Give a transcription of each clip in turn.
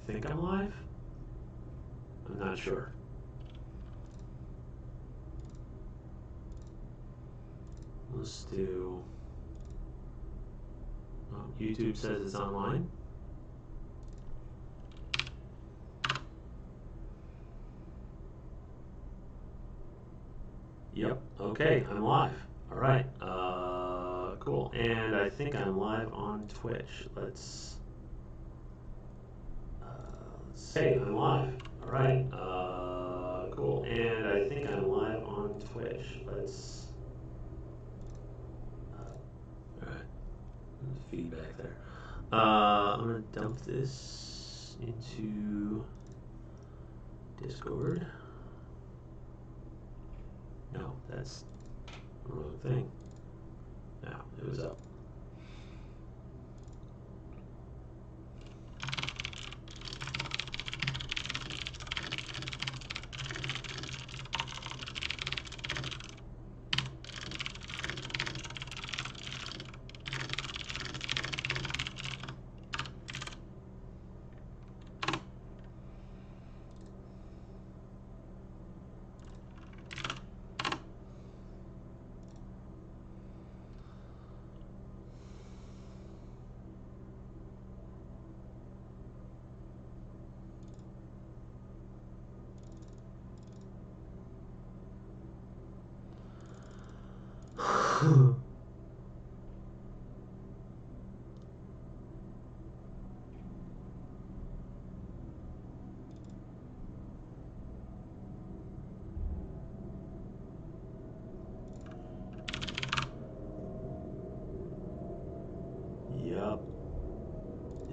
think I'm live. I'm not sure. Let's do... YouTube says it's online. Yep, okay, I'm live. All right, cool. And I think I'm live on Twitch. Let's say I'm live. All right, cool. And I think I'm live on Twitch. Let's, all right, feedback there. I'm gonna dump this into Discord. No, that's the wrong thing. No, it was up.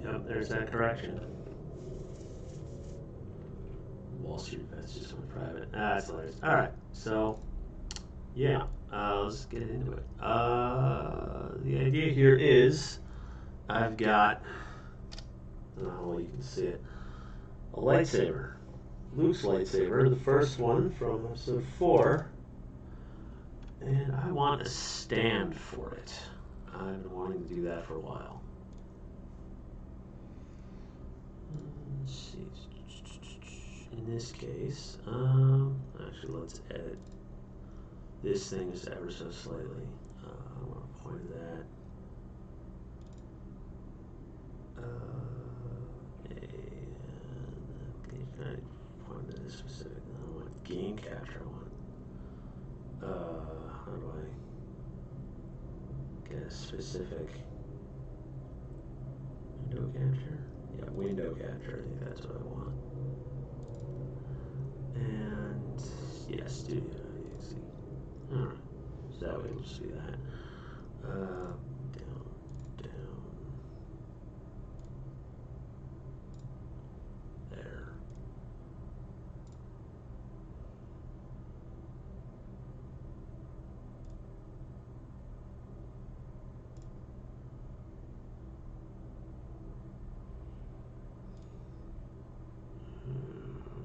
Yep, there's that correction. Wall Street Bets just went private. That's hilarious. All right, so yeah, let's get into it. The idea here is I've got, I don't know how well you can see it, a lightsaber. Luke's lightsaber, the first one from episode 4. And I want a stand for it. I've been wanting to do that for a while. Let's see. In this case, actually, let's edit this thing just ever so slightly. I want to point to that. And I point to this specific. I want game capture. I want. How do I get a specific window capture? Yeah, window capture. I think that's what I want. And yeah, studio. Alright, so that way we'll just do that. Down. There.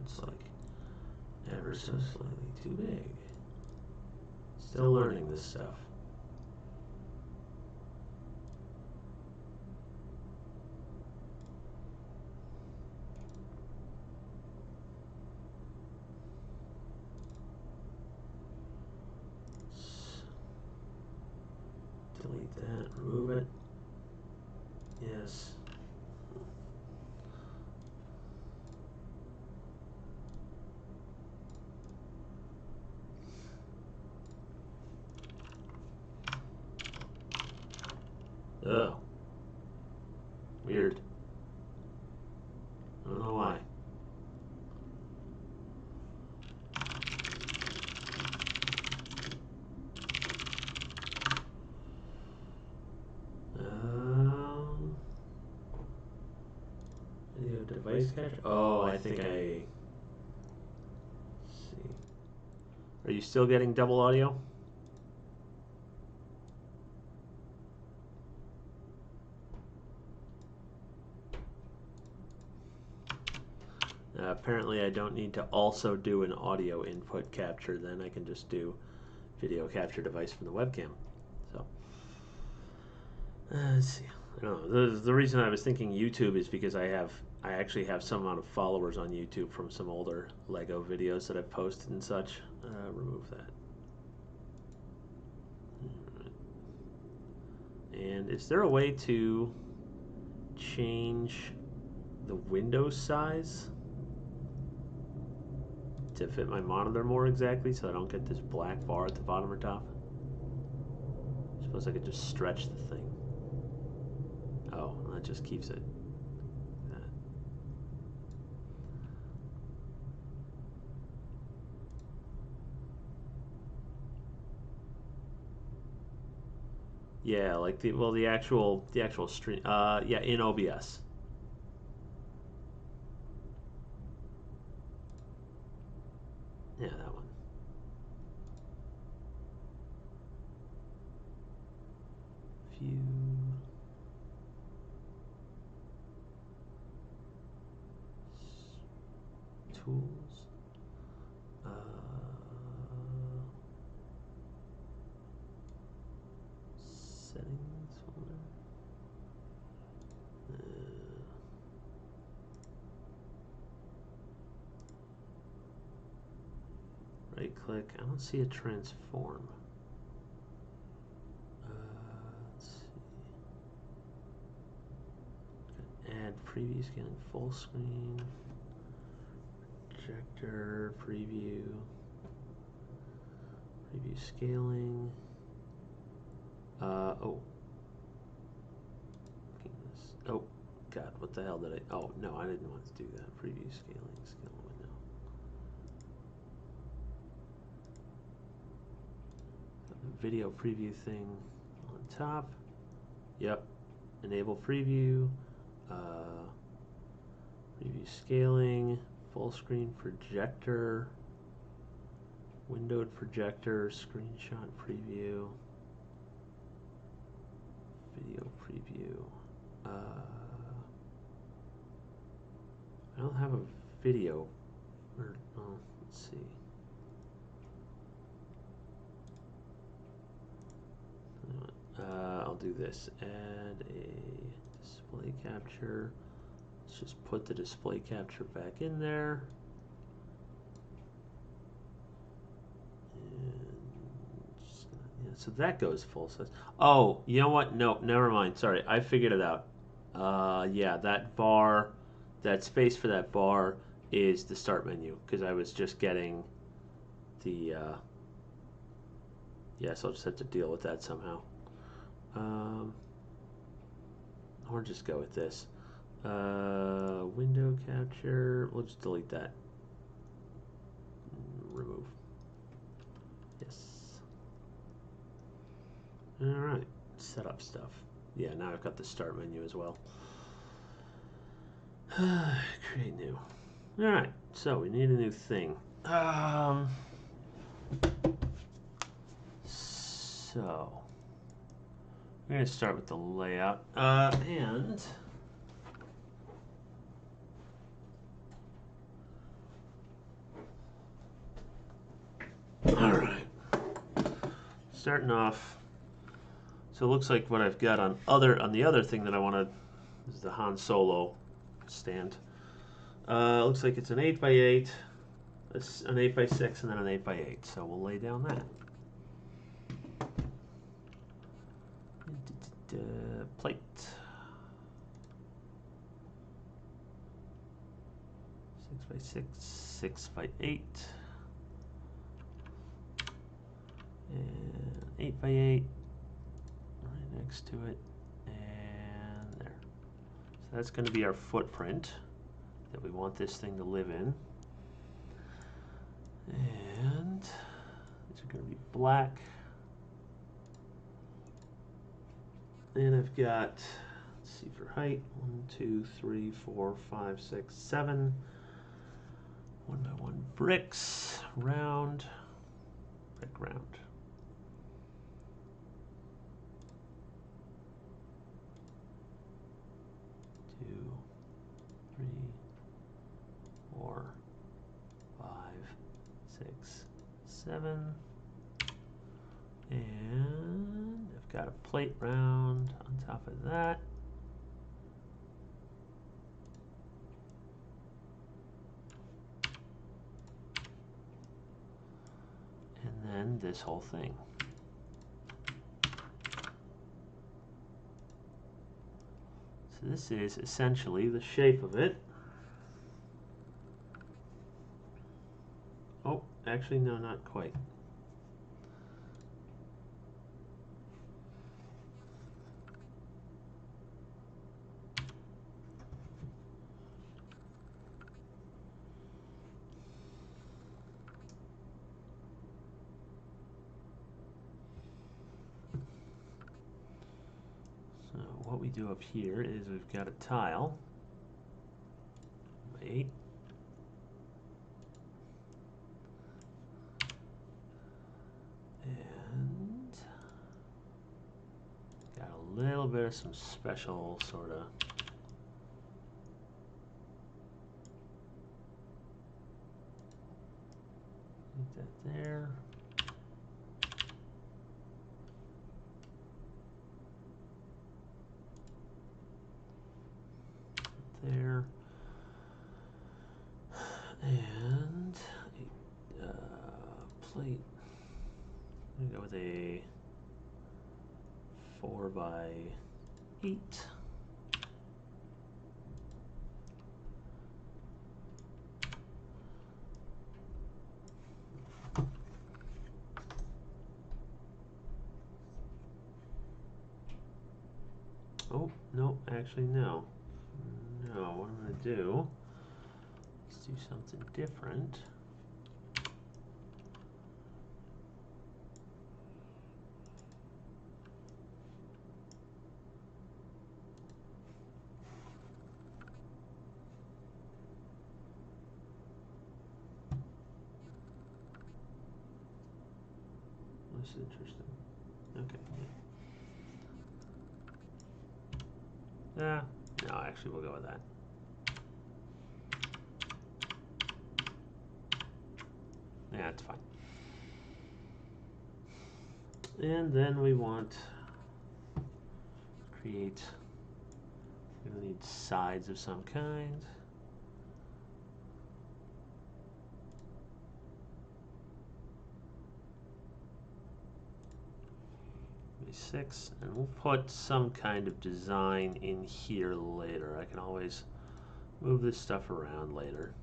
It's like ever so slightly too big. Still learning this stuff. Delete that, remove it. Yes. Oh. Weird. I don't know why. Video device capture? Oh, I think I... Let's see. Are you still getting double audio? Apparently I don't need to also do an audio input capture, then I can just do video capture device from the webcam. So, let's see. I don't know. The reason I was thinking YouTube is because I have I actually have some amount of followers on YouTube from some older Lego videos that I've posted and such. Remove that. And is there a way to change the window size to fit my monitor more exactly so I don't get this black bar at the bottom or top? I suppose I could just stretch the thing. Oh, that just keeps it. Yeah, like the actual stream. Yeah, in OBS. Yeah, that one. View. Tools. Settings folder. Right click. I don't see a transform. Let's see. Add preview scaling full screen. Projector preview. Preview scaling. Oh. Oh, God, what the hell did I... Oh, no, I didn't want to do that. Preview scaling, scale window. Video preview thing on top. Yep. Enable preview. Preview scaling. Full screen projector. Windowed projector. Screenshot preview. Video preview. I don't have a video. Let's see. I'll do this. Add a display capture. Let's just put the display capture back in there. Yeah, so that goes full size. Oh, you know what? No, never mind. Sorry, I figured it out. Yeah, that bar, that space for that bar is the start menu because I was just getting the. Yeah, so I'll just have to deal with that somehow. Or just go with this. Window capture. We'll just delete that. Remove. Yes. Alright. Setup stuff. Yeah, now I've got the start menu as well. Create new. Alright, so we need a new thing. So we're going to start with the layout. And all right, starting off. So it looks like what I've got on the other thing that I wanted is the Han Solo stand. Looks like it's an 8x8, an 8x6, and then an 8x8. So we'll lay down that. Plate. 6x6, 6x8, and 8x8 right next to it, and there. So that's going to be our footprint that we want this thing to live in. And these are going to be black. And I've got, let's see, for height, 1, 2, 3, 4, 5, 6, 7. 1x1 bricks, round, brick round. 2, 3, 4, 5, 6, 7. And I've got a plate round on top of that. and this whole thing. So this is essentially the shape of it. Oh, actually, no, not quite. So what we do up here is we've got a tile. 8. And got a little bit of some special sort of put that there. There. And a plate. I'm going to go with a 4x8. Oh, no, actually no. No, what I'm going to do, let's do something different. That's interesting. Okay. Yeah. No, actually, we'll go with that. Yeah, it's fine. And then we want to create, we need sides of some kind. Maybe 6, and we'll put some kind of design in here later. I can always move this stuff around later.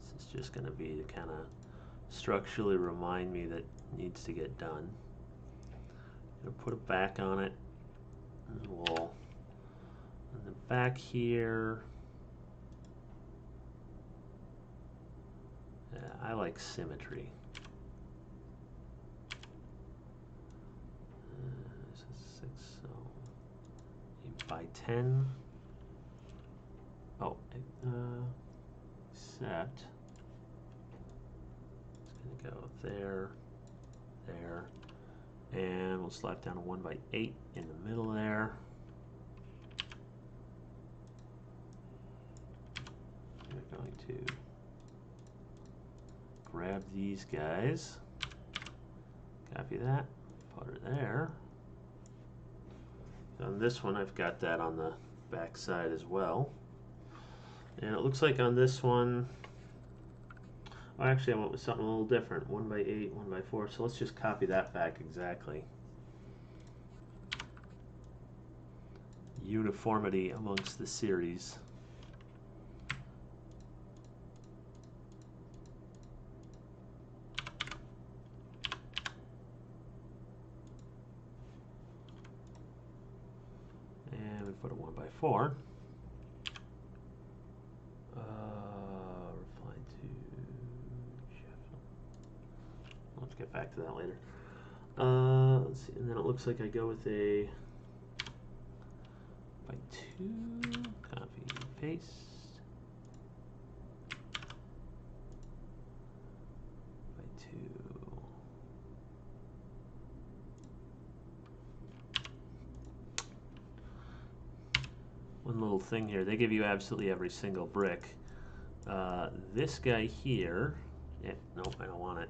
This is just going to be to kind of structurally remind me that it needs to get done. I'm going to put a back on it, and we'll, on the back here, yeah, I like symmetry. This is 6, so 8x10. Oh, except it's going to go there, there, and we'll slap down a 1x8 in the middle there. We're going to grab these guys, copy that, put her there. On this one, I've got that on the back side as well. And it looks like on this one, well, actually I went with something a little different, 1x8, 1x4, so let's just copy that back exactly. Uniformity amongst the series. And we put a 1x4. Refine to Sheffield. Let's get back to that later. Let's see, and then it looks like I go with a by 2, copy, paste. By 2. One little thing here, they give you absolutely every single brick. This guy here, nope, I don't want it,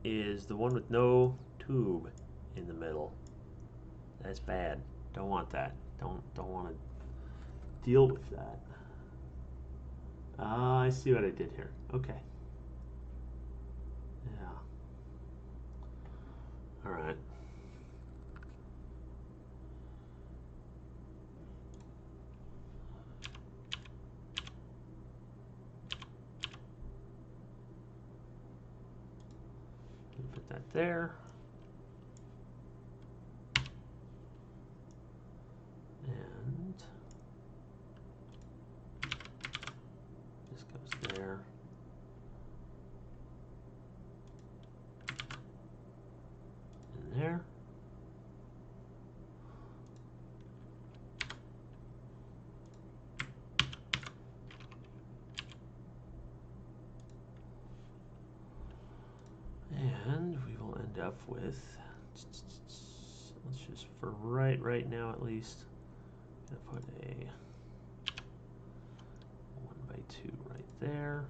is the one with no tube in the middle. That's bad. Don't want that. Don't want to deal with that. I see what I did here. Okay. Yeah. right. Put that there. And this goes there. And there. And we will end up with, let's just, for right now at least, gonna put a 1x2 right there.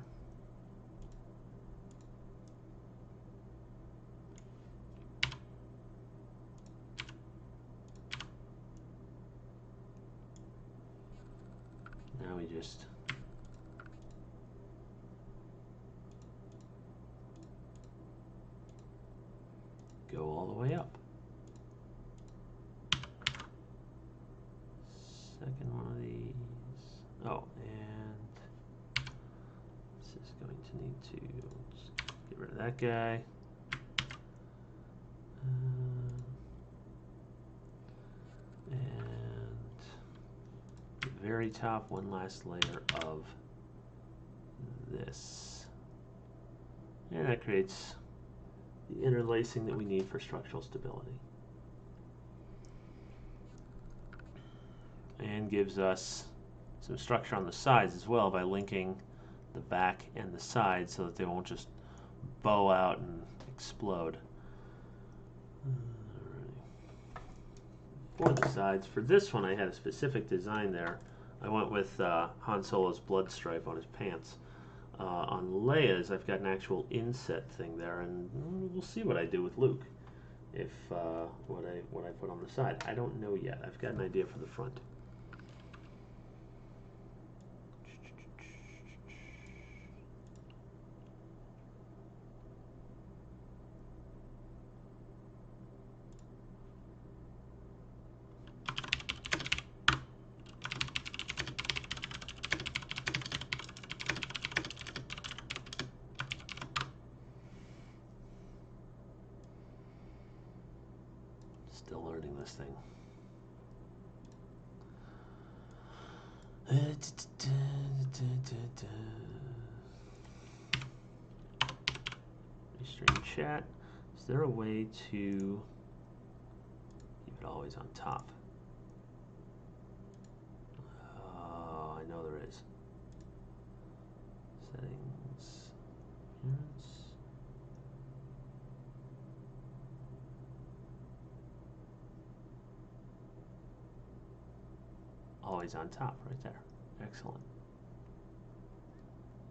Now we just go all the way up. Second one of these. Oh, and this is going to need to just get rid of that guy. And the very top, one last layer of this. And that creates the interlacing that we need for structural stability. And gives us some structure on the sides as well by linking the back and the sides so that they won't just bow out and explode. For the sides, for this one I had a specific design there. I went with Han Solo's blood stripe on his pants. On Leia's, I've got an actual inset thing there, and we'll see what I do with Luke. If what I put on the side, I don't know yet. I've got an idea for the front. Still learning this thing. Restream chat. Is there a way to keep it always on top? Oh, I know there is. Settings. Appearance. Always on top, right there. Excellent.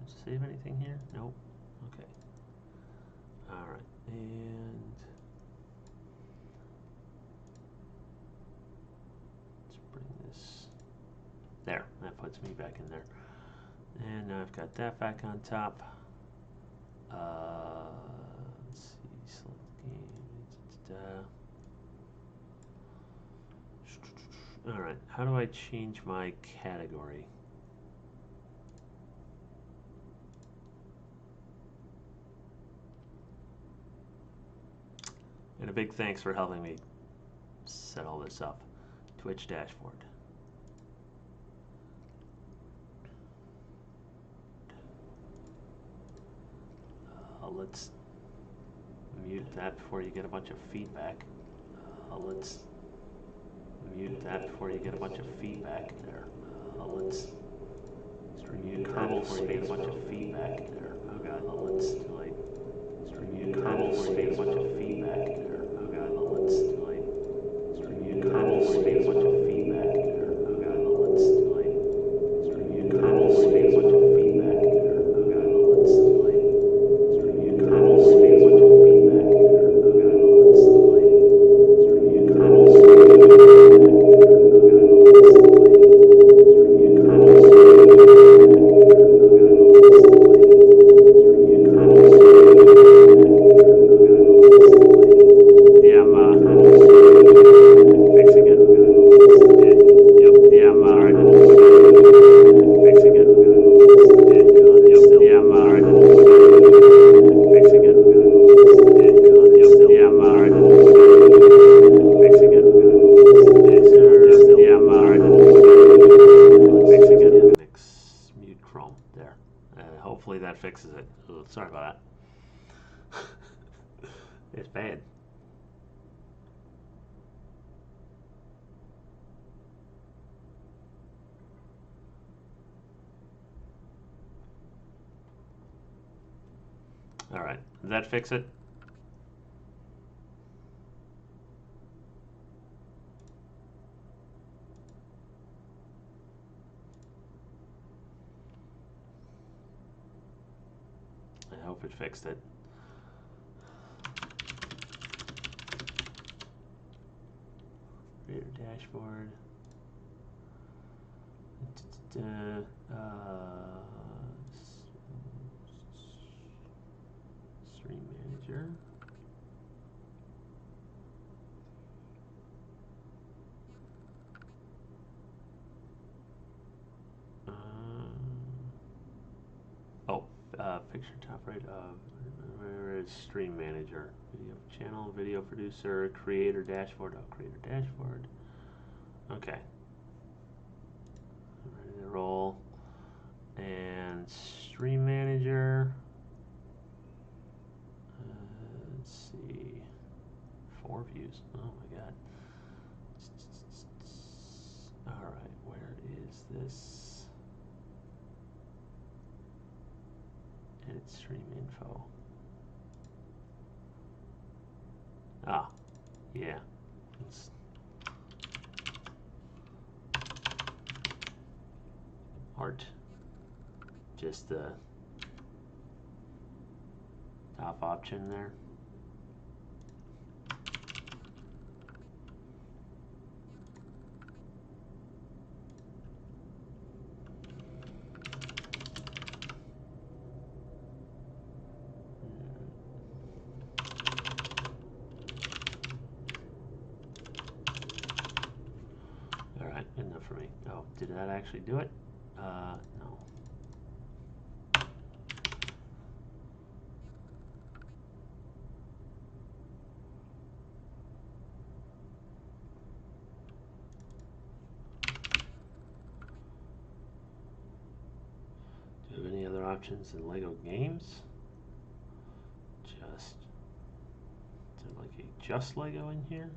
Let's save anything here? Nope. Okay. All right, and let's bring this there. That puts me back in there. And now I've got that back on top. Let's see. Select game. All right, how do I change my category? And a big thanks for helping me set all this up. Twitch dashboard. Let's mute that before you get a bunch of feedback. Let's mute that before you get a bunch of feedback there. Let's remute kernel before you get a bunch of feedback there. Oh god, let's delete. Let's remute kernel before you get a bunch of feedback there. Oh god, let's delete. Let's remute kernel before you get a bunch of feedback there. Oh god, let's delete. Let's remute kernel before you get a bunch of feedback there. Oh god, let's delete. Let's remute kernel before you get a bunch of feedback there. Oh god, let's delete. Let's remute kernel before you get a bunch of feedback there. Let's There. Hopefully that fixes it. Ooh, sorry about that. It's bad. All right. Did that fix it? I hope it fixed it. Creator dashboard. Stream manager. Picture top right of where is stream manager, video channel, video producer, creator dashboard. Oh, creator dashboard. Okay, I'm ready to roll. And stream manager. Let's see, 4 views. Oh my god. All right, where is this? Edit stream info. Ah, yeah. It's art. Just the top option there. Enough for me. Oh, did that actually do it? No. Do you have any other options in Lego games? Just, is there like a just Lego in here?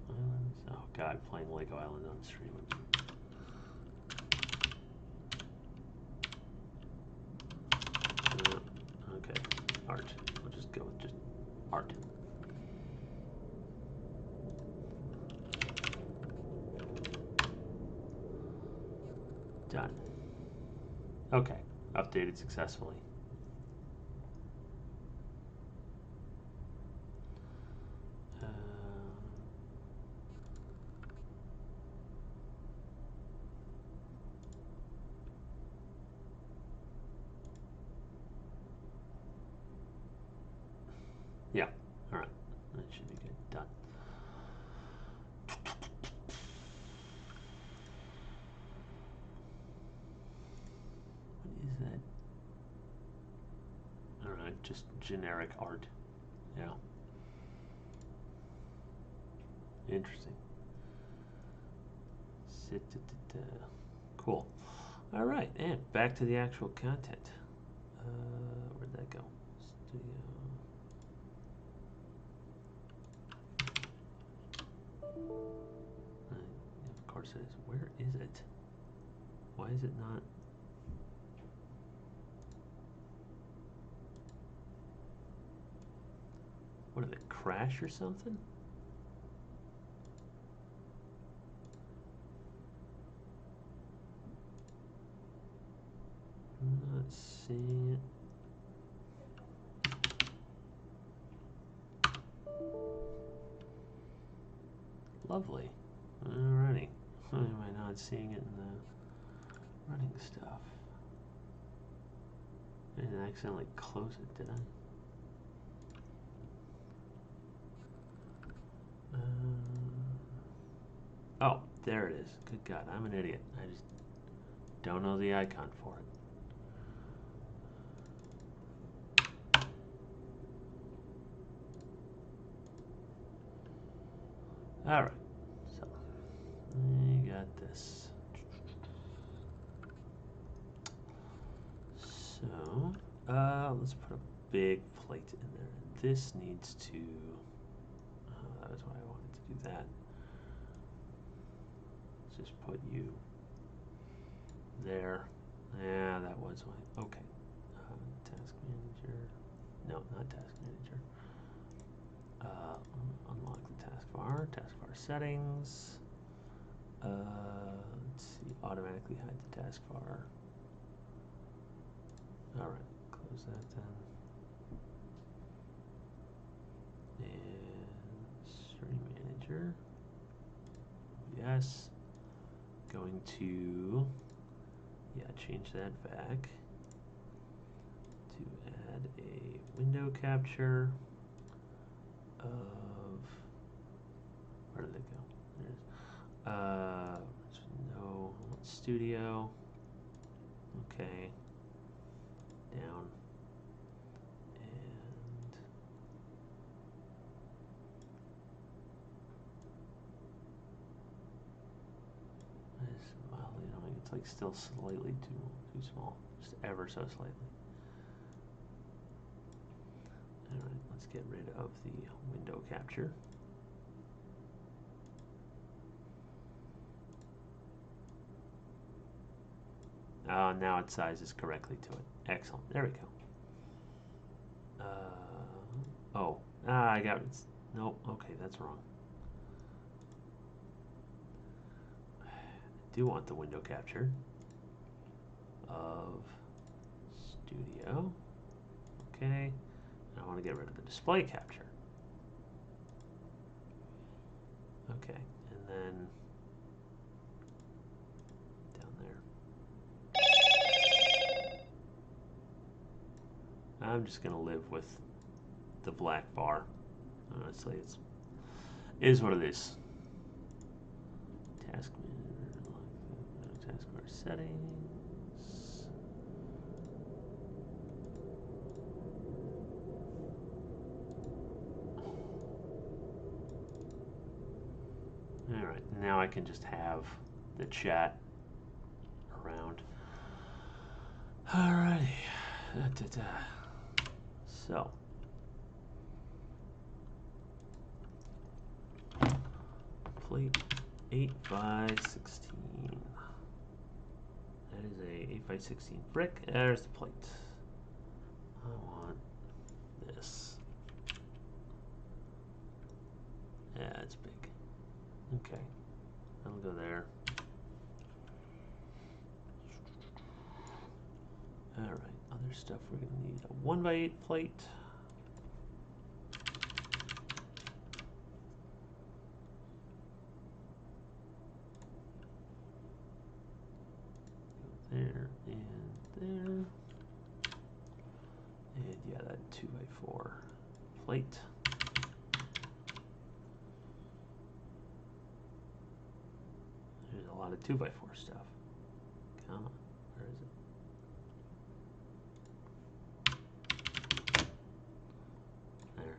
Islands? Oh god, playing Lego Island on stream. Okay, art. We'll just go with just art. Done. Okay, updated successfully. Yeah, all right, that should be good. Done. What is that? All right, just generic art. Yeah. Interesting. Cool. All right, and back to the actual content. Where'd that go? Studio. Of course it is. Where is it? Why is it not? What did it crash or something? I'm not seeing it. Lovely. Alrighty. Why am I not seeing it in the running stuff? I didn't accidentally close it, did I? Oh, there it is. Good God, I'm an idiot. I just don't know the icon for it. All right, so we got this. So, let's put a big plate in there. This needs to, that was why I wanted to do that. Let's just put you there. Yeah, that was why. Okay. Task manager. No, not task manager. Unlock the taskbar settings. Let's see, automatically hide the taskbar. All right, close that then. And stream manager. Yes. Going to, change that back to add a window capture of, where did it go? There's, no studio. Okay. Down. And it's mildly annoying. It's like still slightly too small. Just ever so slightly. Alright, let's get rid of the window capture. Now it sizes correctly to it. Excellent. There we go. I got it. Nope. Okay, that's wrong. I do want the window capture of studio. Okay. I want to get rid of the display capture. Okay, and then down there. I'm just going to live with the black bar. Honestly, it is what it is. Task manager, taskbar settings. All right, now I can just have the chat around. Alrighty. So. Plate 8x16. That is a 8x16 brick. There's the plate. I want this. Yeah, it's big. Okay. That'll go there. Alright, other stuff we're going to need a 1x8 plate. There and there. And yeah, that 2x4 plate. There's a lot of 2x4 stuff. Come on, where is it? There.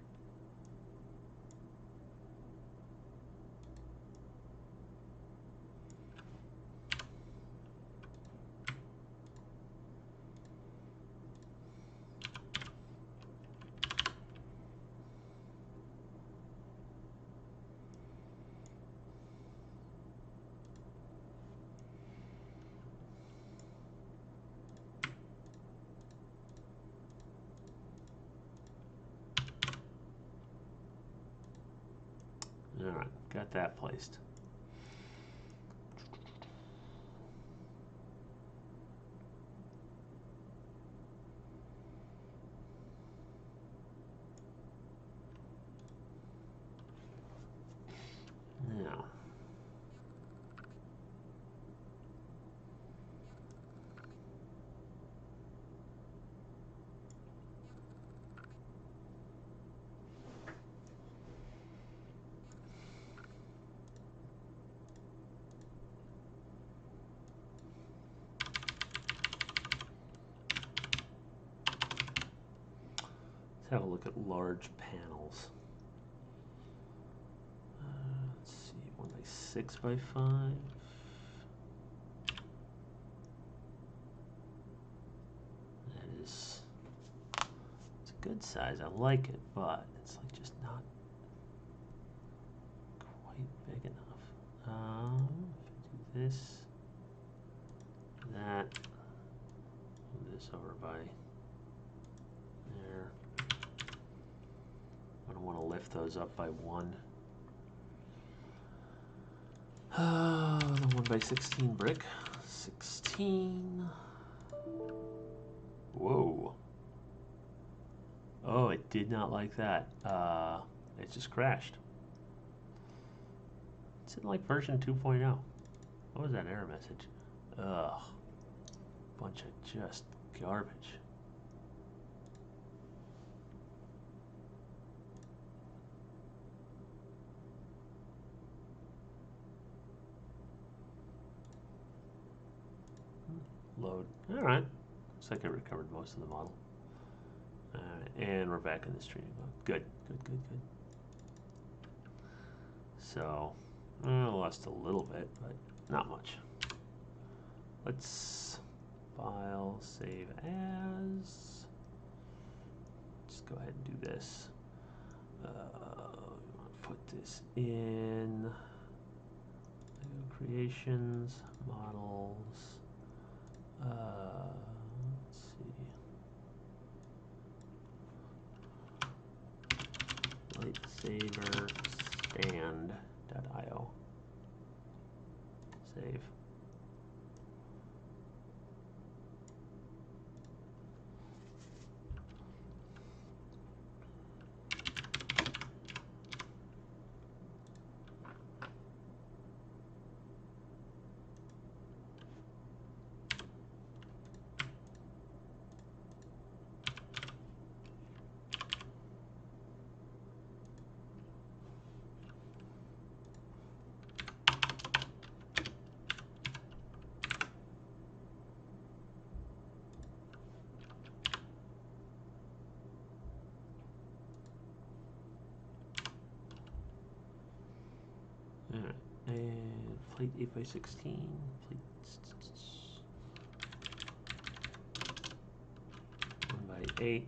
Alright, got that placed. Now, let's have a look at large panels. Let's see, 1x6x5. That good size. I like it, but it's like just not quite big enough. If I do this, that, move this over by there. I don't want to lift those up by one. The 1x16 brick. 16. Whoa. Oh, it did not like that. It just crashed. It's in like version 2.0. What was that error message? Ugh. Bunch of just garbage. Load. Alright. Looks like I recovered most of the model. Alright, and we're back in the streaming mode. Good, good, good, good. So, I lost a little bit, but not much. Let's file, save as. Just go ahead and do this. We want to put this in creations, models. Let's see. Lightsaber stand.io. Save. Alright, and plate 8x16, plate 1x8.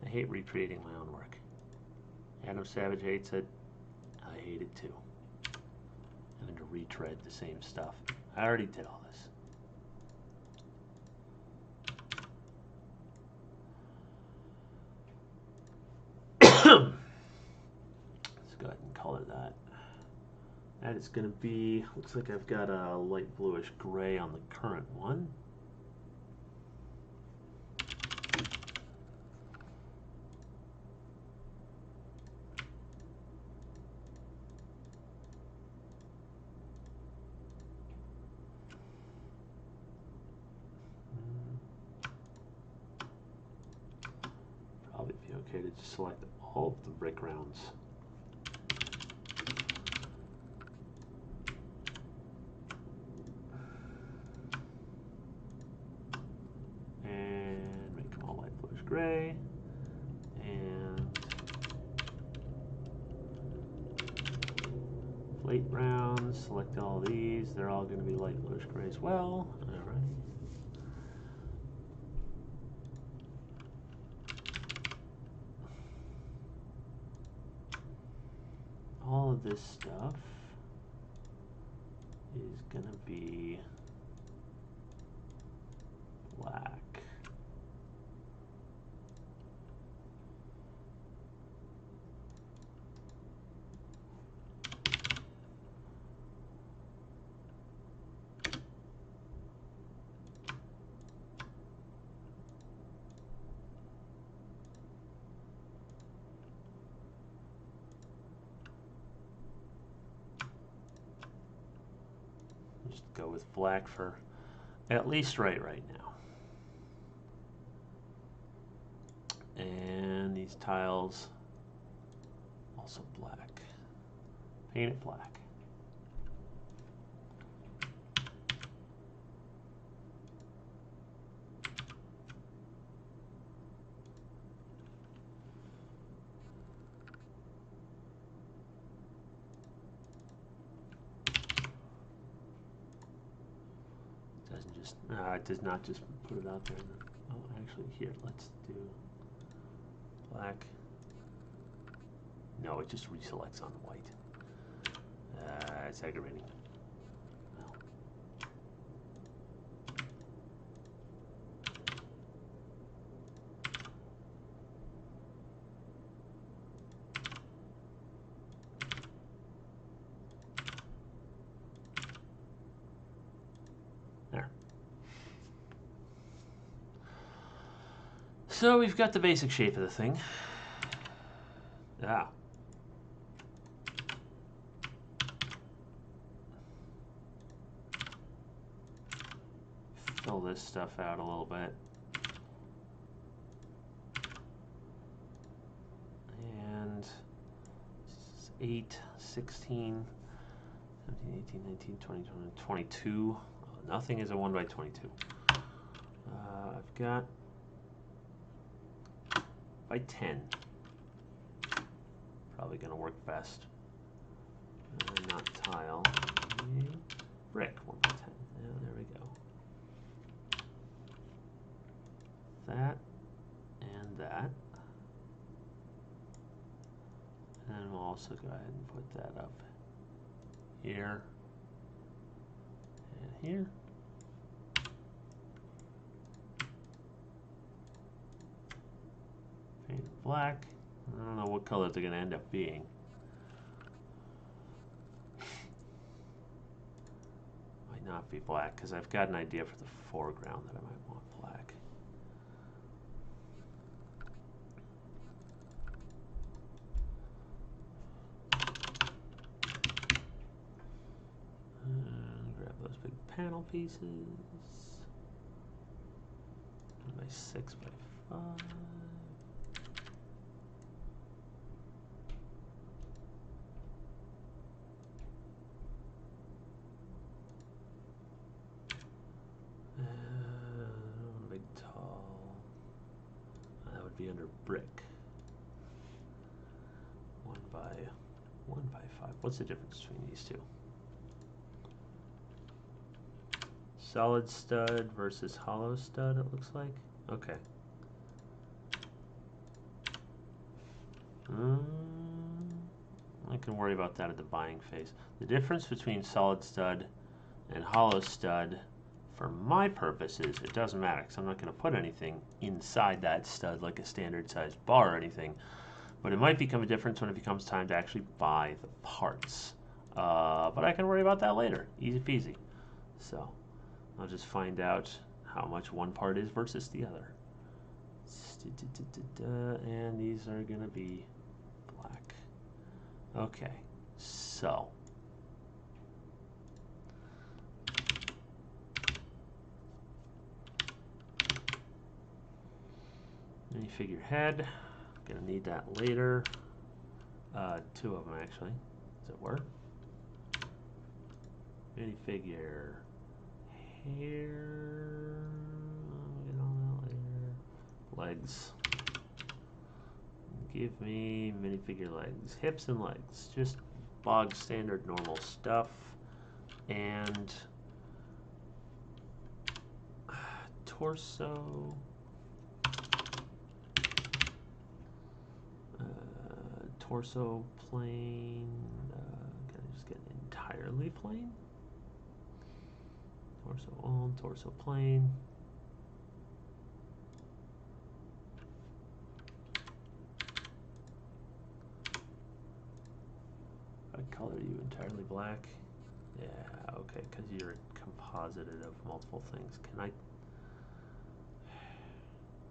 I hate recreating my own work. Adam Savage hates it. I hate it too. Having to retread the same stuff. I already did all this. Let's go ahead and color that. That is going to be, looks like I've got a light bluish gray on the current one. Probably be okay to just select all of the brick rounds. And make them all light bluish gray. And plate rounds, select all these. They're all going to be light bluish gray as well. All right. All of this stuff is going to be black. Just go with black for at least right now. And these tiles also black. Paint it black. It does not just put it out there. Oh, actually, here, let's do Black. No, it just reselects on the white. It's aggravating. There. So we've got the basic shape of the thing. Ah. Fill this stuff out a little bit. And 8, 16, 17, 18, 19, 20, 21, 22. Nothing is a 1 by 22. I've got by 10. Probably going to work best. Not tile. Brick, 1 by 10. Yeah, there we go. That and that. And we'll also go ahead and put that up here and here. Paint it black. I don't know what color they're going to end up being. Might not be black because I've got an idea for the foreground that I might want black. And grab those big panel pieces. 1 by 6 by 5. Big tall. That would be under brick. 1 by 5. What's the difference between these two? Solid stud versus hollow stud, it looks like. Okay. I can worry about that at the buying phase. The difference between solid stud and hollow stud, for my purposes, it doesn't matter because I'm not going to put anything inside that stud like a standard sized bar or anything. But it might become a difference when it becomes time to actually buy the parts. But I can worry about that later. Easy peasy. So I'll just find out how much one part is versus the other. And these are going to be black. Okay, so minifigure head. Gonna need that later. 2 of them actually, as it were. Minifigure hair. Get all that later. Legs. Give me minifigure legs, hips and legs. Just bog standard normal stuff. And torso. Torso plain. Can I just get entirely plain? Torso on, torso plain. I color you entirely black. Yeah, okay, because you're composited of multiple things. Can I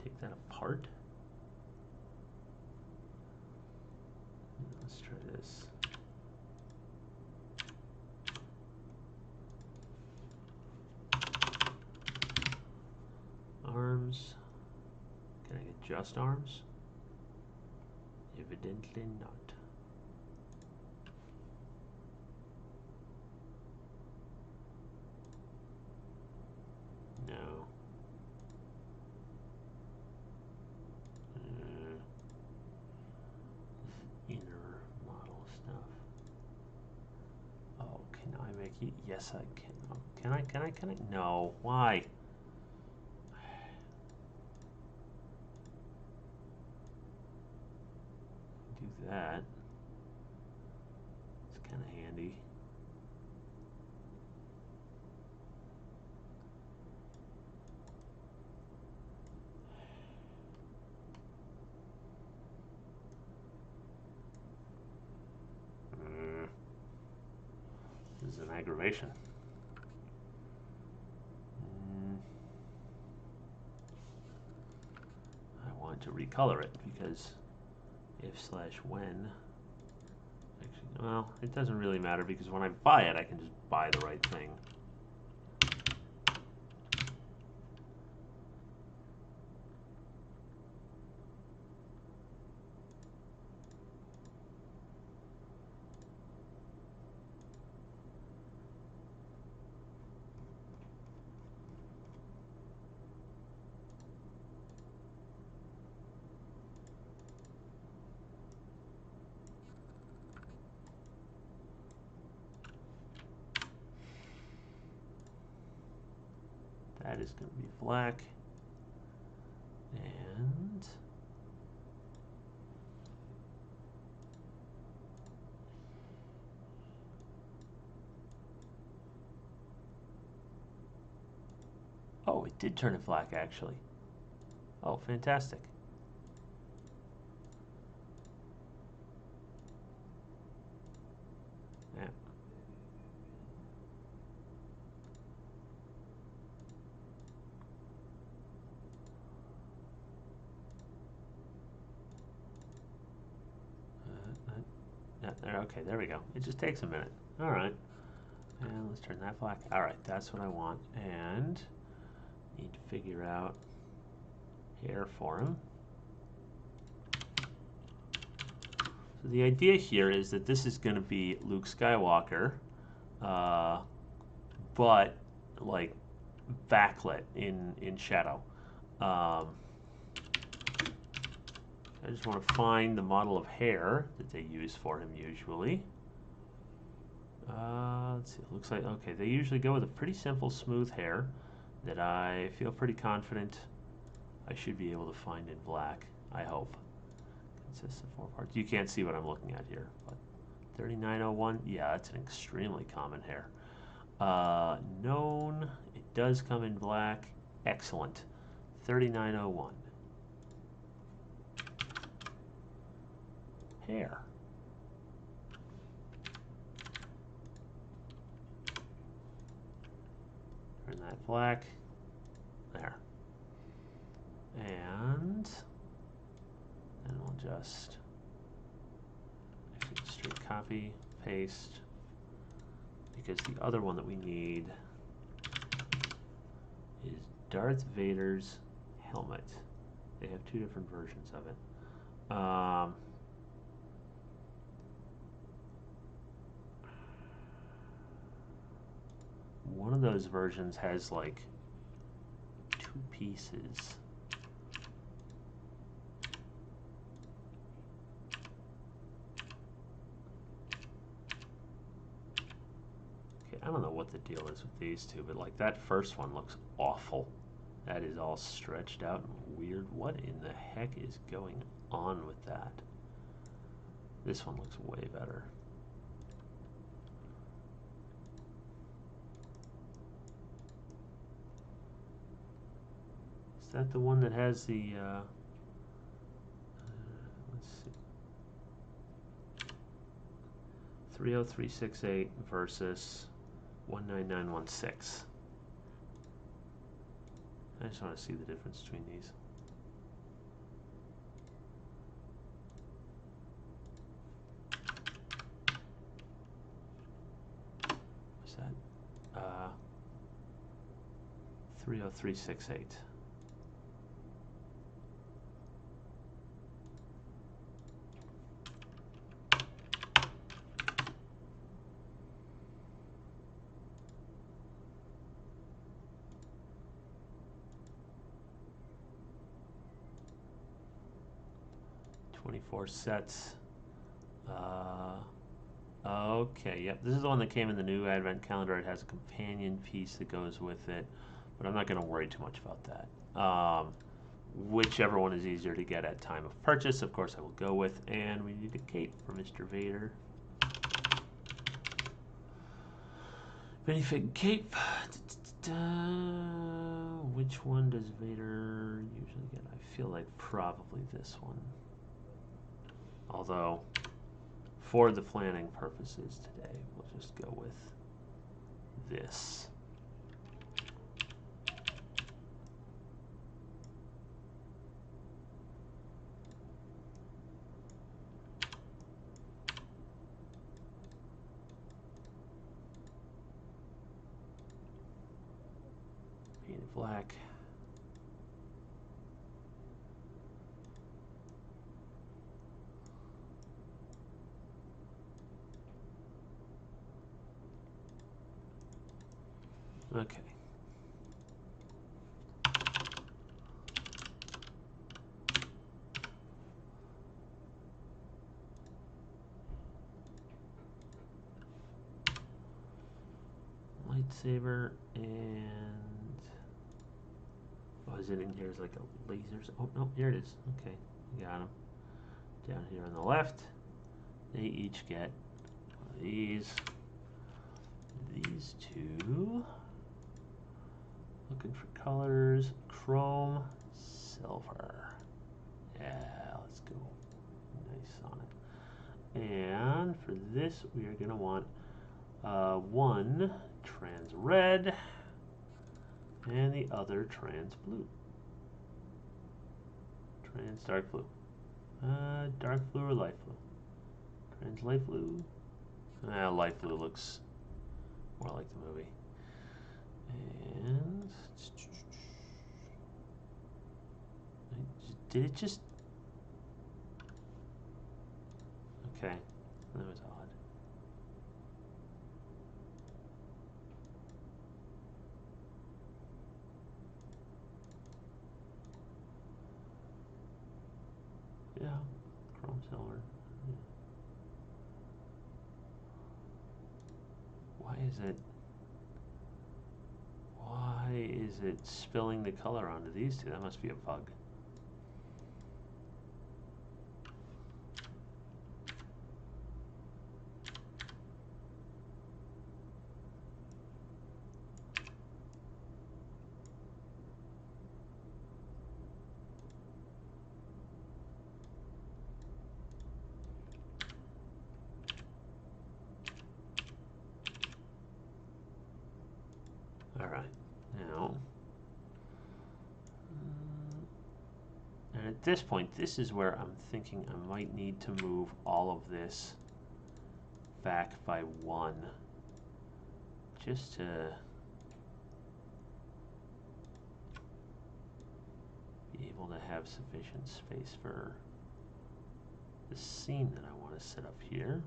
take that apart? Let's try this. Arms. Can I get just arms? Evidently not. No. Inner model stuff. Oh, can I make it? Yes, I can. Oh, can I? No. Why? do that. It's kind of handy. This is an aggravation. I want to recolor it because if/when. Actually, well, it doesn't really matter because when I buy it, I can just buy the right thing. That is going to be black. And oh, it did turn it black actually. Oh, fantastic. Yeah. Okay, there we go. It just takes a minute. All right. And let's turn that black. All right, that's what I want. And need to figure out hair for him. So the idea here is that this is going to be Luke Skywalker, but like backlit in shadow. I just want to find the model of hair that they use for him usually. Let's see, it looks like, okay, they usually go with a pretty simple smooth hair that I feel pretty confident I should be able to find in black, I hope. Consists of 4 parts. You can't see what I'm looking at here, but 3901, yeah, that's an extremely common hair. Known, it does come in black, excellent. 3901. Hair. Turn that black. There. And then we'll just actually straight copy, paste, because the other one that we need is Darth Vader's helmet. They have 2 different versions of it. One of those versions has like 2 pieces. Okay, I don't know what the deal is with these 2, but like that first one looks awful. That is all stretched out and weird. What in the heck is going on with that? This one looks way better. Is that the one that has the, let's see, 30368 versus 19916? I just want to see the difference between these. What's that? 30368. Four sets. Okay, yep. This is the one that came in the new Advent calendar. It has a companion piece that goes with it, but I'm not going to worry too much about that. whichever one is easier to get at time of purchase, of course, I will go with. And we need a cape for Mr. Vader. Minifig cape. Which one does Vader usually get? I feel like probably this one. Although, for the planning purposes today, we'll just go with this. Painted black. Okay. Lightsaber and oh, is it in here? Is like a lasers? Oh no, here it is. Okay, got them. Down here on the left, they each get one of these. These two. Looking for colors. Chrome, silver. Yeah, let's go. Nice on it. And for this, we are going to want one trans red and the other trans blue. Trans dark blue. Dark blue or light blue? Trans light blue. Light blue looks more like the movie. And did it just? Okay, that was odd. Yeah, chrome silver. Yeah. Why is it spilling the color onto these two? That must be a bug. All right, now, and at this point, this is where I'm thinking I might need to move all of this back by one, just to be able to have sufficient space for the scene that I want to set up here.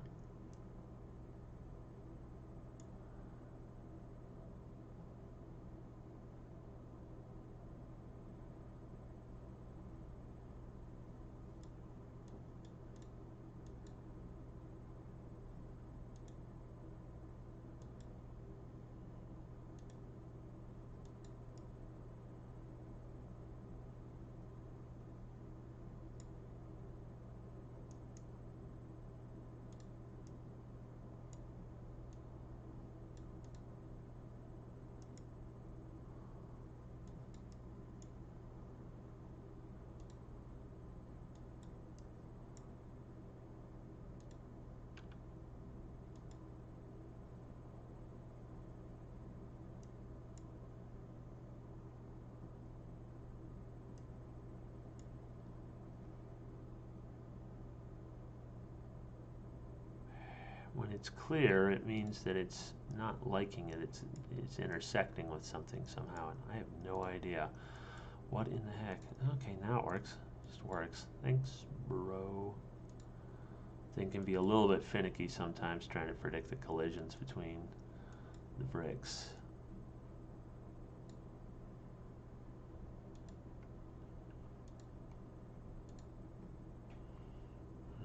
When it's clear, it means that it's not liking it. It's intersecting with something somehow, and I have no idea what in the heck. Okay, now it works. Just works. Thanks, bro. Thing can be a little bit finicky sometimes trying to predict the collisions between the bricks.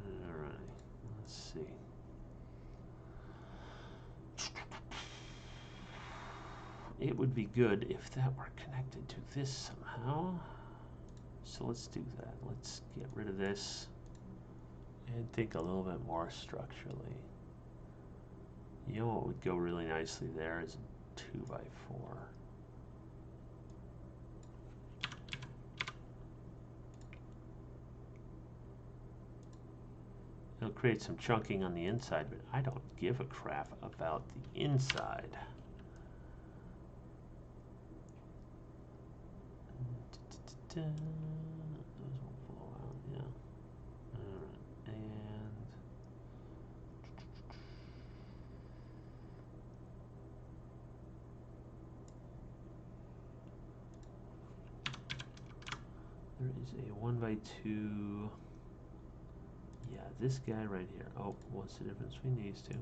All right, let's see. It would be good if that were connected to this somehow. So let's do that. Let's get rid of this and think a little bit more structurally. You know what would go really nicely there is a 2x4. It'll create some chunking on the inside, but I don't give a crap about the inside. Those won't blow out, yeah. Alright, and there is a 1x2. Yeah, this guy right here. Oh, what's the difference between these two?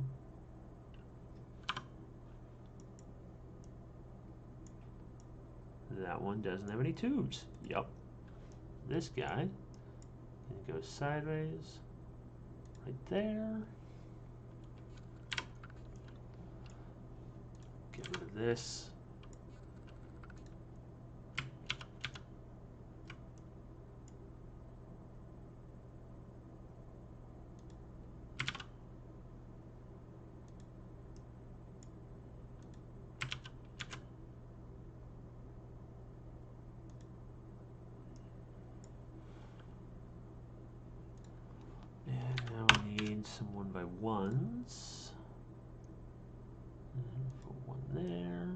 That one doesn't have any tubes. Yup. This guy, and it goes sideways, right there. Get rid of this. Some 1x1s. And put one there,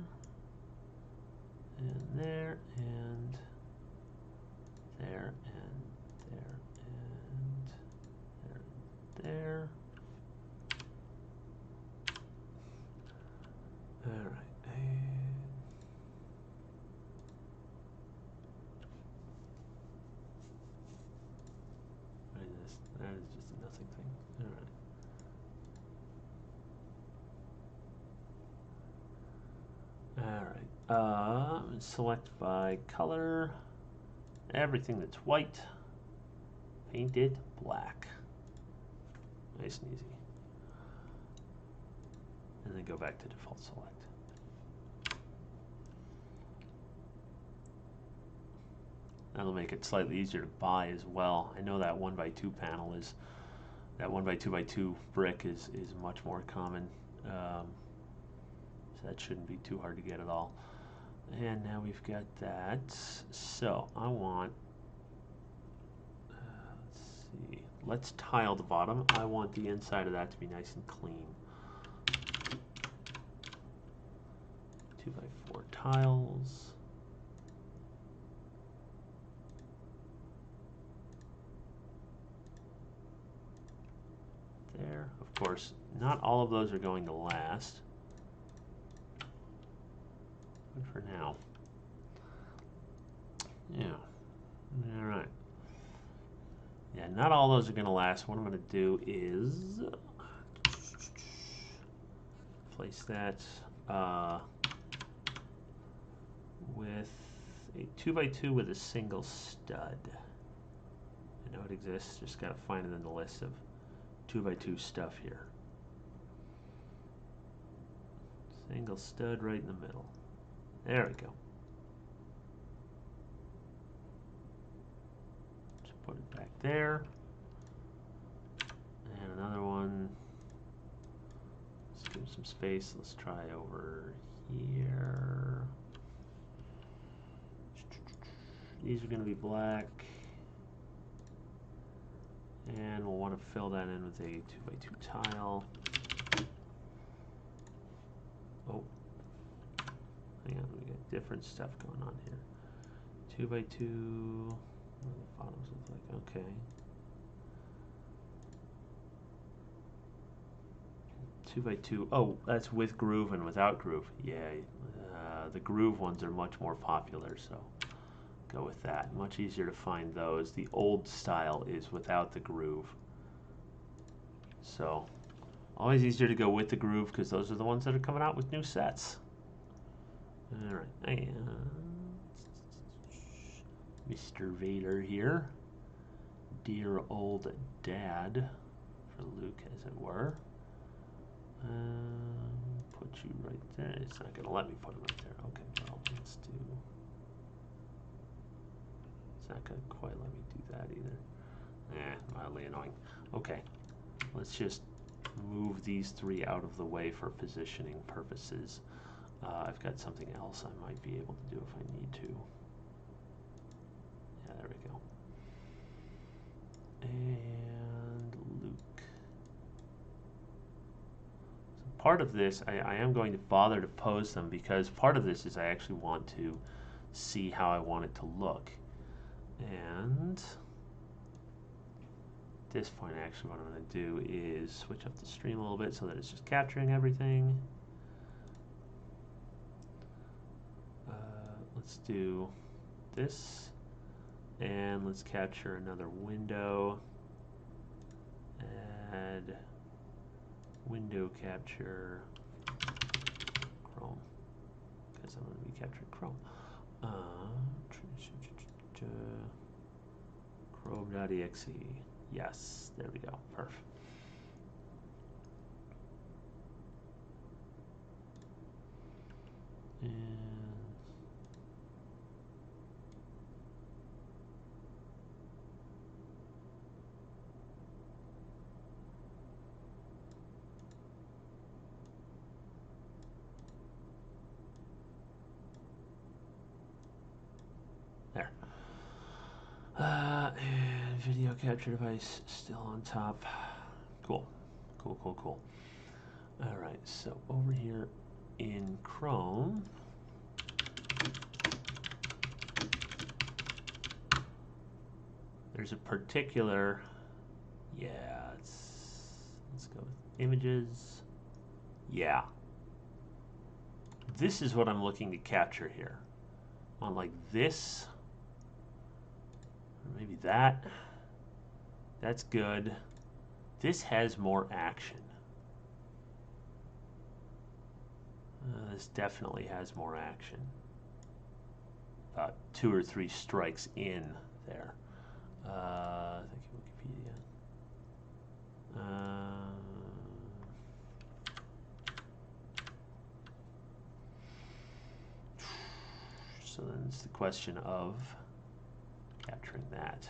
and there, and there, and there, and there, and there. All right, and that is just a nothing thing. All right. Alright, select by color, everything that's white, paint it black. Nice and easy. And then go back to default select. That'll make it slightly easier to buy as well. I know that 1x2 panel is, that 1x2x2 brick is much more common. So that shouldn't be too hard to get at all. And now we've got that. So I want, let's see, let's tile the bottom. I want the inside of that to be nice and clean. 2x4 tiles. There. Of course, not all of those are going to last. For now. Yeah. Alright. Yeah, not all those are going to last. What I'm going to do is place that with a 2x2 with a single stud. I know it exists, just got to find it in the list of 2x2 stuff here. Single stud right in the middle. There we go. Just put it back there. And another one. Let's give it some space. Let's try over here. These are going to be black. And we'll want to fill that in with a 2x2 tile. Oh. Hang on, we got different stuff going on here. 2x2, what do the bottoms look like? Okay. 2x2, oh, that's with groove and without groove. Yeah, the groove ones are much more popular, so go with that. Much easier to find those. The old style is without the groove. So, always easier to go with the groove because those are the ones that are coming out with new sets. Alright, and Mr. Vader here. Dear old dad, for Luke as it were. Put you right there. It's not going to let me put him right there. Okay, well, let's It's not going to quite let me do that either. Mildly annoying. Okay, let's just move these three out of the way for positioning purposes. I've got something else I might be able to do if I need to. Yeah, there we go. And Luke. So part of this, I am going to bother to pose them because part of this is I actually want to see how I want it to look. And at this point, actually, what I'm going to do is switch up the stream a little bit so that it's just capturing everything. Let's do this, and let's capture another window. Add window capture Chrome, because I'm going to be capturing Chrome. Chrome.exe. Yes, there we go. Perfect. And there. And video capture device still on top. Cool. Cool, cool, cool. All right, so over here in Chrome, there's a particular, let's go with images. Yeah. This is what I'm looking to capture here. On like this, or maybe that. That's good. This has more action. This definitely has more action. About 2 or 3 strikes in there. Thank you, Wikipedia. So then it's the question of capturing that.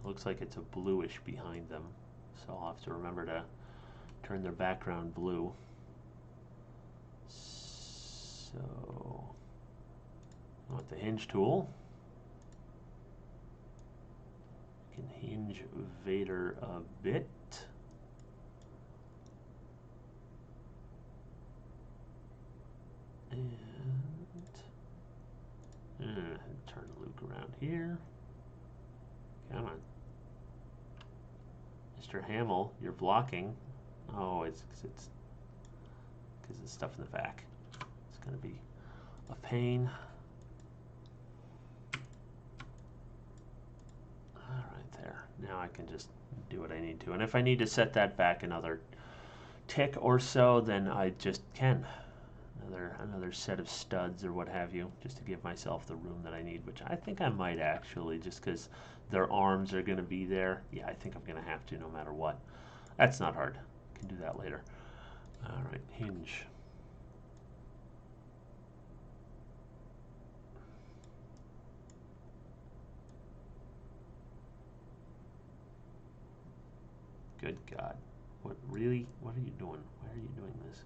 It looks like it's a bluish behind them, so I'll have to remember to turn their background blue. So I want the hinge tool. I can hinge Vader a bit. And turn Luke around here. Come on. Mr. Hamill, you're blocking. Oh, it's because the stuff in the back. It's going to be a pain. All right, there. Now I can just do what I need to. And if I need to set that back another tick or so, then I just can. Another set of studs or what have you, just to give myself the room that I need, which I think I might actually, just because their arms are going to be there. Yeah, I think I'm going to have to no matter what. That's not hard. Can do that later. All right, hinge. Good God. What, really? What are you doing? Why are you doing this?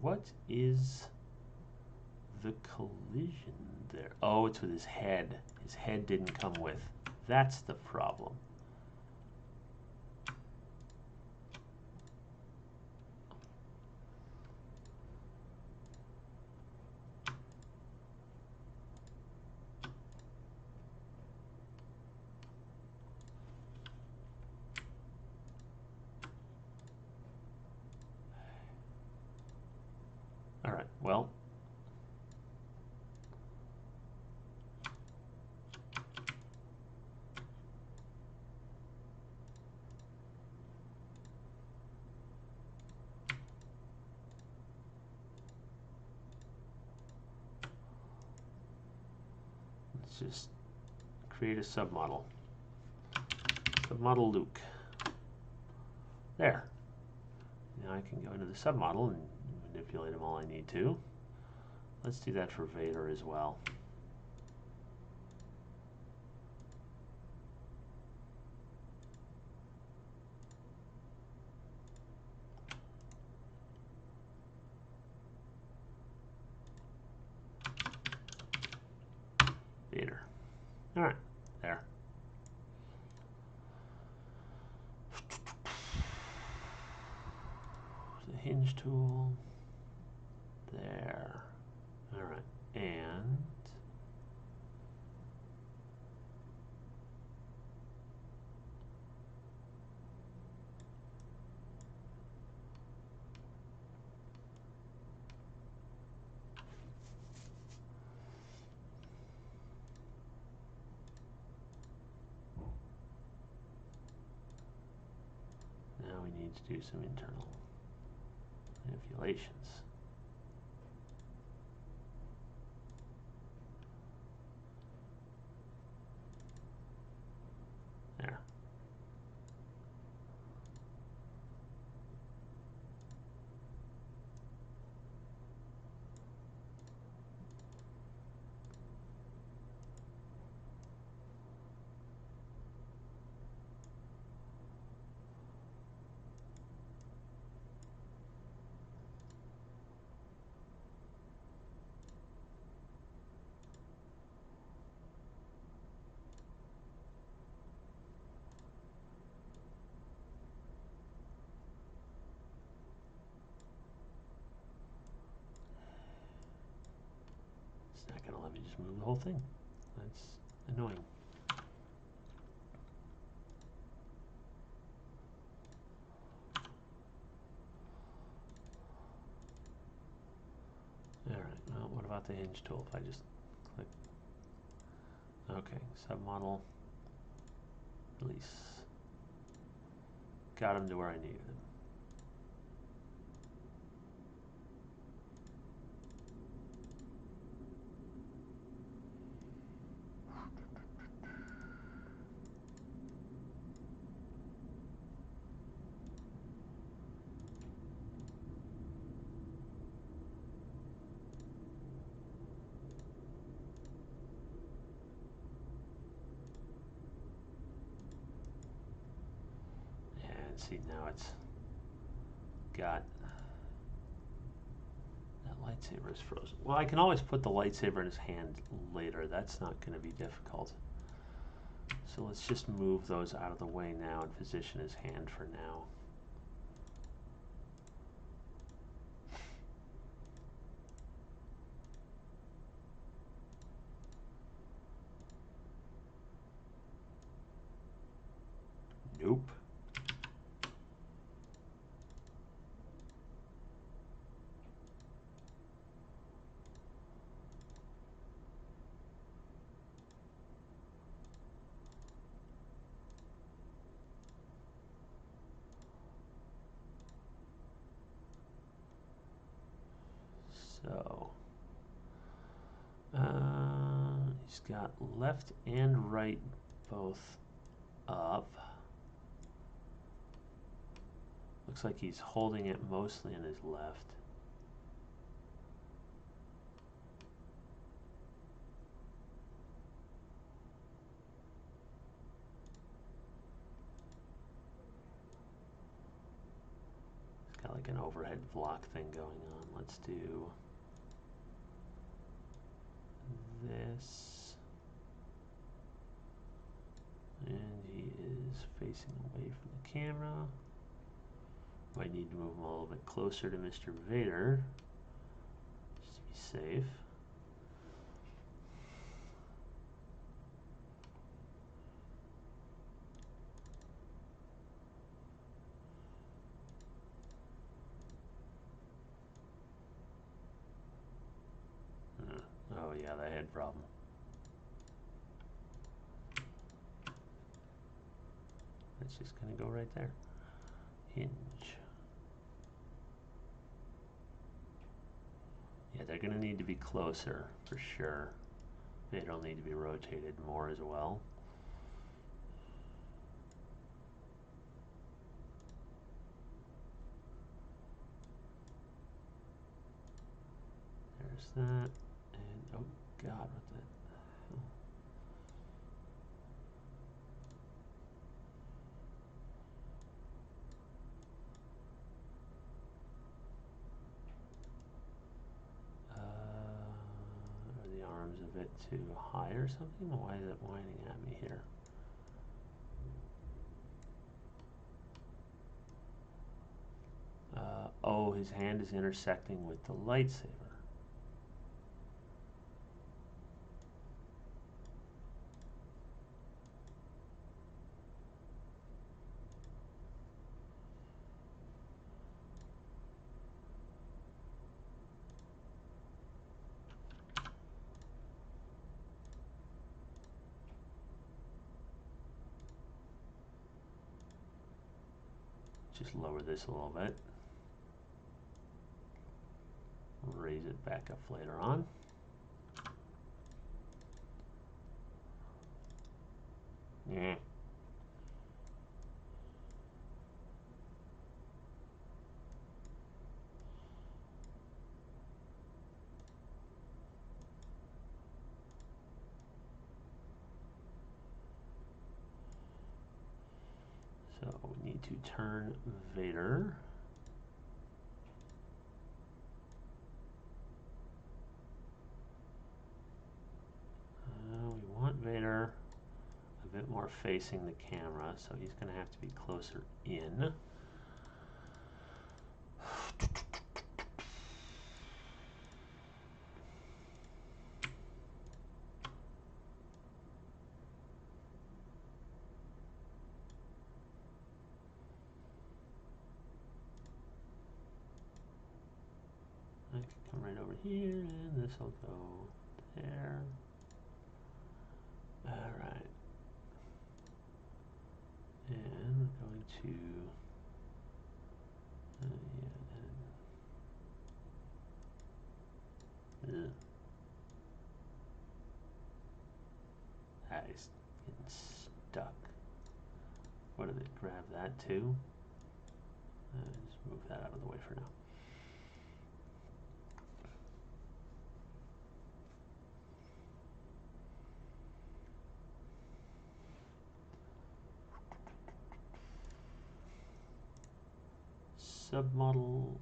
What is the collision there? Oh, it's with his head. His head didn't come with. That's the problem. All right, well, Let's just create a submodel. Submodel Luke. There. Now I can go into the submodel and manipulate them all I need to. Let's do that for Vader as well. Vader. All right, there. The hinge tool. There. All right, and now we need to do some internal manipulations. There. It's not going to let me just move the whole thing. That's annoying. All right, well, what about the hinge tool? If I just click, okay, submodel, release. Got him to where I needed him. See, now it's got that lightsaber is frozen. Well, I can always put the lightsaber in his hand later. That's not going to be difficult. So let's just move those out of the way now and position his hand for now. Nope. So, he's got left and right both up. Looks like he's holding it mostly in his left. He's got like an overhead block thing going on. Let's do this. And he is facing away from the camera. Might need to move him a little bit closer to Mr. Vader, just to be safe. Oh yeah, the head problem. It's just gonna go right there. Hinge. Yeah, they're gonna need to be closer for sure. Vader will need to be rotated more as well. There's that. And oh god, what the hell? Are the arms a bit too high or something? Why is it whining at me here? Oh, his hand is intersecting with the lightsaber. Just lower this a little bit. Raise it back up later on. Yeah. So we need to turn Vader. We want Vader a bit more facing the camera, so he's going to have to be closer in. I can come right over here, and this will go there. All right. And we're going to, he's getting stuck. What did it grab that too? Just move that out of the way for now. Submodel,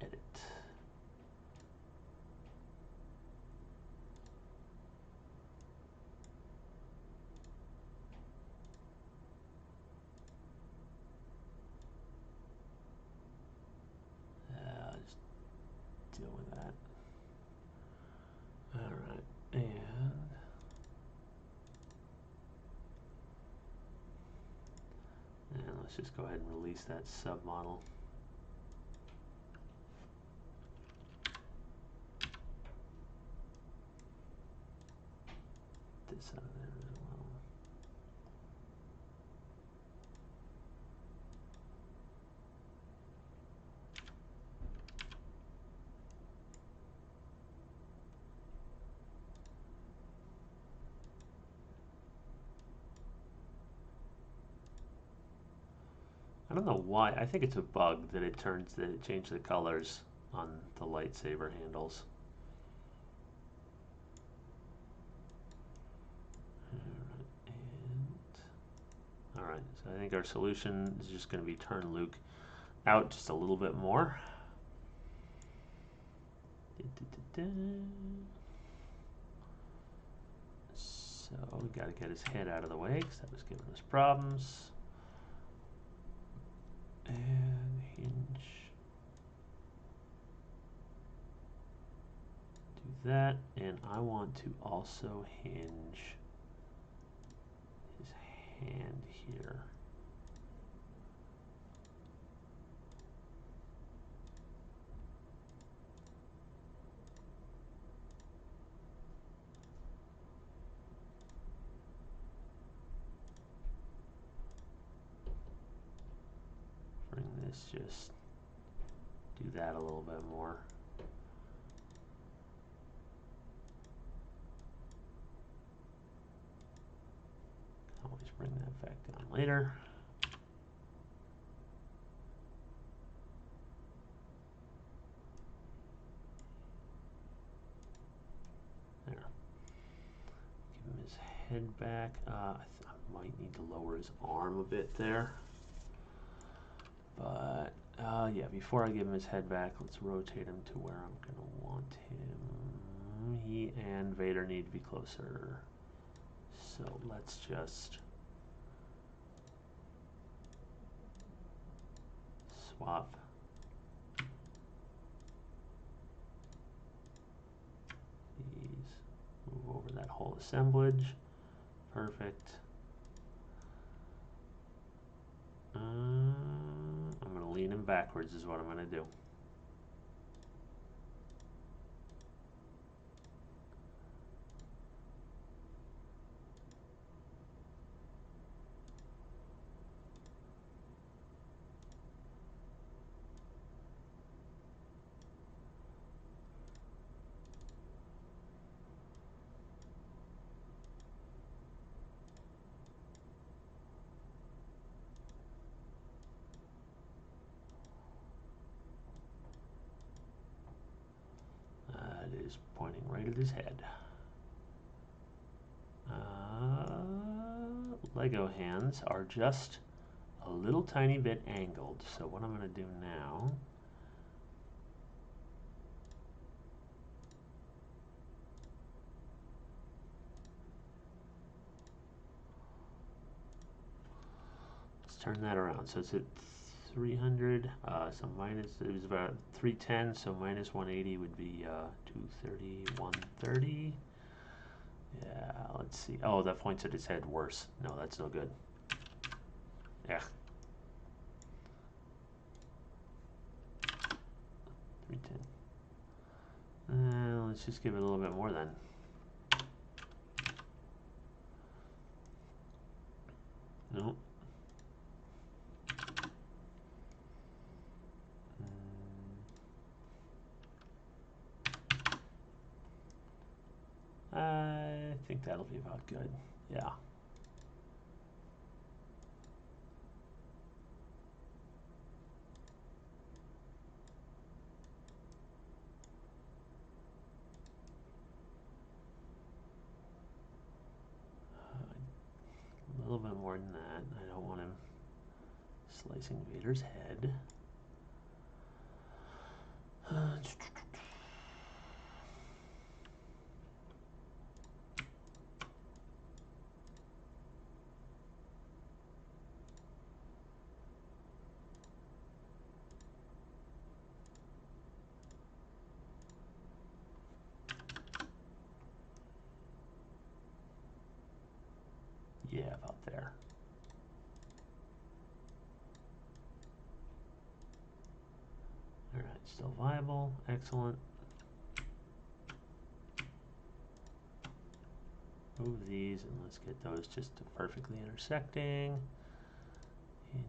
edit. Just deal with that. All right, and let's just go ahead and release that submodel. This out of there as well. I don't know why. I think it's a bug that it changed the colors on the lightsaber handles. All right, so I think our solution is just going to be turn Luke out just a little bit more. So we got to get his head out of the way because that was giving us problems. And hinge. Do that, and I want to also hinge his hand here. Bring this, just do that a little bit more. bring that back down later. There. Give him his head back. I might need to lower his arm a bit there. But, yeah, before I give him his head back, let's rotate him to where I'm going to want him. He and Vader need to be closer. So let's just swap. These. Move over that whole assemblage. Perfect. I'm going to lean him backwards is what I'm going to do. Is pointing right at his head. Lego hands are just a little tiny bit angled. So what I'm going to do now, let's turn that around. So it's at 300, so minus, it was about 310, so minus 180 would be 230, 130. Yeah, let's see. Oh, that points at his head worse. No, that's no good. Yeah. 310. Let's just give it a little bit more then. Nope. I think that'll be about good. Yeah. A little bit more than that. I don't want him slicing Vader's head. Yeah, about there. All right, still viable. Excellent. Move these and let's get those just to perfectly intersecting. Hinge.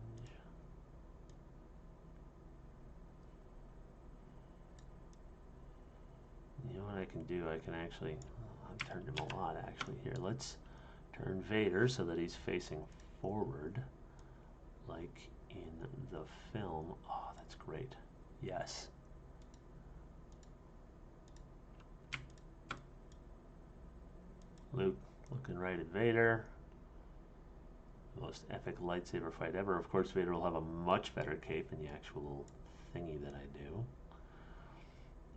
You know what I can do? I can actually, I've turned him a lot actually here. Let's turn Vader so that he's facing forward like in the film. Oh, that's great. Yes. Luke looking right at Vader. Most epic lightsaber fight ever. Of course, Vader will have a much better cape than the actual thingy that I do.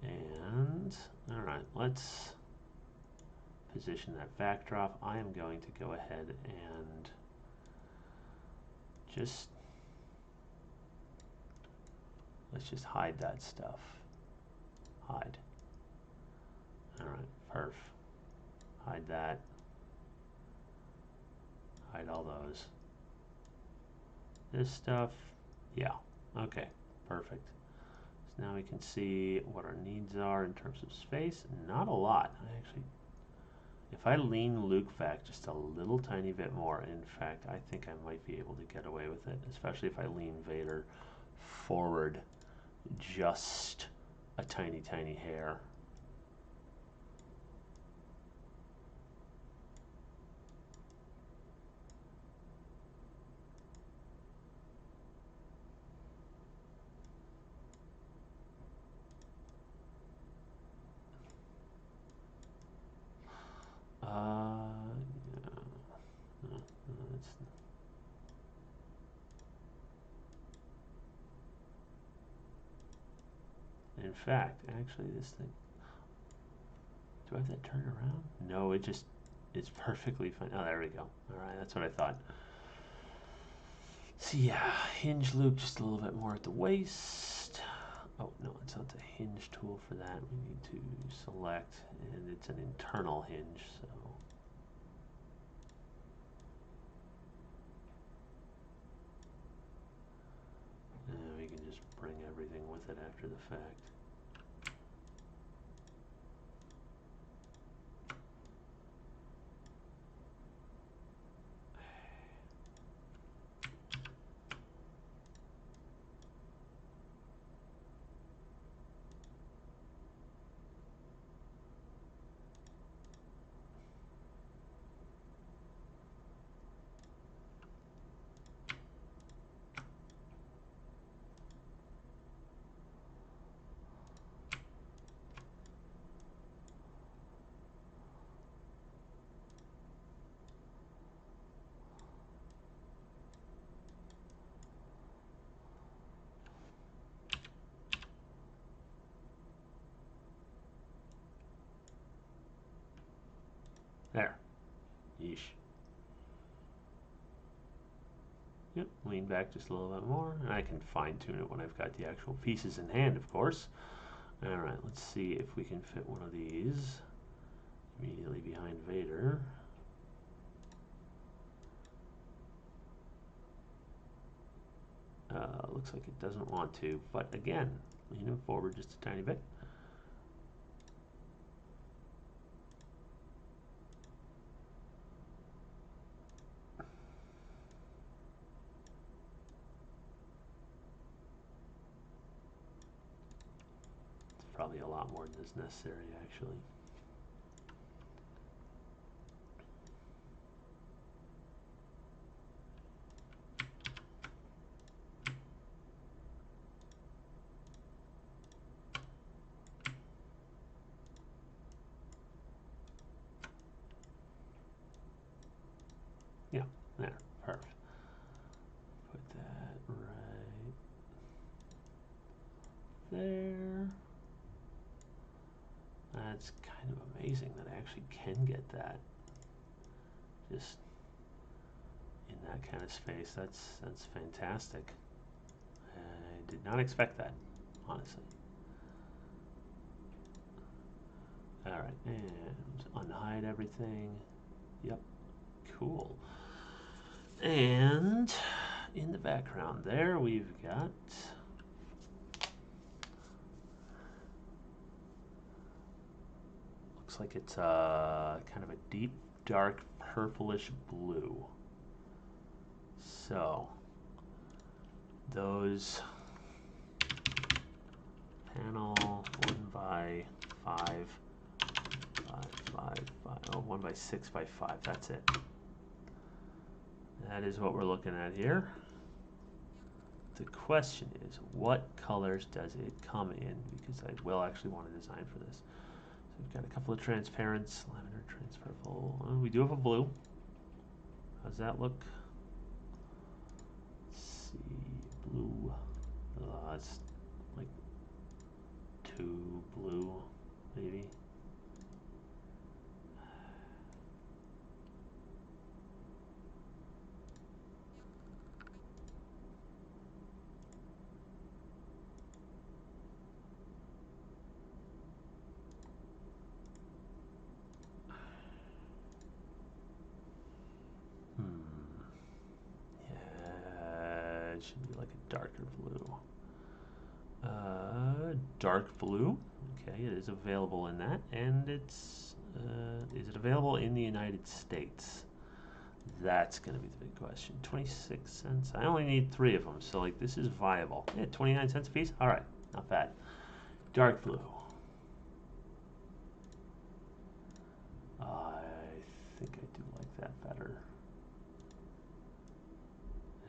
And, alright, let's position that backdrop. I am going to go ahead and let's just hide that stuff. Hide. Alright, perf. Hide that. Hide all those. This stuff, yeah, okay, perfect. So now we can see what our needs are in terms of space. Not a lot. If I lean Luke back just a little tiny bit more, in fact, I think I might be able to get away with it, especially if I lean Vader forward just a tiny, tiny hair. In fact, actually, this thing. Do I have that turned around? No, it's perfectly fine. Oh, there we go. All right, that's what I thought. So yeah, hinge loop just a little bit more at the waist. Oh, no, it's not the hinge tool for that. We need to select, and it's an internal hinge, so. And we can just bring everything with it after the fact. There. Yeesh. Yep, lean back just a little bit more. And I can fine tune it when I've got the actual pieces in hand, of course. Alright, let's see if we can fit one of these immediately behind Vader. Looks like it doesn't want to, but again, lean him forward just a tiny bit. Probably a lot more than is necessary, actually. Yeah, there, perfect. Put that right there. That's kind of amazing that I actually can get that just in that kind of space. That's fantastic. I did not expect that, honestly. All right, and unhide everything. Yep, cool. And in the background there, we've got looks like it's kind of a deep, dark, purplish blue. So those panel 1x5, 1x6x5. That's it. That is what we're looking at here. The question is, what colors does it come in? Because I will actually want to design for this. So we've got a couple of transparents, lavender, transferable. We do have a blue. How's that look? Let's see, blue. That's like 2 blue, maybe. Yeah, it should be like a darker blue. Dark blue. Okay, it is available in that, and it's is it available in the United States? That's going to be the big question. 26 cents. I only need 3 of them, so like this is viable. Yeah, 29 cents a piece. All right, not bad. Dark blue. I think I do like that better.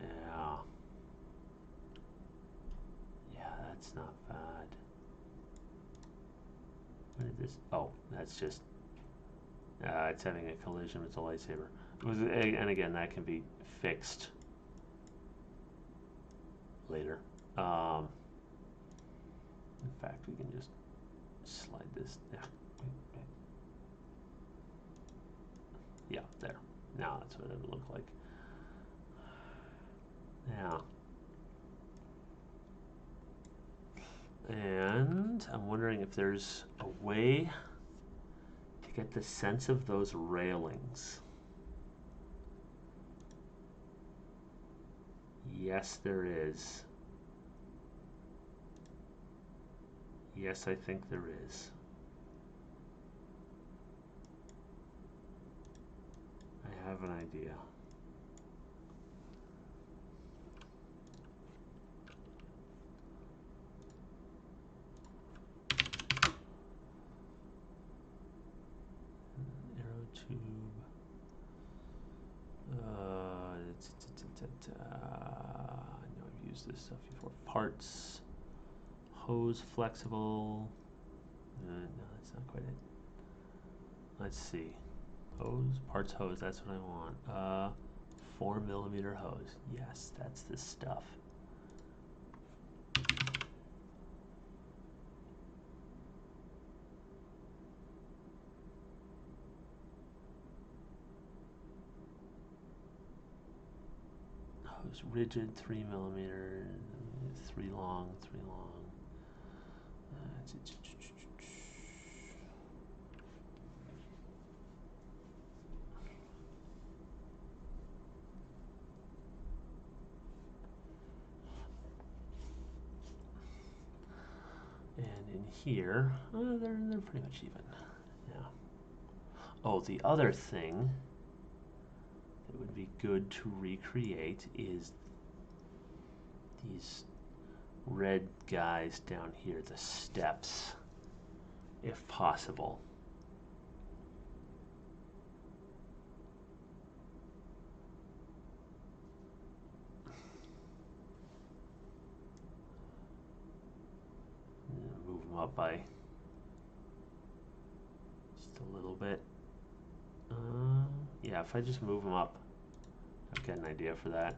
Yeah. Yeah, that's not bad. What is this? Oh, that's just it's having a collision with the lightsaber. And again, that can be fixed later. In fact, we can just slide this down. Yeah, there. Now that's what it would look like. Yeah. And I'm wondering if there's a way to get the sense of those railings. Yes, there is. Yes, I think there is. I have an idea. Arrow tube. I know I've used this stuff before. Parts. Hose flexible. No, that's not quite it. Let's see. Hose, parts hose, that's what I want. 4mm hose. Yes, that's the stuff. Hose rigid, 3mm, 3 long, 3 long. And in here, they're pretty much even. Yeah. Oh, the other thing that would be good to recreate is these red guys down here, the steps, if possible. Move them up by just a little bit. Yeah, if I just move them up, I've got an idea for that.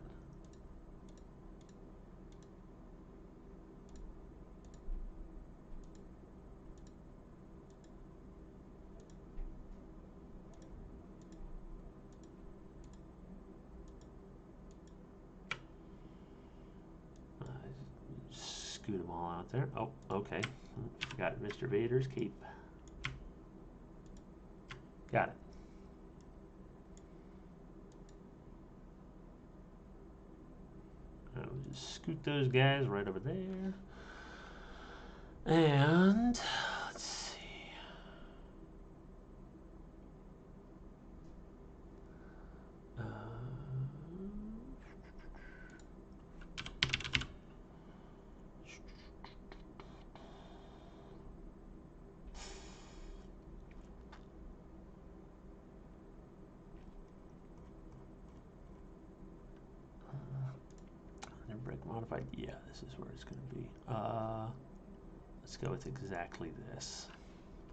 Scoot them all out there. Oh, okay. Got Mr. Vader's cape. Got it. I'll just scoot those guys right over there. And let's see. Brick modified. Yeah, this is where it's going to be. Let's go with exactly this.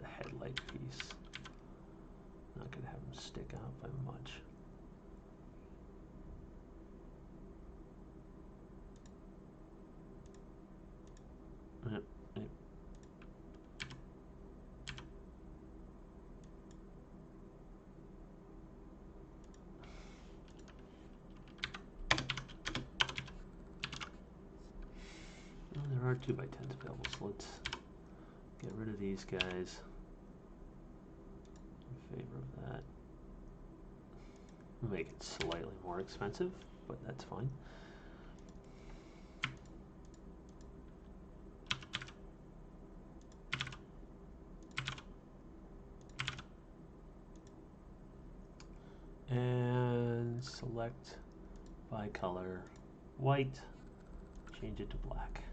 The headlight piece. Not going to have them stick out by much. Yep, yep. Well, there are 2x10s available, so let's get rid of these guys in favor of that. Make it slightly more expensive, but that's fine. And select by color white, change it to black.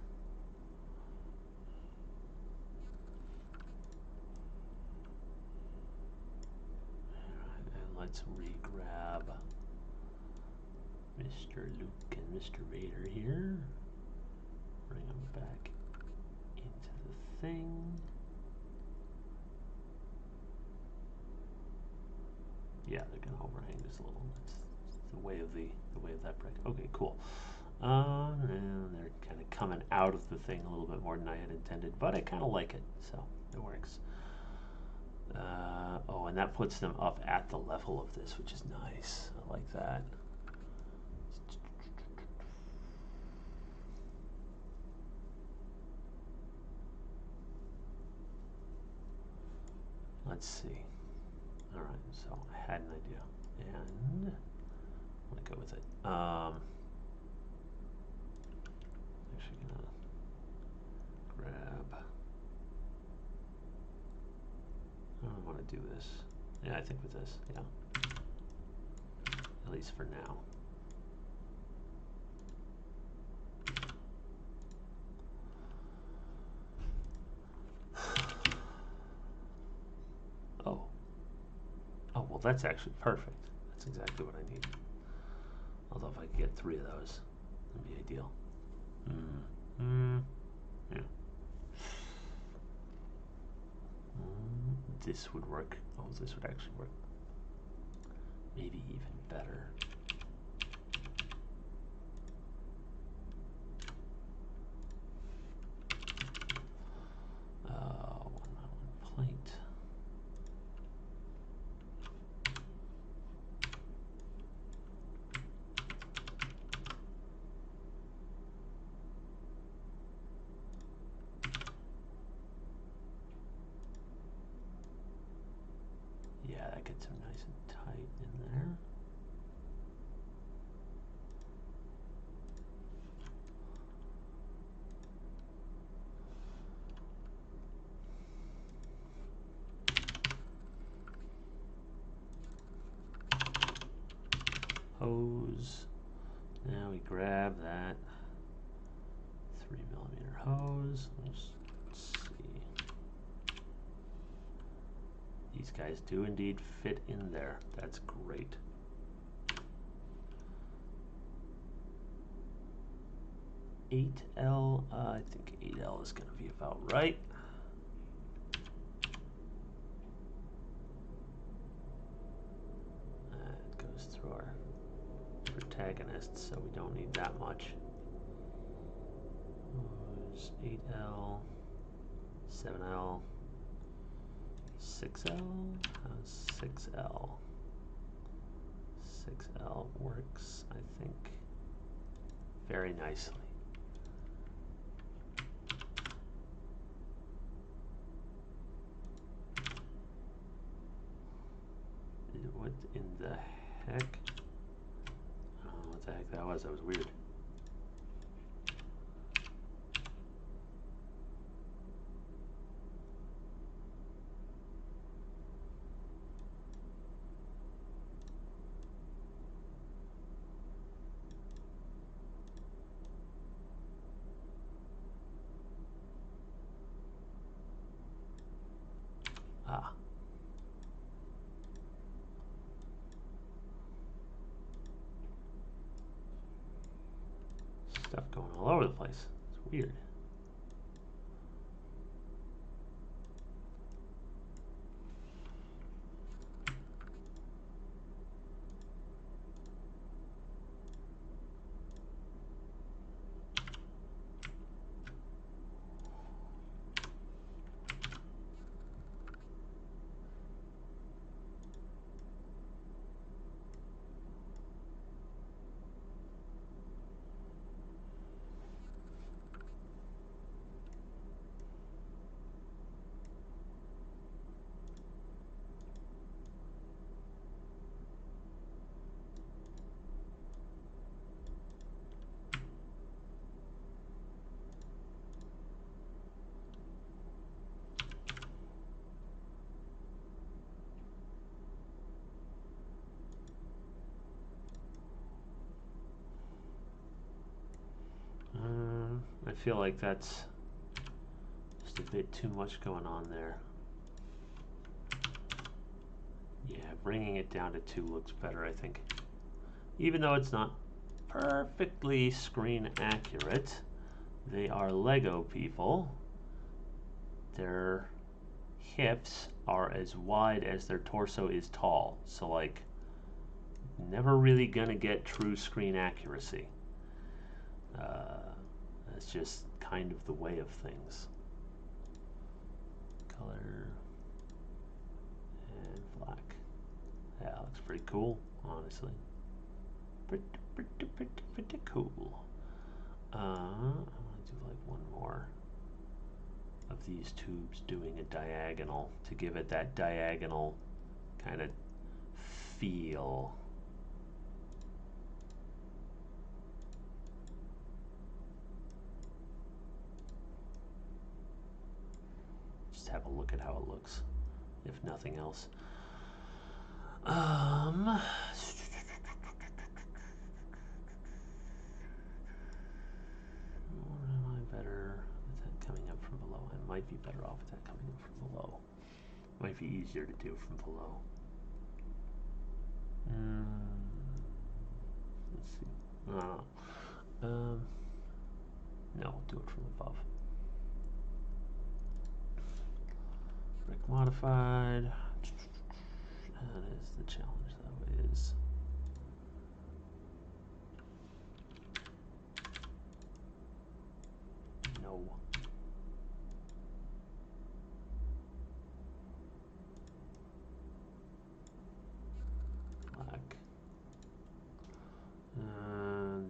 And let's re-grab Mr. Luke and Mr. Vader here. Bring them back into the thing. Yeah, they're gonna overhang just a little. That's the way of that brick. Okay, cool. And they're kind of coming out of the thing a little bit more than I had intended, but I kind of like it, so it works. Oh, and that puts them up at the level of this, which is nice. I like that. Let's see. All right, so I had an idea, and I'm gonna go with it. Actually, gonna grab. I don't want to do this. Yeah, I think with this. Yeah, at least for now. Oh, well, that's actually perfect. That's exactly what I need. Although if I could get 3 of those, that'd be ideal. Yeah. This would work. Oh, this would actually work. Maybe even better. One plate. Yeah, that gets them nice and tight in there. Hose. Now we grab that 3mm hose. Let's see. These guys do indeed fit in there. That's great. $8L. I think 8L is going to be about right. It goes through our protagonists, so we don't need that much. 8L, 7L, 6L, 6L. 6L works, I think, very nicely. What in the heck? I don't know what the heck that was. That was weird. Ah. Stuff going all over the place. It's weird. I feel like that's just a bit too much going on there. Yeah, bringing it down to 2 looks better, I think. Even though it's not perfectly screen accurate, they are Lego people. Their hips are as wide as their torso is tall. So, like, never really gonna get true screen accuracy. That's just kind of the way of things. Color and black. That looks pretty cool, honestly. Pretty cool. I want to do like one more of these tubes doing a diagonal to give it that diagonal kind of feel. Just have a look at how it looks, if nothing else. Or am I better with that coming up from below? I might be better off with that coming up from below. Might be easier to do from below. Let's see. No, do it from above. Brick modified. That is the challenge, though, is no. Black.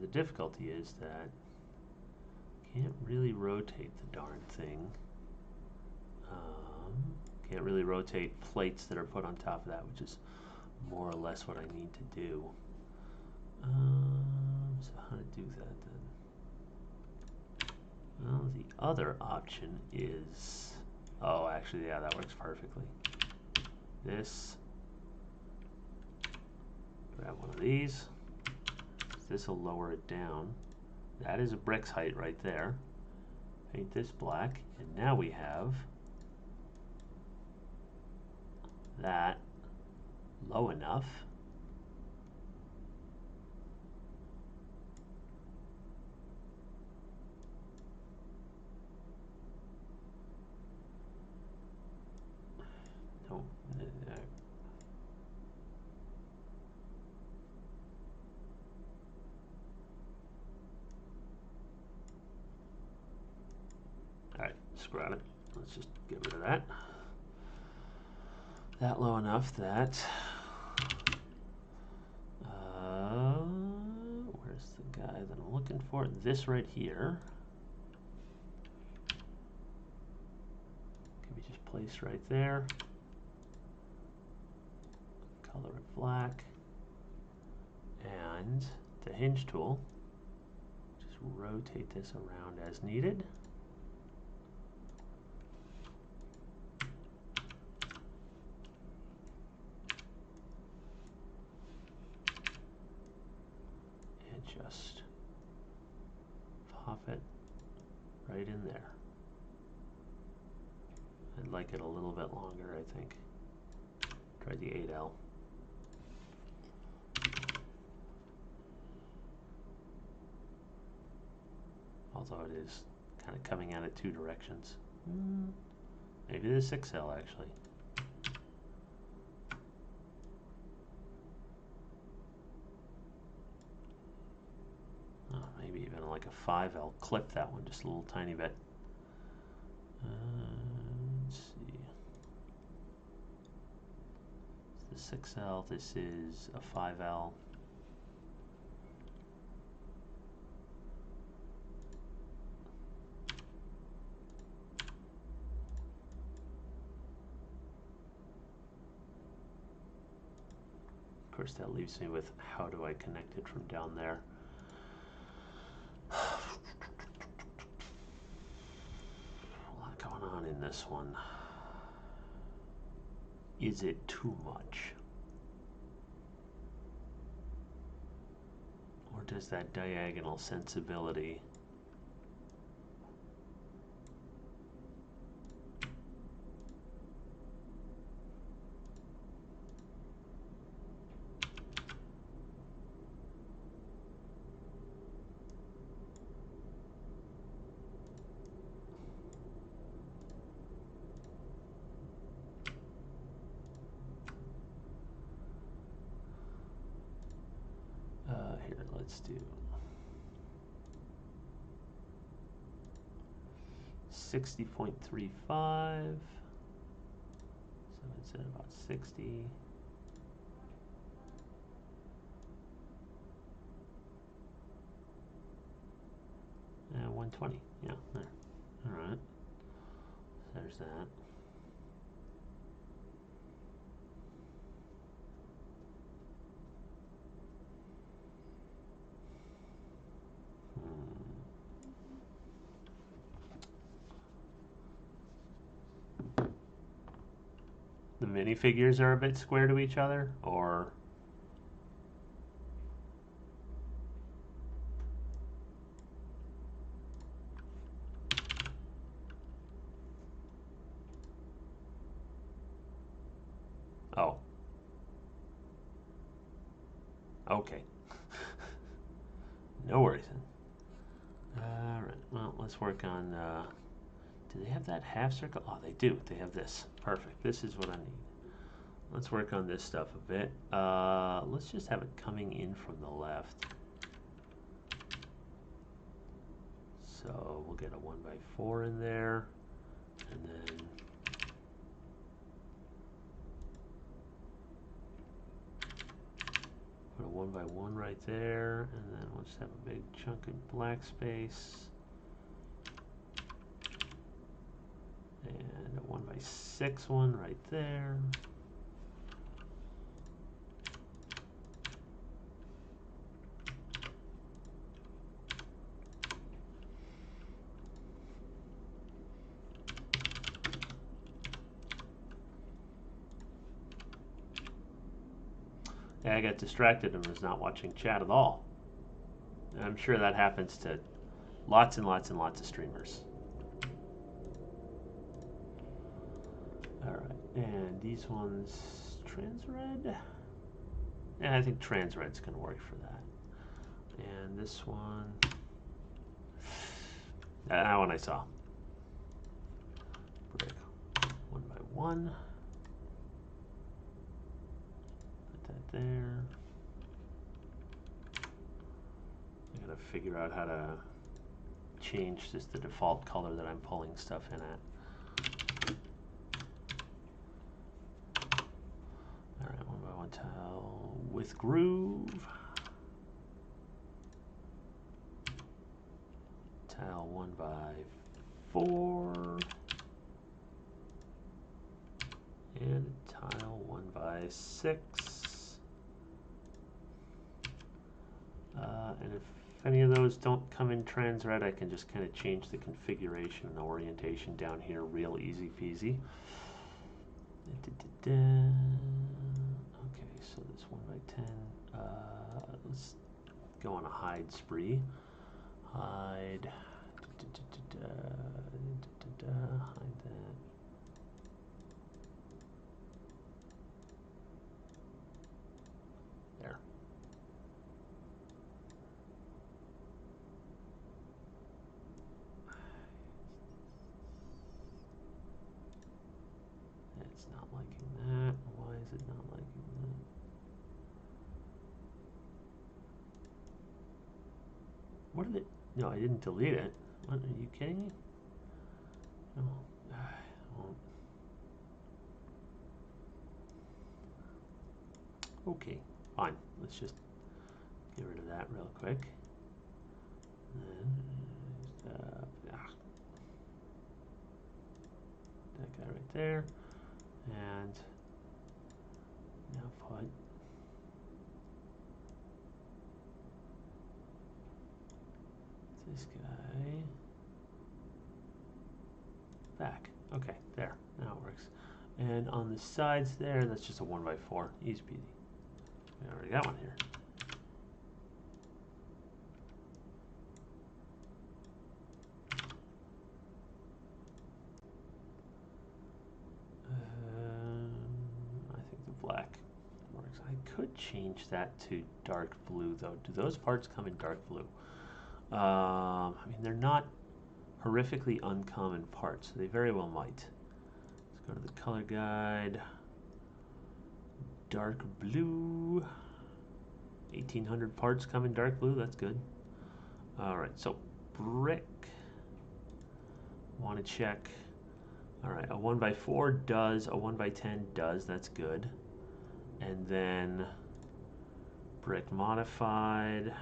The difficulty is that can't really rotate the darn thing. Can't really rotate plates that are put on top of that, which is more or less what I need to do. So how to do that then? Well, the other option is, oh, actually, yeah, that works perfectly. This, grab one of these. This will lower it down. That is a brick's height right there. Paint this black, and now we have that low enough Alright, scrap it. Let's just get rid of that. That low enough that where's the guy that I'm looking for? This right here can be just placed right there. Color it black, and the hinge tool, just rotate this around as needed. Just pop it right in there. I'd like it a little bit longer, I think. Try the 8L. Although it is kind of coming out of two directions. Maybe the 6L actually. Maybe even like a 5L. Clip that one just a little tiny bit. Let's see. It's the 6L. This is a 5L. Of course, that leaves me with how do I connect it from down there. A lot going on in this one. Is it too much? Or does that diagonal sensibility here, let's do 60.35. So it's at about 60. And 120. Yeah, there. All right. There's that. The minifigures are a bit square to each other, or oh, okay. No worries then. All right. Well, let's work on. Do they have that half circle? Oh, they do. They have this. Perfect. This is what I need. Let's work on this stuff a bit. Let's just have it coming in from the left. So we'll get a 1x4 in there, and then put a 1x1 right there, and then we'll just have a big chunk of black space. And a 1x6 one right there. Yeah, I got distracted and was not watching chat at all. And I'm sure that happens to lots and lots and lots of streamers. Alright, and these ones, trans red? Yeah, I think trans red's going to work for that. And this one, that one I saw. Brick, 1x1. Put that there. I gotta figure out how to change just the default color that I'm pulling stuff in at. Alright, 1x1 tile with groove. Tile 1x4. And tile 1x6. And if any of those don't come in trans red, I can just kind of change the configuration and orientation down here real easy peasy. Okay, so this 1x10. Let's go on a hide spree. Hide. Hide that. There. It's not liking that. Why is it not liking that? What did it? No, I didn't delete it. What, are you kidding me? No. Okay, fine. Let's just get rid of that real quick. And then, that guy right there. And now put this guy back. Okay, there. Now it works. And on the sides there, that's just a 1x4. Easy peasy. We already got one here. I think the black works. I could change that to dark blue, though. Do those parts come in dark blue? I mean, they're not horrifically uncommon parts, so they very well might. Let's go to the color guide. Dark blue. 1,800 parts come in dark blue. That's good. All right, so brick. Want to check. All right, a 1x4 does, a 1x10 does, that's good. And then brick modified.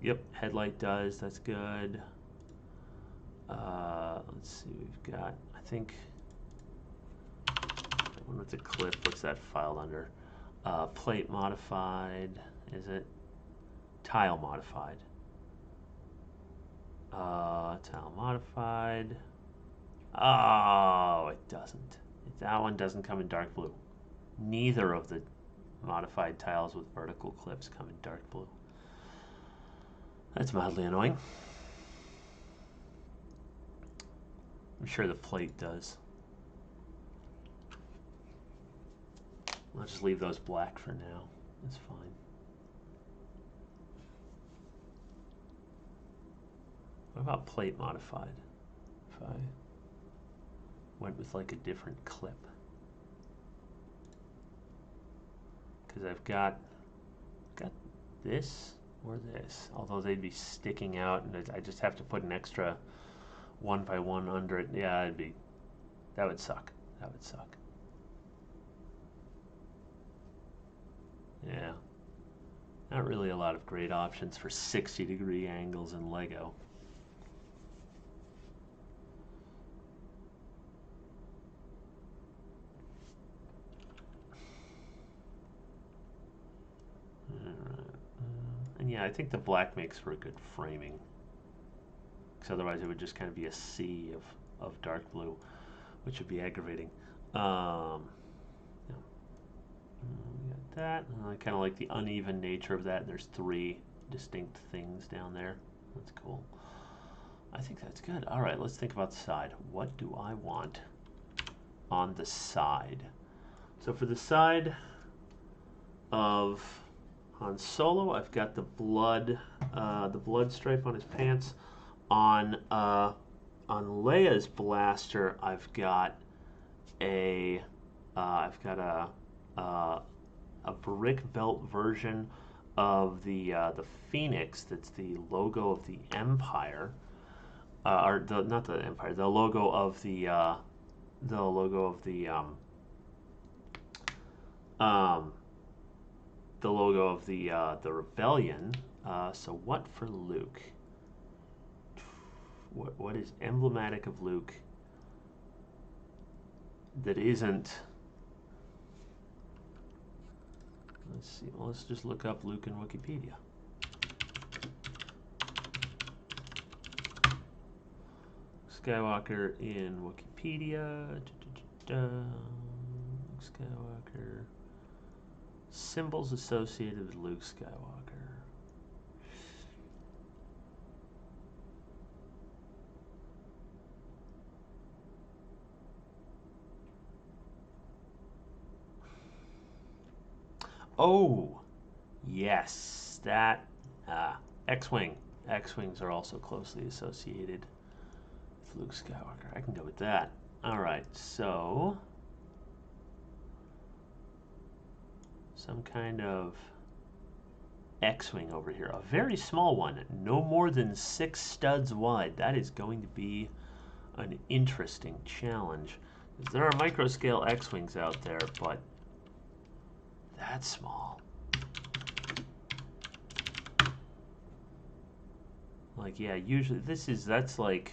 Yep, headlight does, that's good. Let's see, we've got, I think, that one with the clip, what's that filed under? Plate modified, is it? Tile modified. Tile modified. Oh, it doesn't. That one doesn't come in dark blue. Neither of the modified tiles with vertical clips come in dark blue. That's mildly annoying. I'm sure the plate does. I'll just leave those black for now. That's fine. What about plate modified? If I went with like a different clip. Because I've got this or this. Although they'd be sticking out and I just have to put an extra 1x1 under it. Yeah, that would suck. That would suck. Yeah. Not really a lot of great options for 60-degree angles in Lego. And yeah, I think the black makes for a good framing. Because otherwise it would just kind of be a sea of dark blue, which would be aggravating. Yeah. We got that. I kind of like the uneven nature of that. There's 3 distinct things down there. That's cool. I think that's good. All right, let's think about the side. What do I want on the side? So for the side of Han Solo, I've got the blood stripe on his pants. On Leia's blaster, I've got a brick belt version of the Phoenix. That's the logo of the Empire, or not the Empire. The logo of the the Rebellion. So what for Luke? What is emblematic of Luke that isn't? Let's see. Well, let's just look up Luke in Wikipedia. Skywalker in Wikipedia. Skywalker. Symbols associated with Luke Skywalker. Oh, yes, that X-Wing. X-Wings are also closely associated with Luke Skywalker. I can go with that. All right, so some kind of X-Wing over here. A very small one, no more than 6 studs wide. That is going to be an interesting challenge. There are micro-scale X-Wings out there, but that's small. Like, yeah, usually that's like,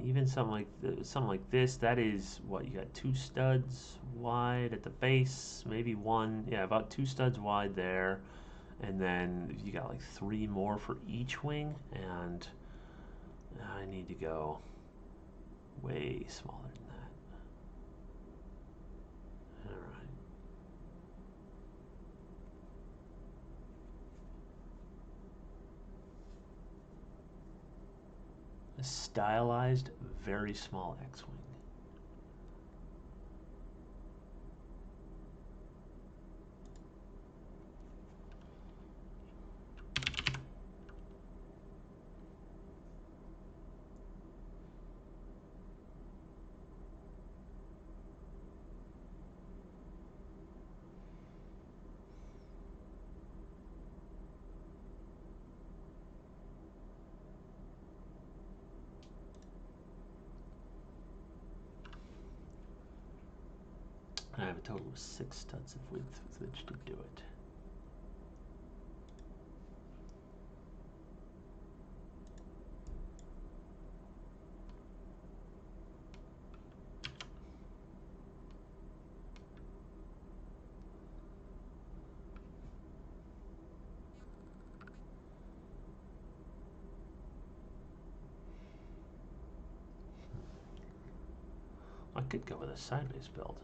even something like this, that is what, you got 2 studs wide at the base, maybe 1, yeah, about 2 studs wide there, and then you got like 3 more for each wing, and I need to go way smaller than that. All right. A stylized, very small X-Wing. total of 6 studs of width with which to do it. I could go with a sideways build.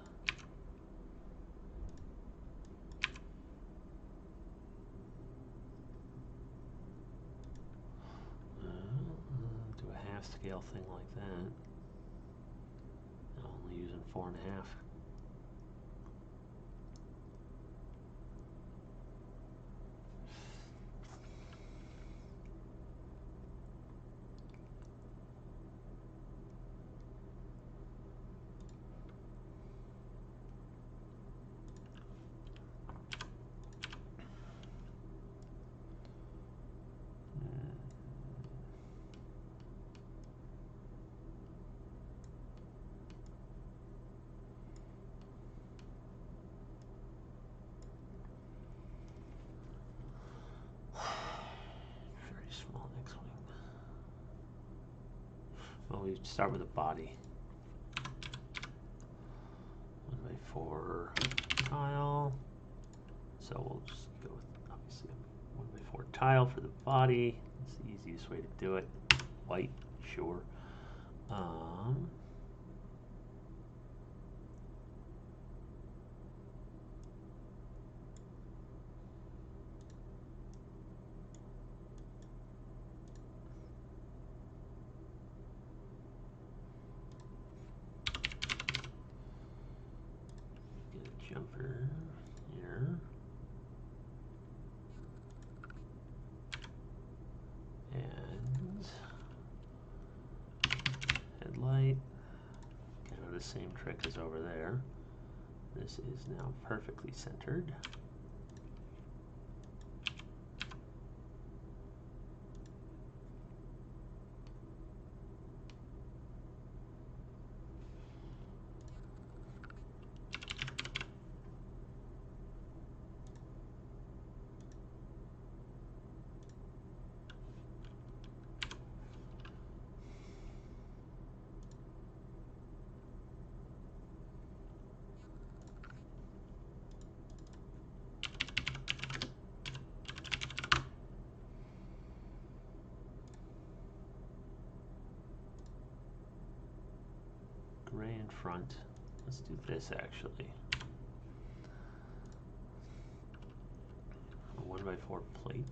Do a half scale thing like that. Only using 4.5. Small X-wing. Well, we start with a body. 1x4 tile. So we'll just go with obviously a 1x4 tile for the body. It's the easiest way to do it. White, sure. Jumper here. And headlight. Kind of the same trick as over there. This is now perfectly centered. Gray in front. Let's do this actually. A 1x4 plate.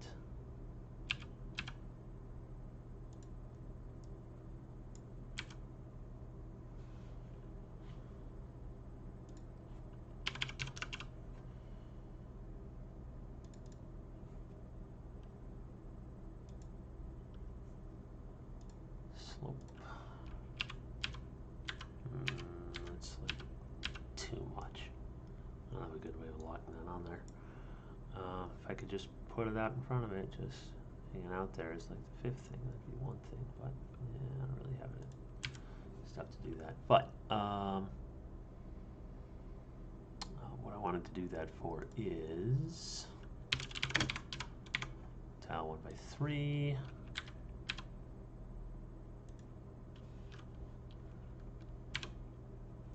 Slope. That's like too much. I don't have a good way of locking that on there. If I could just put it out in front of it, just hanging out there is like the 5th thing. That'd be one thing, but yeah, I don't really have it. Stuff to do that. But what I wanted to do that for is tile 1x3.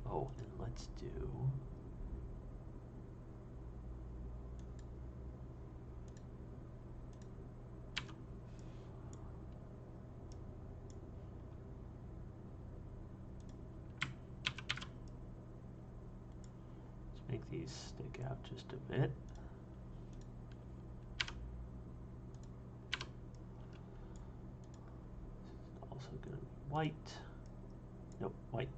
Oh, and let's do let's make these stick out just a bit. This is also going to be white. Nope, white.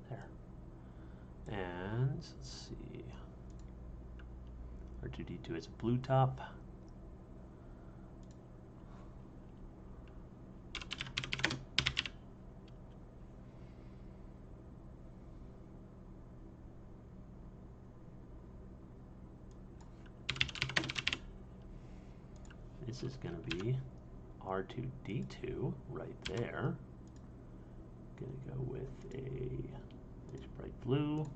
There. And let's see. R2-D2 is a blue top. This is going to be R2-D2 right there. Going to go with a There's bright blue.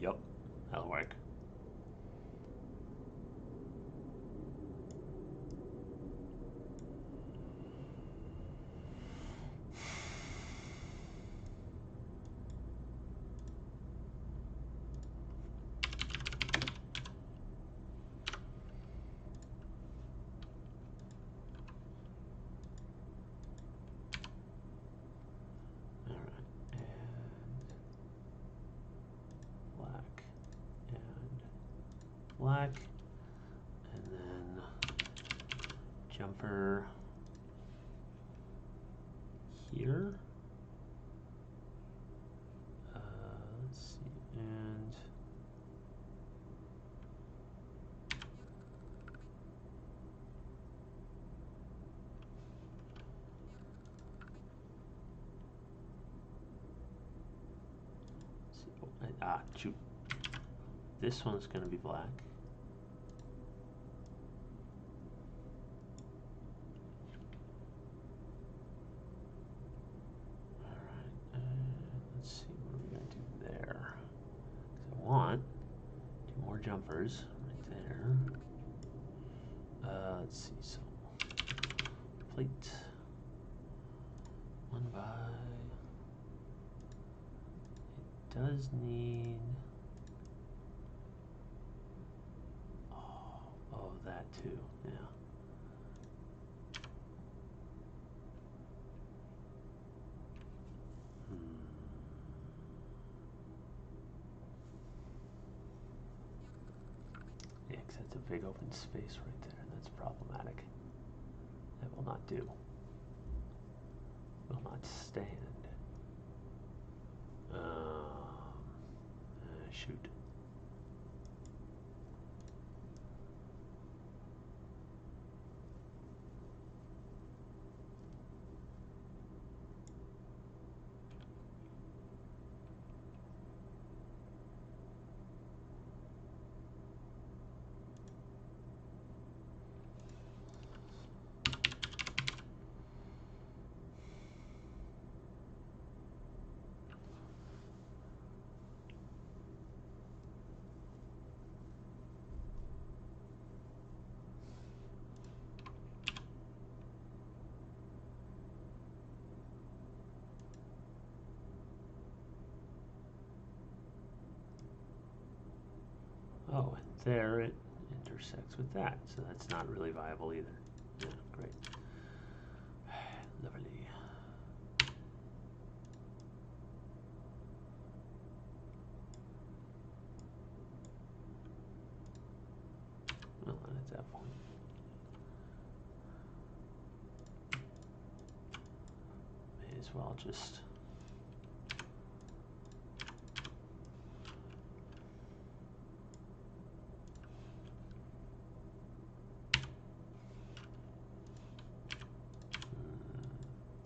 Yep, that'll work. Black, and then jumper here. Let's see, and shoot. This one's going to be black. Jumpers right there. Let's see, so plate 1 by. It does need. Oh, that too. Yeah. Yeah, because that's a big open space right there, and that's problematic. That will not do. Will not stand. Shoot. Oh, and there it intersects with that, so that's not really viable either. Yeah, great. Lovely. Well, and at that point, may as well just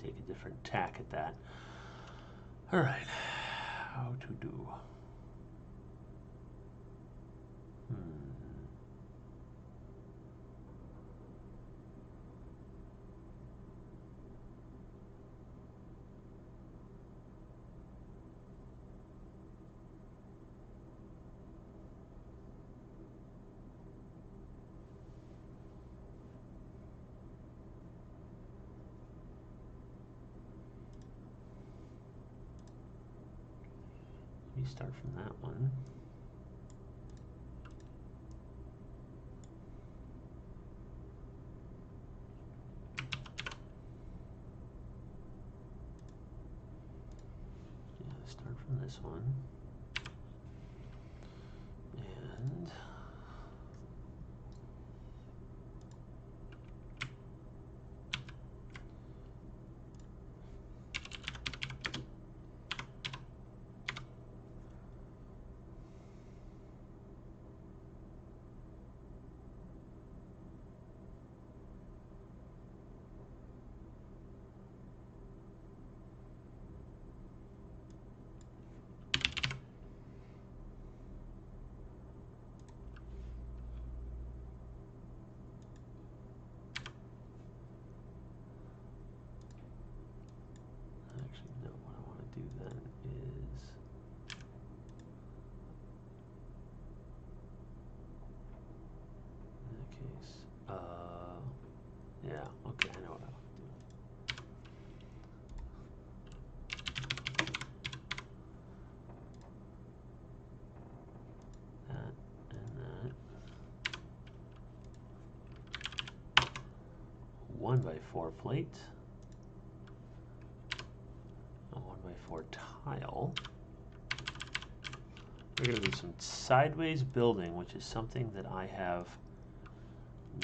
take a different tack at that. All right, how to do? Let me start from that one. Yeah, start from this one. And Actually, no, what I want to do then is in that case, yeah, okay, I know what I want to do. That and that. 1x4 plate. A 1x4 tile. We're going to do some sideways building, which is something that I have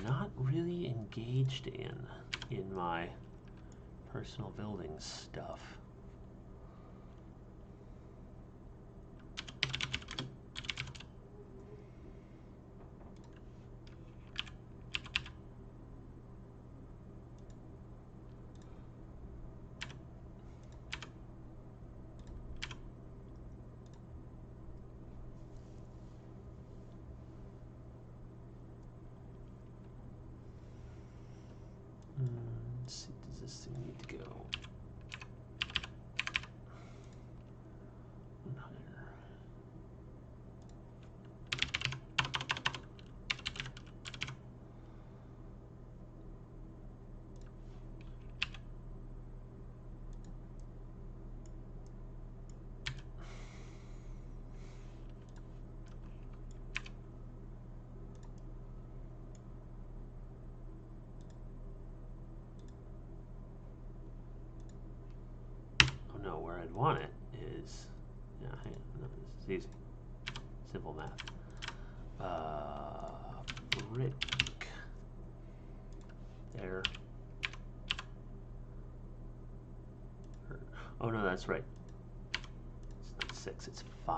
not really engaged in my personal building stuff. Let's see, does this thing need to go one higher? No, where I'd want it is, yeah, hang on, no, this is easy. Simple math. Brick. There. Oh no, that's right. It's not 6, it's 5.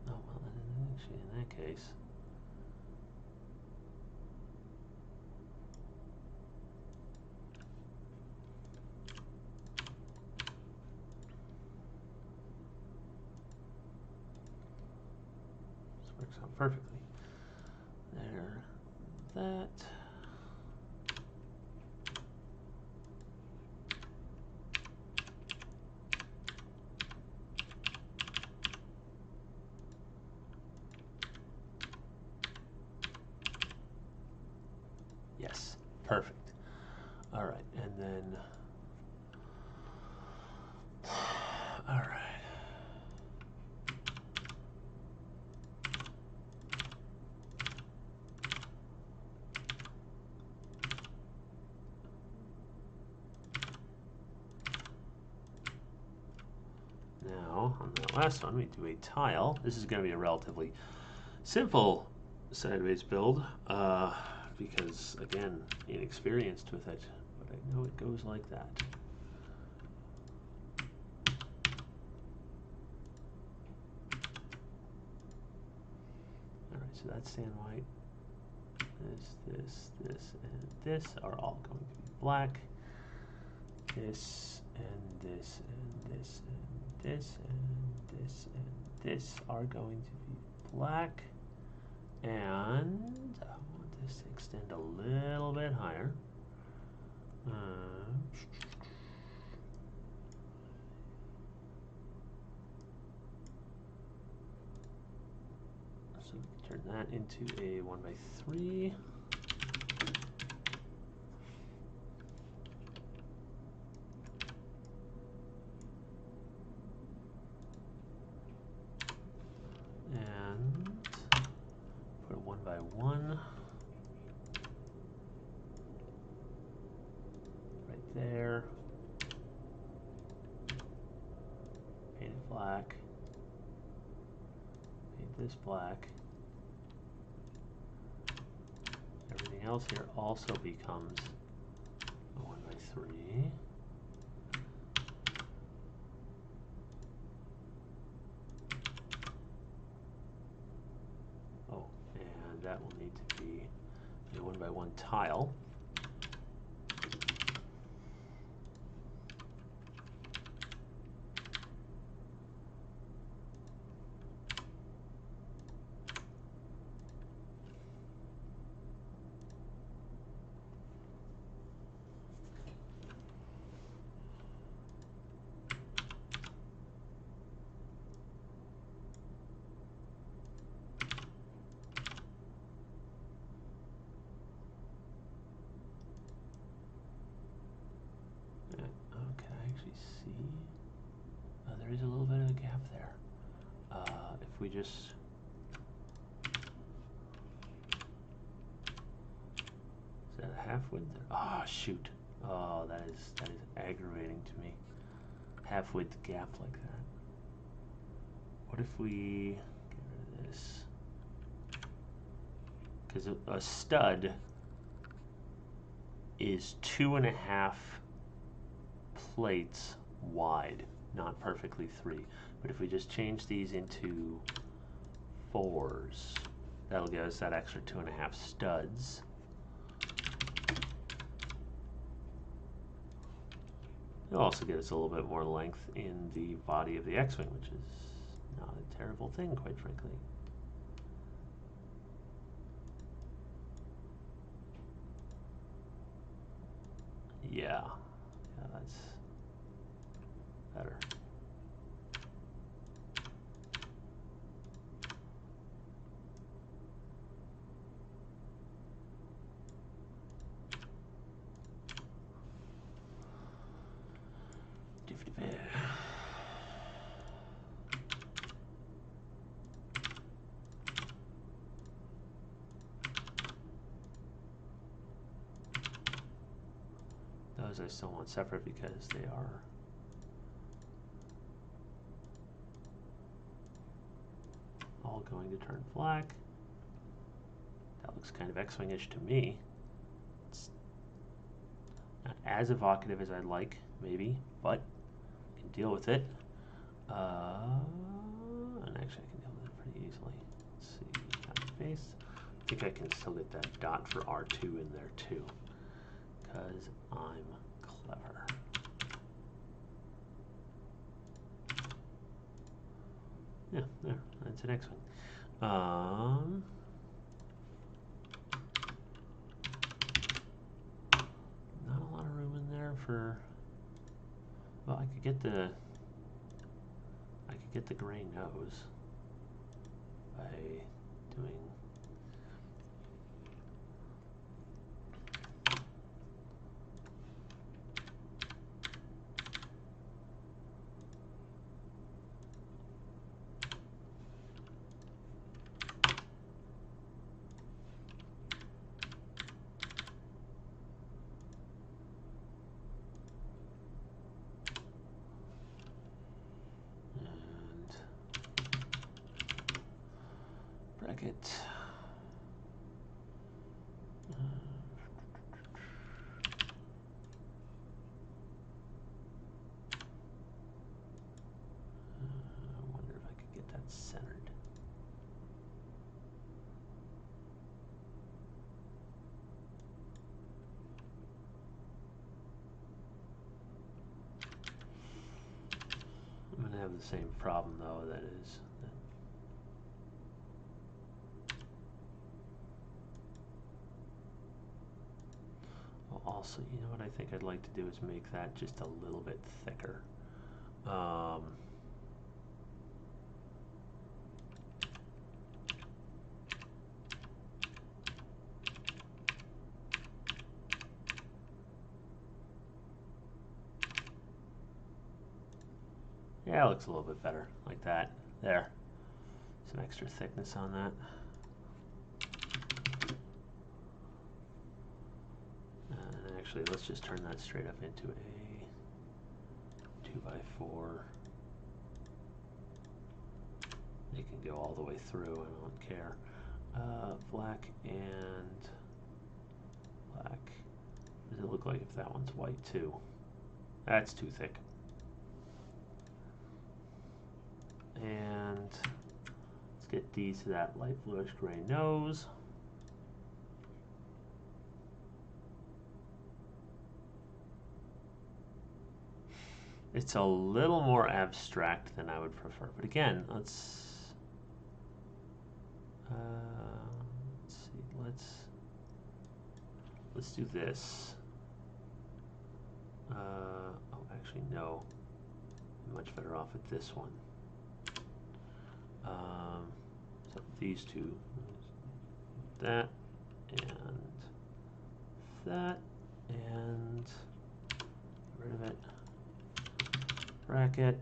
Oh, well, then actually, in that case, this works out perfectly. There, that. Yes, perfect. All right, and then, all right. Now, on that last one, we do a tile. This is going to be a relatively simple sideways build because, again, inexperienced with it, but I know it goes like that. All right, so that's sand white. This, and this are all going to be black. This, and this, and this, and this, and this, and this are going to be black. And I want this to extend a little bit higher. So we can turn that into a 1x3. And put a 1x1 right there. Paint it black. Paint this black. Everything else here also becomes a 1x3. Oh, and that will need to be a 1x1 tile. there is a little bit of a gap there. If we just... Is that a half width there? Oh, shoot. Oh, that is aggravating to me. Half width gap like that. What if we get rid of this? Because a stud is 2.5 plates wide, not perfectly 3. But if we just change these into 4s, that'll give us that extra 2.5 studs. It'll also get us a little bit more length in the body of the X-Wing, which is not a terrible thing, quite frankly. Yeah, that's better. Those I still want separate because they are all going to turn black. That looks kind of X-Wing-ish to me. It's not as evocative as I'd like, maybe, but I can deal with it. And actually I can deal with it pretty easily. Let's see, got space. I think I can still get that dot for R2 in there too, because I'm clever. Yeah, there, that's an X-Wing. Not a lot of room in there for, well, I could get the gray nose by doing bracket. I wonder if I could get that centered. I'm going to have the same problem though, that is. Also, you know what I think I'd like to do is make that just a little bit thicker. Yeah, it looks a little bit better, like that. There. Some extra thickness on that. And actually, let's just turn that straight up into a 2x4. It can go all the way through, I don't care. Black and black. Does it look like if that one's white too? That's too thick. And let's get these to that light bluish gray nose. It's a little more abstract than I would prefer, but again, let's see. Let's do this. Oh, actually, no. I'm much better off with this one. So these two, that and that, and get rid of it. Bracket,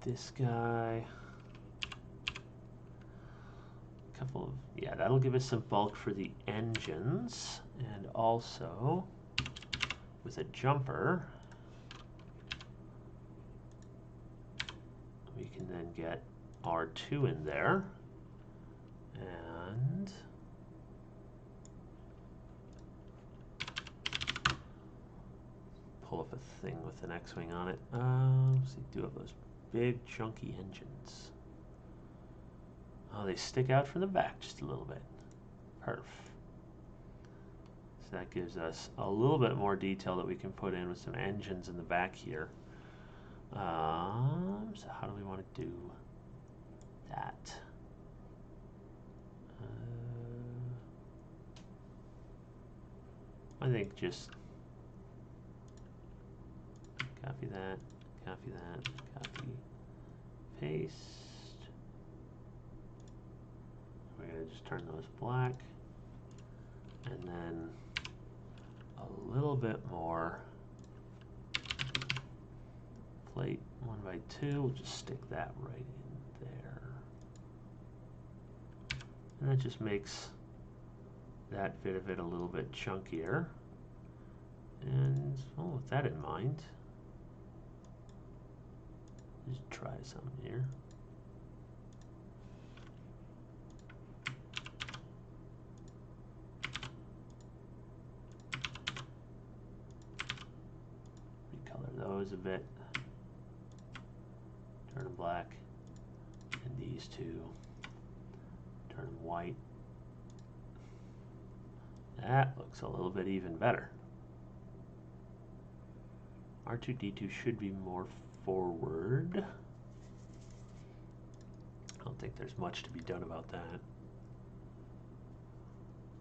this guy. A couple of, yeah, that'll give us some bulk for the engines. And also, with a jumper, we can then get R2 in there. And pull up a thing with an X-Wing on it. So you do have those big chunky engines. Oh, they stick out from the back just a little bit. Perf. So that gives us a little bit more detail that we can put in with some engines in the back here. So how do we want to do that? I think just copy that, copy, paste. We're going to just turn those black. And then a little bit more plate 1x2. We'll just stick that right in there. And that just makes that bit of it a little bit chunkier. And well, with that in mind, just try something here. Recolor those a bit. Turn them black. And these two, turn them white. That looks a little bit even better. R2-D2 should be more forward. I don't think there's much to be done about that.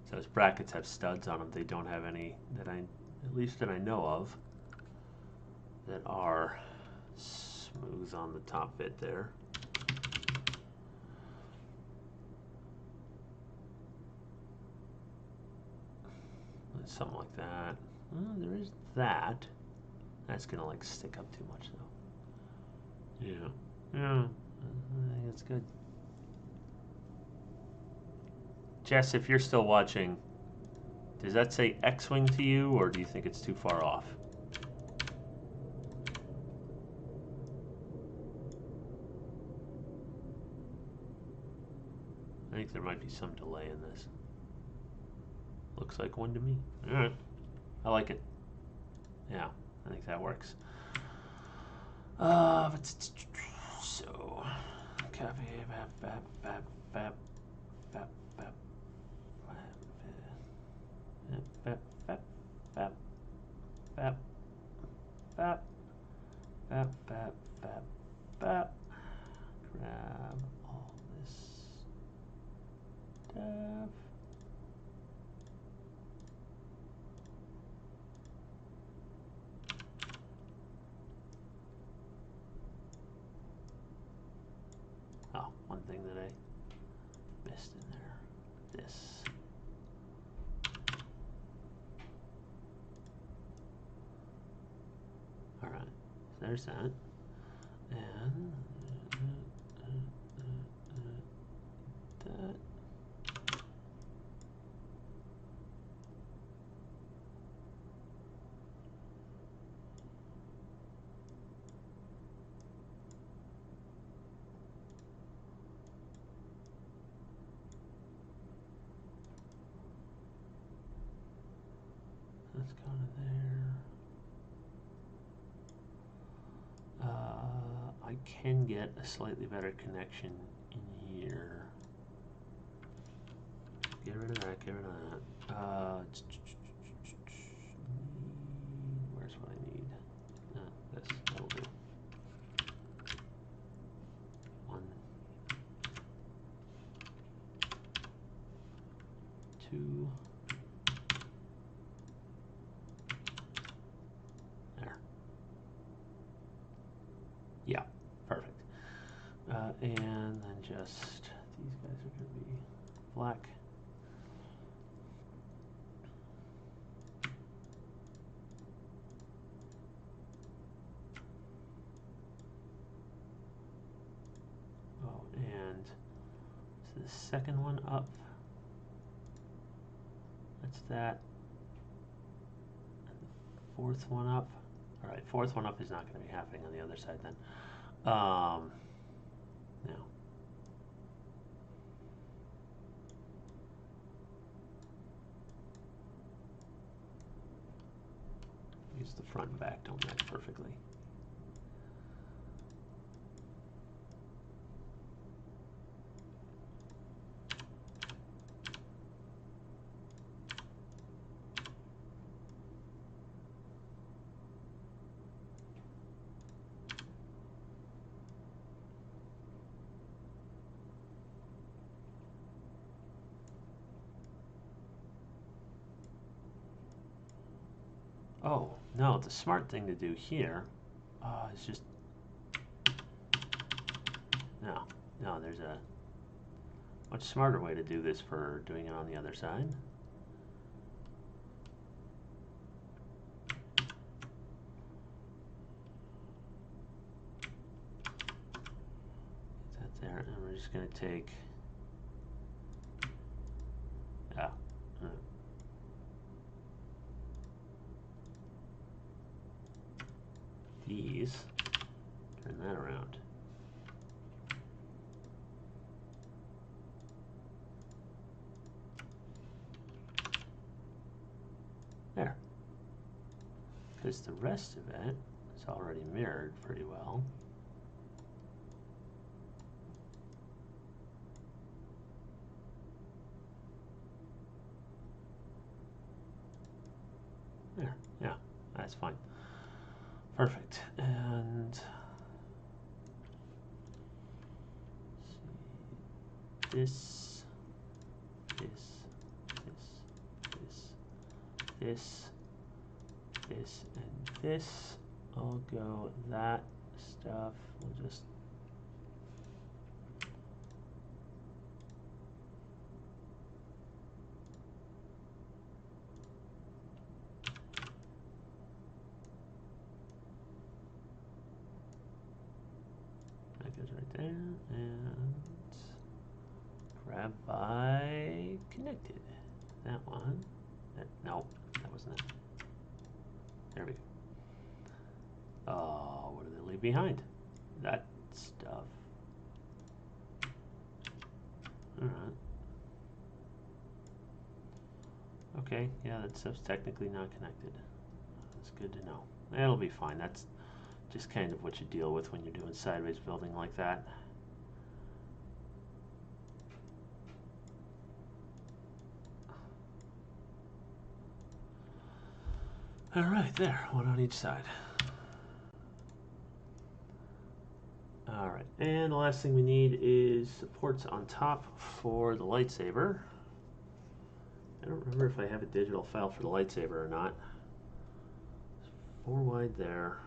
So those brackets have studs on them. They don't have any that at least that I know of, that are smooth on the top bit there. Something like that. Well, there is that. That's gonna like stick up too much though. Yeah, I think it's good. Jess, if you're still watching, does that say X-Wing to you, or do you think it's too far off? I think there might be some delay in this. Looks like one to me. All right, I like it. Yeah, I think that works. So copy grab all this stuff. Oh, one thing that I missed in there. This. All right, so there's that. And that. Let's go to there. I can get a slightly better connection in here. Get rid of that, get rid of that. Where's what I need? This, that'll do. 1, 2. There. Yeah, perfect. And then just, these guys are going to be black. the second one up. That's that. And the fourth one up. All right, fourth one up is not going to be happening on the other side then. Now. Use the front and back don't match perfectly. Oh, no, the smart thing to do here is just... No, there's a much smarter way to do this for doing it on the other side. Get that there, and we're just going to take... these, turn that around. There. Because the rest of it is already mirrored pretty well. There, yeah, that's fine. Perfect. And this, and this. I'll go that stuff. We'll just that goes right there, and grab by connected. That one. No, that wasn't it. There we go. Oh, what do they leave behind? That stuff. Alright. Okay, yeah, that stuff's technically not connected. That's good to know. That'll be fine. That's just kind of what you deal with when you're doing sideways building like that. Alright, there, one on each side. Alright, and the last thing we need is supports on top for the lightsaber. I don't remember if I have a digital file for the lightsaber or not. It's 4 wide there.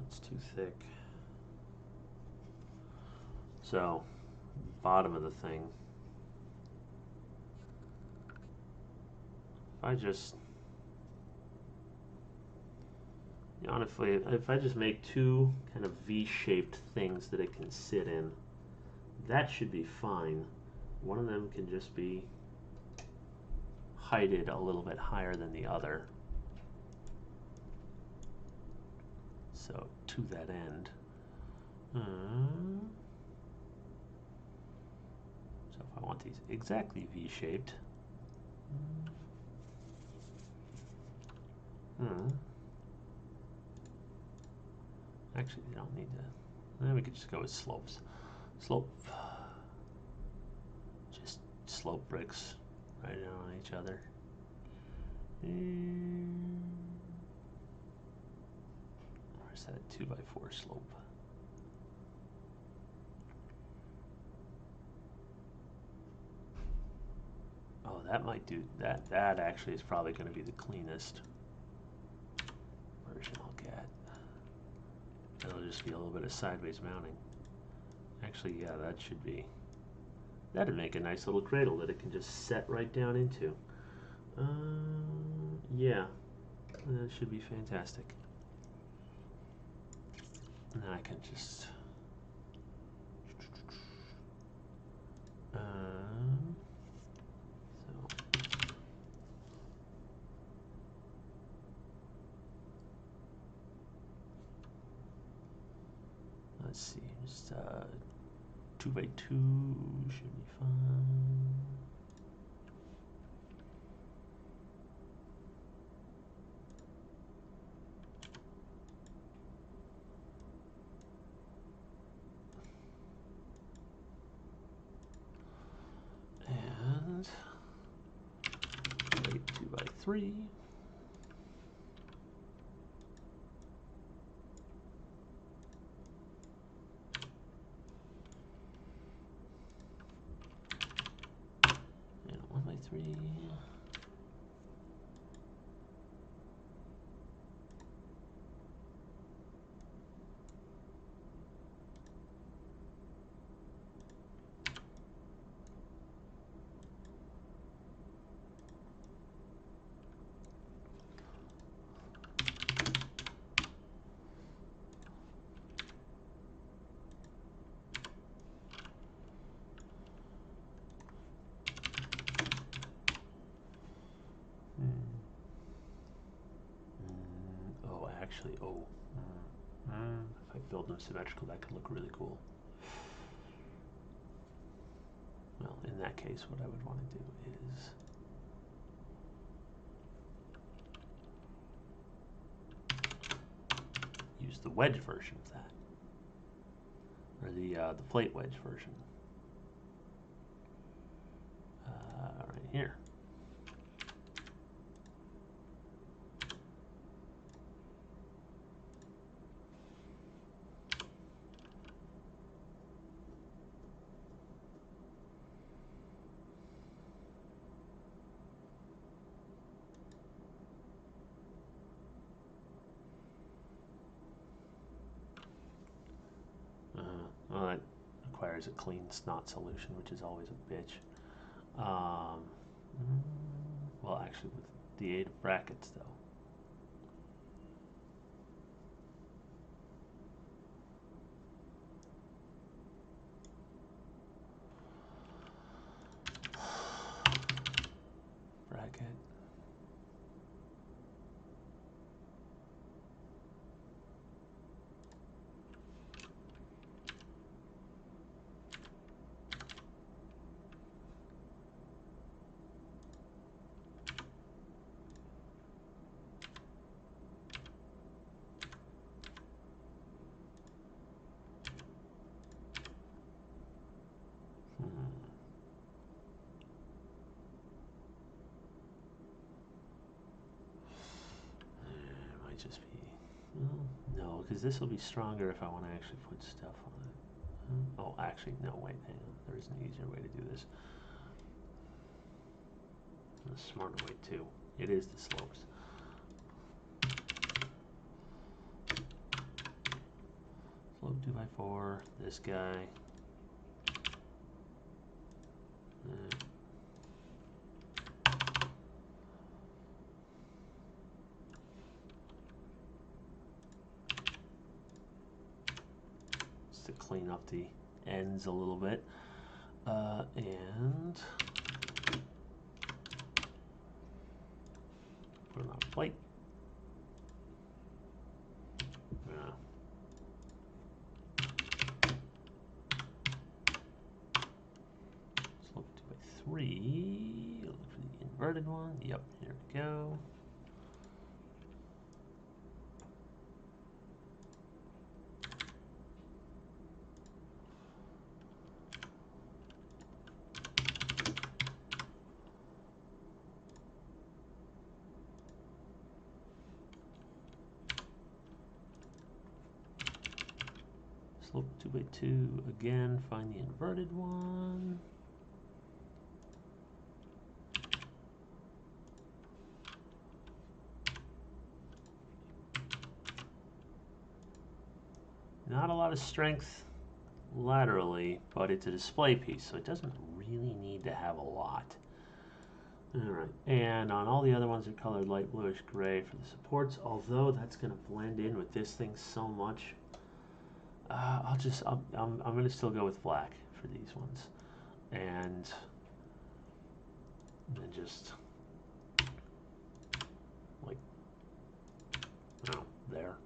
That's too thick. So, bottom of the thing. If I just... honestly, if I just make 2 kind of V-shaped things that it can sit in, that should be fine. One of them can just be heighted a little bit higher than the other. So, to that end. So if I want these exactly V-shaped, actually, they don't need to. Then we could just go with slopes. Slope. Just slope bricks right on each other. Where's that 2x4 slope? Oh, that might do that. That actually is probably going to be the cleanest version I'll get. It'll just be a little bit of sideways mounting. Actually, yeah, that should be. That'd make a nice little cradle that it can just set right down into. Yeah, that should be fantastic. And then I can just let's see, just 2x2 should be fine. And 2x3. And 1x3. If I build them symmetrical, that could look really cool. Well, in that case, what I would want to do is use the wedge version of that, or the plate wedge version, right here. Well, that requires a clean snot solution, which is always a bitch. Well, actually, with the aid of brackets, though. Bracket. Just be no, because this will be stronger if I want to actually put stuff on it. Oh, actually, no, wait, hang on. There is an easier way to do this. A smarter way too. It is the slopes. Slope 2x4. This guy. To clean up the ends a little bit, and put it on a plate. Slope 2x3. Look for the inverted one. Yep, here we go. Slope 2x2 again, find the inverted one. Not a lot of strength laterally, but it's a display piece, so it doesn't really need to have a lot. Alright, and on all the other ones, they're colored light bluish gray for the supports, although that's going to blend in with this thing so much. I'm going to still go with black for these ones. And then just, like, there.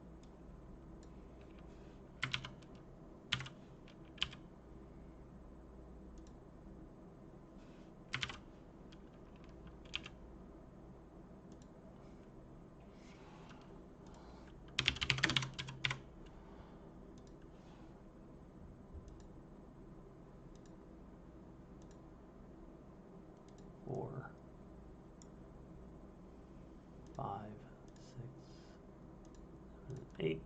5, 6, 7, 8.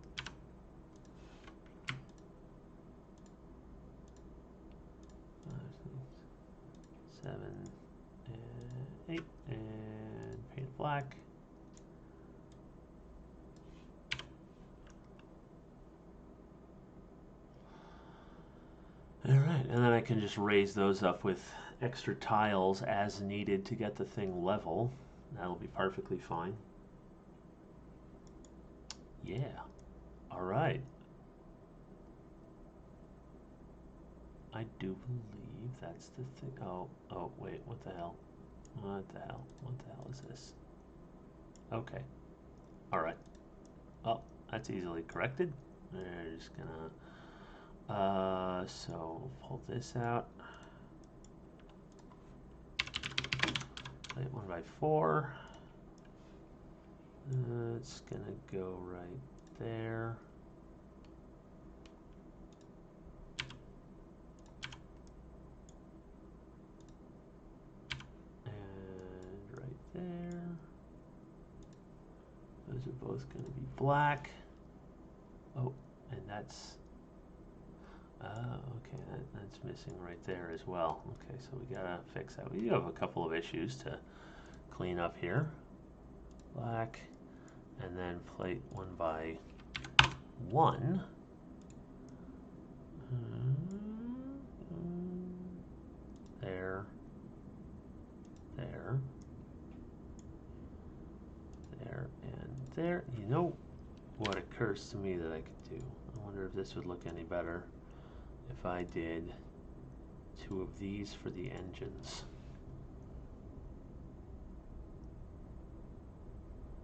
Seven and 8, and paint it black. All right, and then I can just raise those up with extra tiles as needed to get the thing level. That'll be perfectly fine. Yeah. All right. I do believe that's the thing. Oh, wait, what the hell? What the hell? What the hell is this? Okay. All right. Oh, that's easily corrected. We're just gonna, so pull this out. Play it 1x4. It's gonna go right there. And right there. Those are both gonna be black. Oh, and that's, okay, that's missing right there as well. Okay, so we gotta fix that. We do have a couple of issues to clean up here. Black, and then plate 1x1. There, there, there, and there. You know what occurs to me that I could do? I wonder if this would look any better if I did 2 of these for the engines.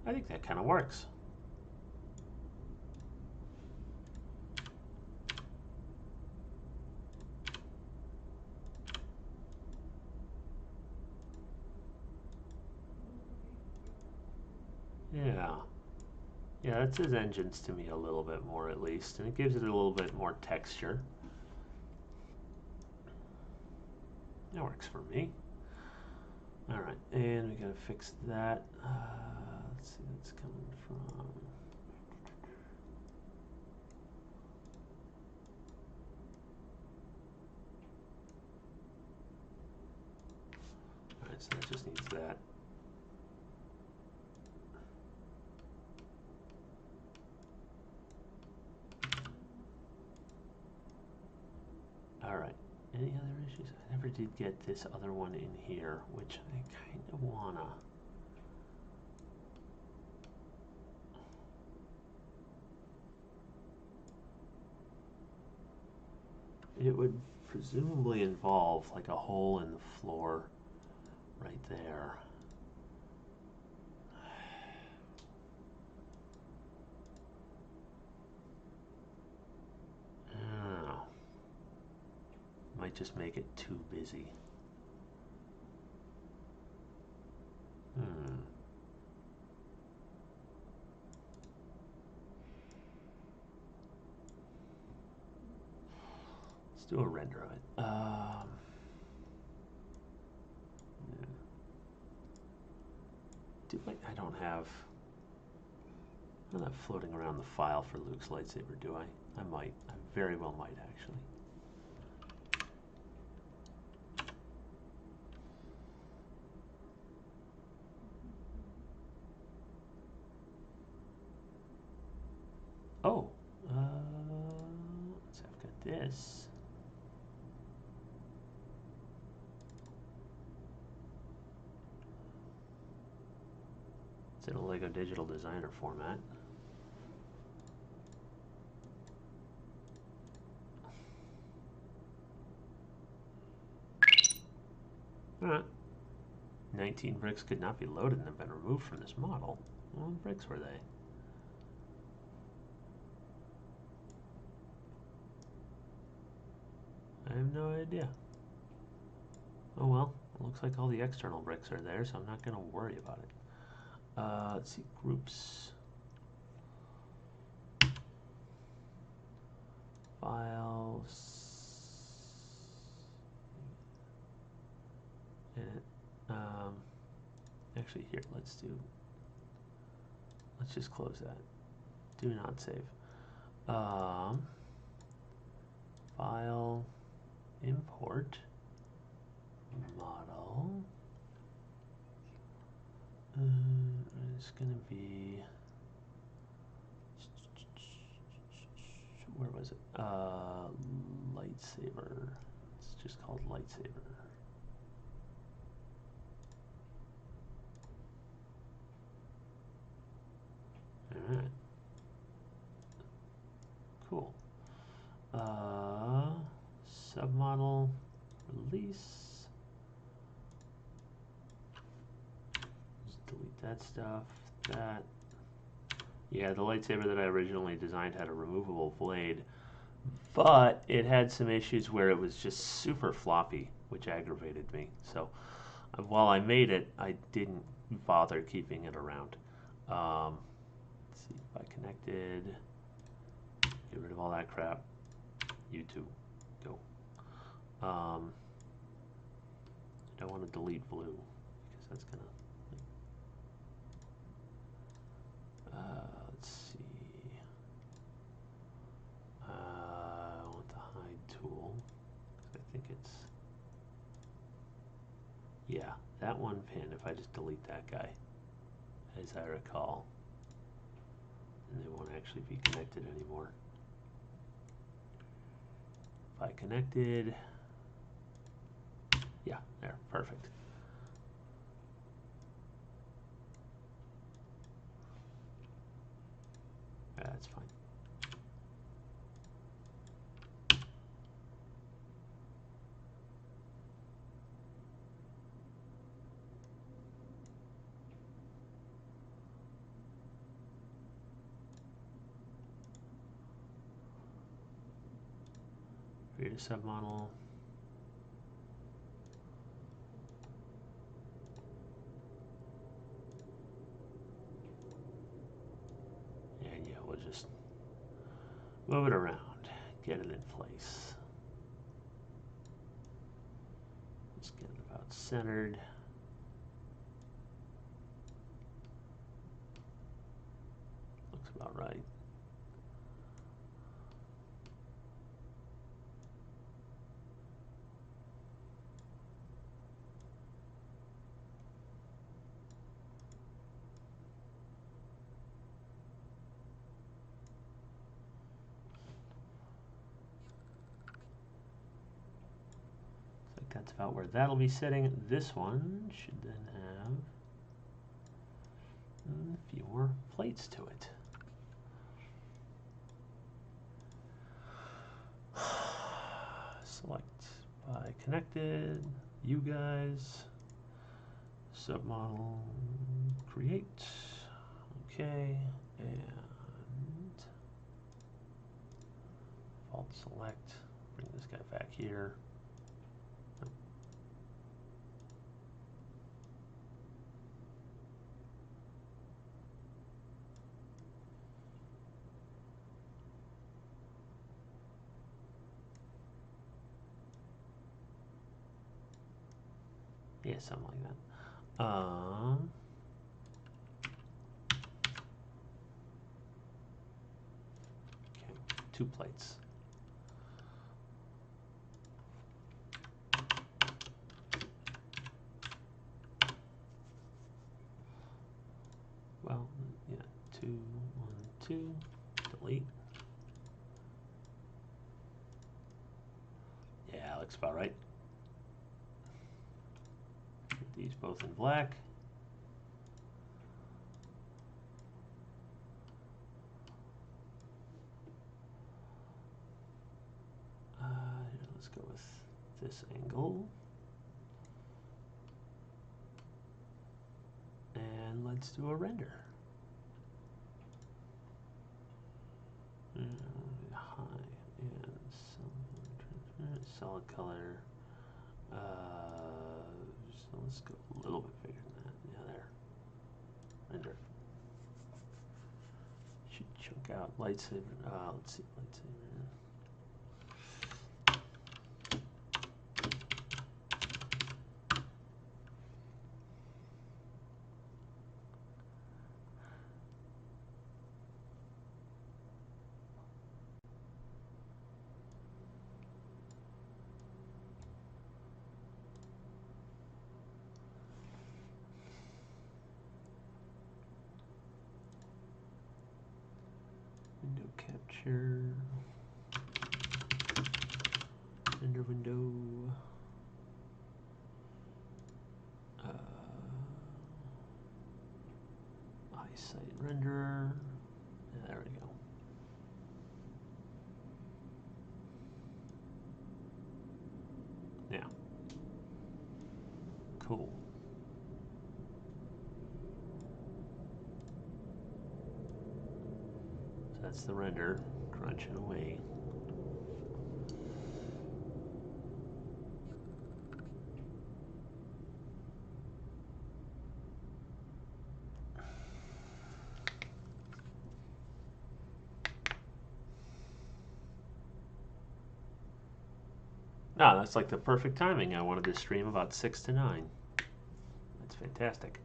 I think that kind of works. Yeah. Yeah, that says engines to me a little bit more at least, and it gives it a little bit more texture. That works for me. All right, and we gotta fix that. Let's see, that's coming from. All right, so that just needs that. All right. Any other issues? I never did get this other one in here, which I kind of wanna. It would presumably involve like a hole in the floor right there. Oh. Might just make it too busy. Let's do a render of it. Yeah. I don't have. I'm not floating around the file for Luke's lightsaber, do I? I might. I very well might, actually. Oh, let's see, I've got this. It's in a Lego Digital Designer format. Alright. 19 bricks could not be loaded and have been removed from this model. What bricks were they? I have no idea. Oh well, it looks like all the external bricks are there, so I'm not going to worry about it. Let's see, groups. Files. And, actually here, let's do let's just close that. Do not save. File, import, model. It's gonna be, where was it? Lightsaber. It's just called Lightsaber. All right. Cool. Submodel, release. Just delete that stuff. That. Yeah, the lightsaber that I originally designed had a removable blade, but it had some issues where it was just super floppy, which aggravated me. So while I made it, I didn't bother keeping it around. Let's see if I connected. Get rid of all that crap. You too. Go. I don't want to delete blue because that's gonna. Let's see. I want the hide tool. I think it's. Yeah, that one pin. If I just delete that guy, as I recall, and they won't actually be connected anymore. If I connected, yeah, there, perfect. That's fine. Create a submodel. And yeah, we'll just move it around, get it in place. Let's get it about centered. Looks about right. That's about where that'll be sitting. This one should then have a few more plates to it. Select by connected, you guys, submodel, create, okay, and default select, bring this guy back here. Yeah, something like that. Okay, 2 plates. Well, yeah, 2, 1, 2, delete. Yeah, looks about right. Get these both in black. Let's go with this angle. And let's do a render. High and solid color. So let's go a little bit bigger than that. Yeah, there. Render. Should chunk out lightsaber. Let's see, lightsaber. Window capture. Render window. Eyesight renderer. Yeah, there we go. Yeah. Cool. So that's the render crunching away. No, that's like the perfect timing. I wanted to stream about 6 to 9. That's fantastic.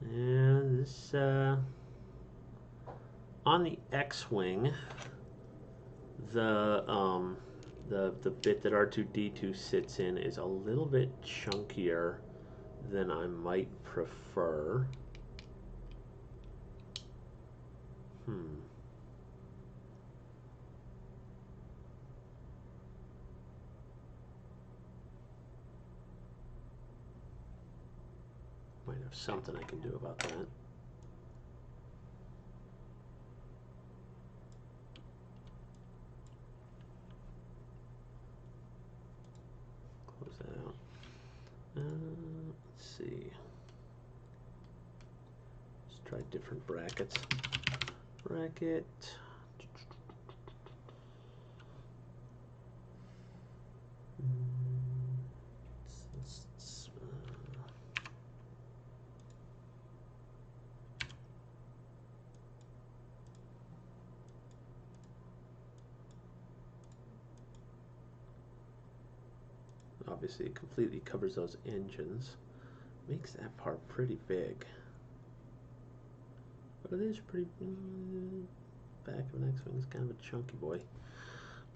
And this on the X-wing, the bit that R2D2 sits in is a little bit chunkier than I might prefer. Might have something I can do about that. Close that out. Let's see. Let's try different brackets. Bracket. Obviously, it completely covers those engines. Makes that part pretty big. But it is pretty... back of an X-wing is kind of a chunky boy.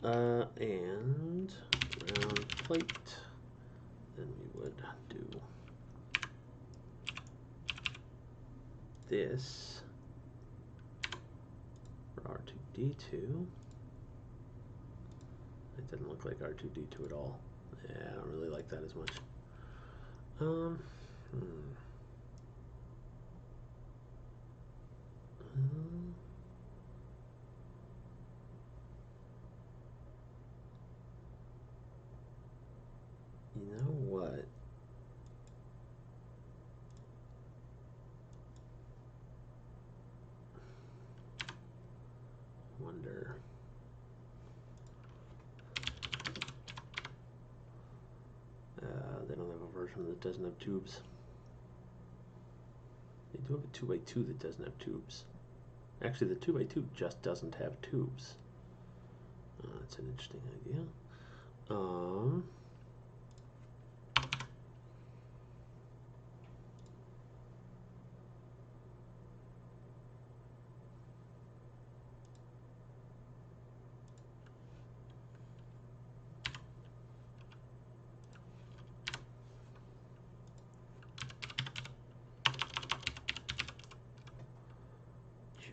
And round plate. Then we would do this for R2D2. It doesn't look like R2D2 at all. Yeah, I don't really like that as much. You know what? Wonder. They don't have a version that doesn't have tubes. They do have a 2x2 that doesn't have tubes. Actually, the 2x2 just doesn't have tubes. That's an interesting idea.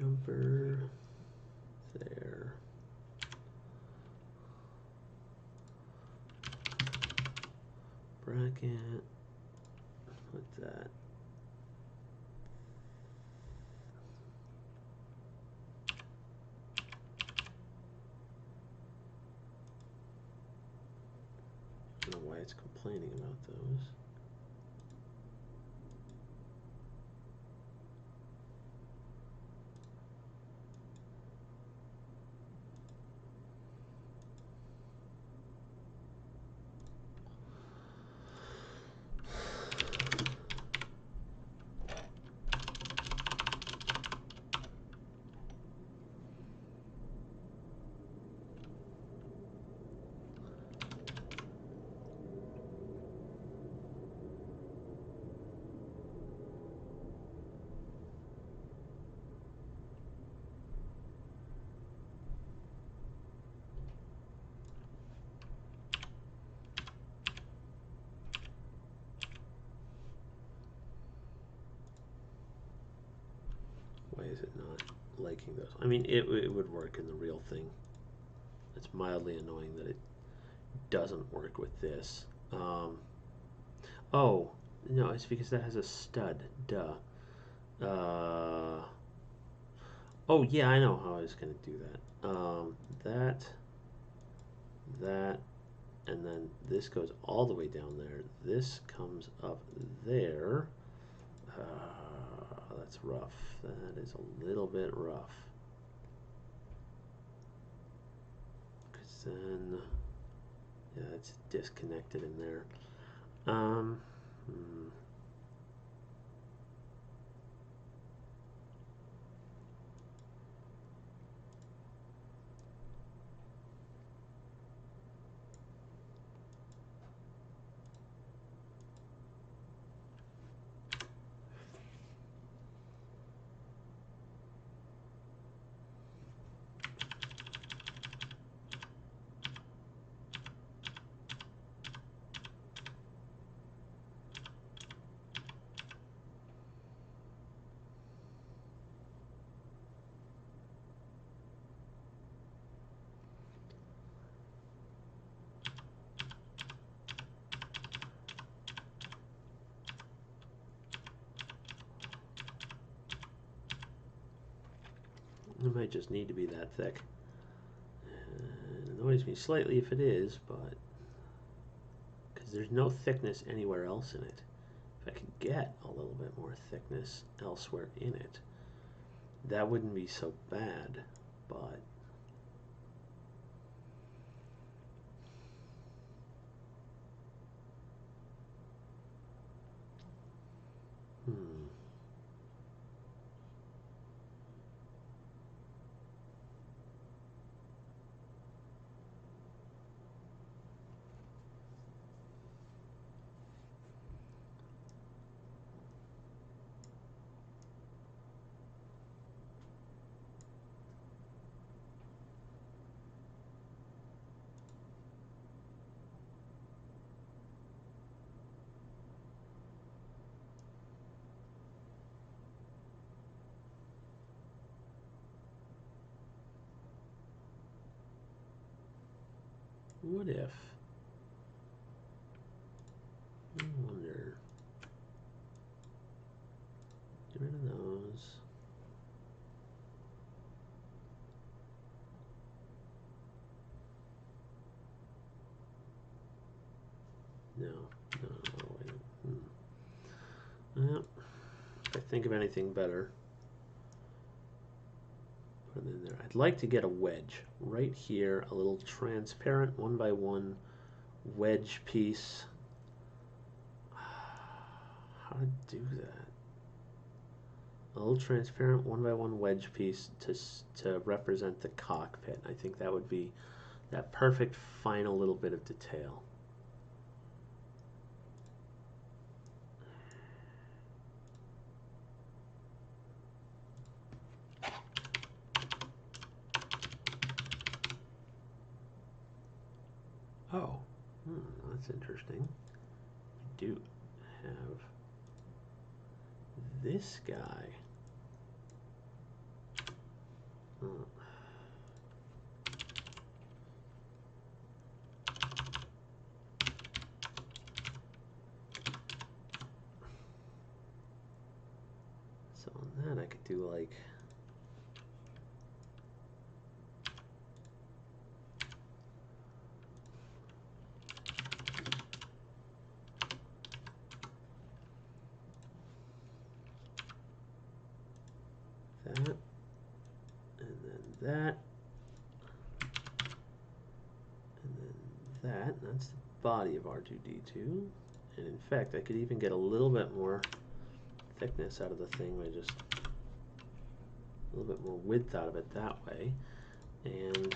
Jumper there. Bracket. What's that? I don't know why it's complaining about those. is it not liking those? I mean, it would work in the real thing. It's mildly annoying that it doesn't work with this. Oh, no, it's because that has a stud. Duh. Oh, yeah, I know how I was going to do that. That, and then this goes all the way down there. This comes up there. That's rough. That is a little bit rough. Because then, yeah, it's disconnected in there. It might just need to be that thick. It annoys me slightly if it is, but because there's no thickness anywhere else in it. If I could get a little bit more thickness elsewhere in it, that wouldn't be so bad, but what if? I wonder. Get rid of those. No, wait. Well, if I think of anything better, put it in there. I'd like to get a wedge right here, a little transparent 1x1 wedge piece. How to do that? A little transparent 1x1 wedge piece to represent the cockpit. I think that would be that perfect final little bit of detail. Oh, that's interesting. We do have this guy. So on that I could do like that, and then that, and then that, and that's the body of R2-D2. And in fact, I could even get a little bit more thickness out of the thing by just a little bit more width out of it that way. And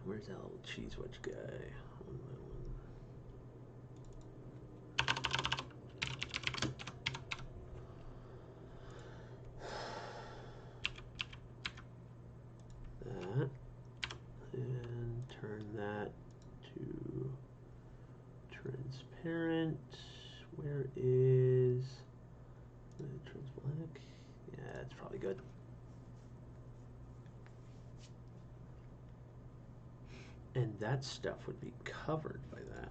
where's that little cheese wedge guy? That, and turn that to transparent. Where is the transblack? Yeah, that's probably good. And that stuff would be covered by that.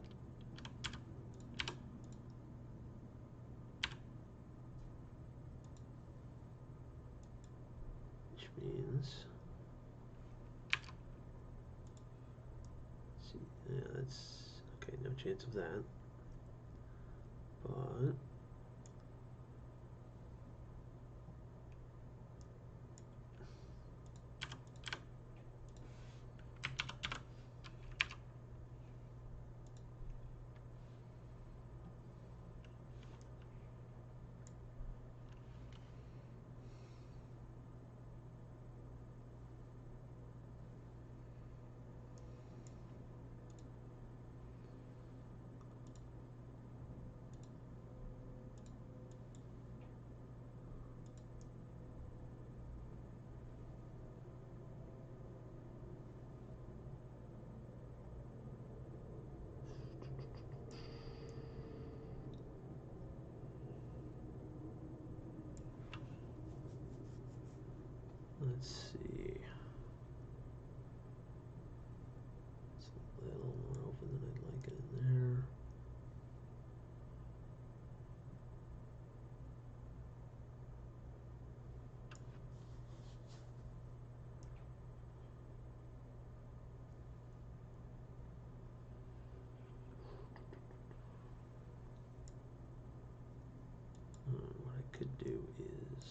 Which means, see, yeah, that's okay. No chance of that. But let's see. It's a little more open than I'd like it in there. What I could do is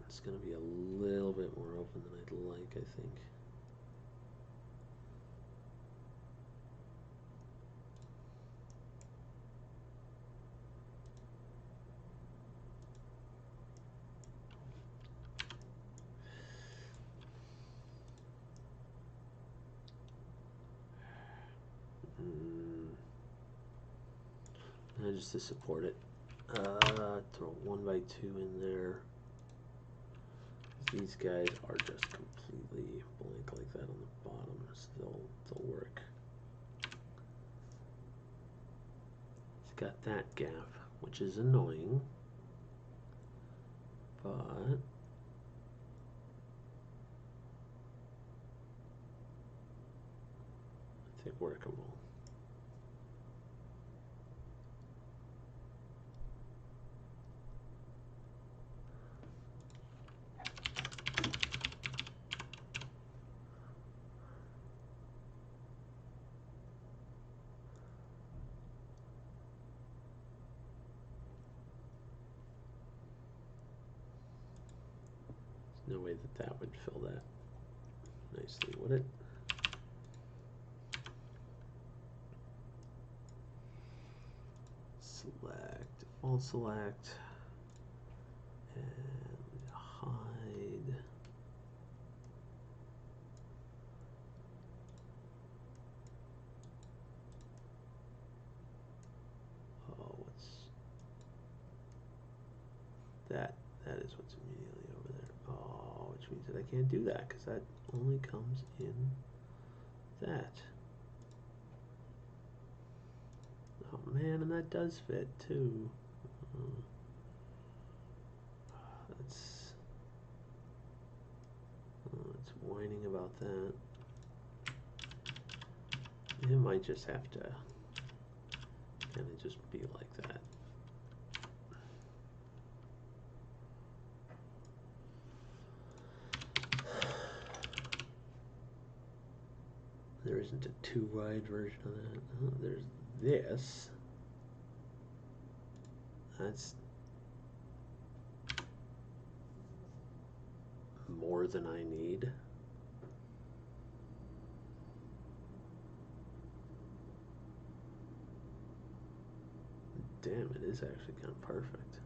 it's going to be a little bit more open than I'd like, I think. Just to support it. Throw 1x2 in there. These guys are just completely blank like that on the bottom, so they'll work. It's got that gap, which is annoying, but I think workable. No way that would fill that nicely, would it? Select, default select, and hide. Oh, what's that? That is what's immediately over there. Oh, which means that I can't do that because that only comes in that. Oh man, and that does fit too. It's whining about that. It might just have to kind of just be like that. There isn't a too wide version of that. Oh, there's this. That's more than I need. damn, it is actually kind of perfect.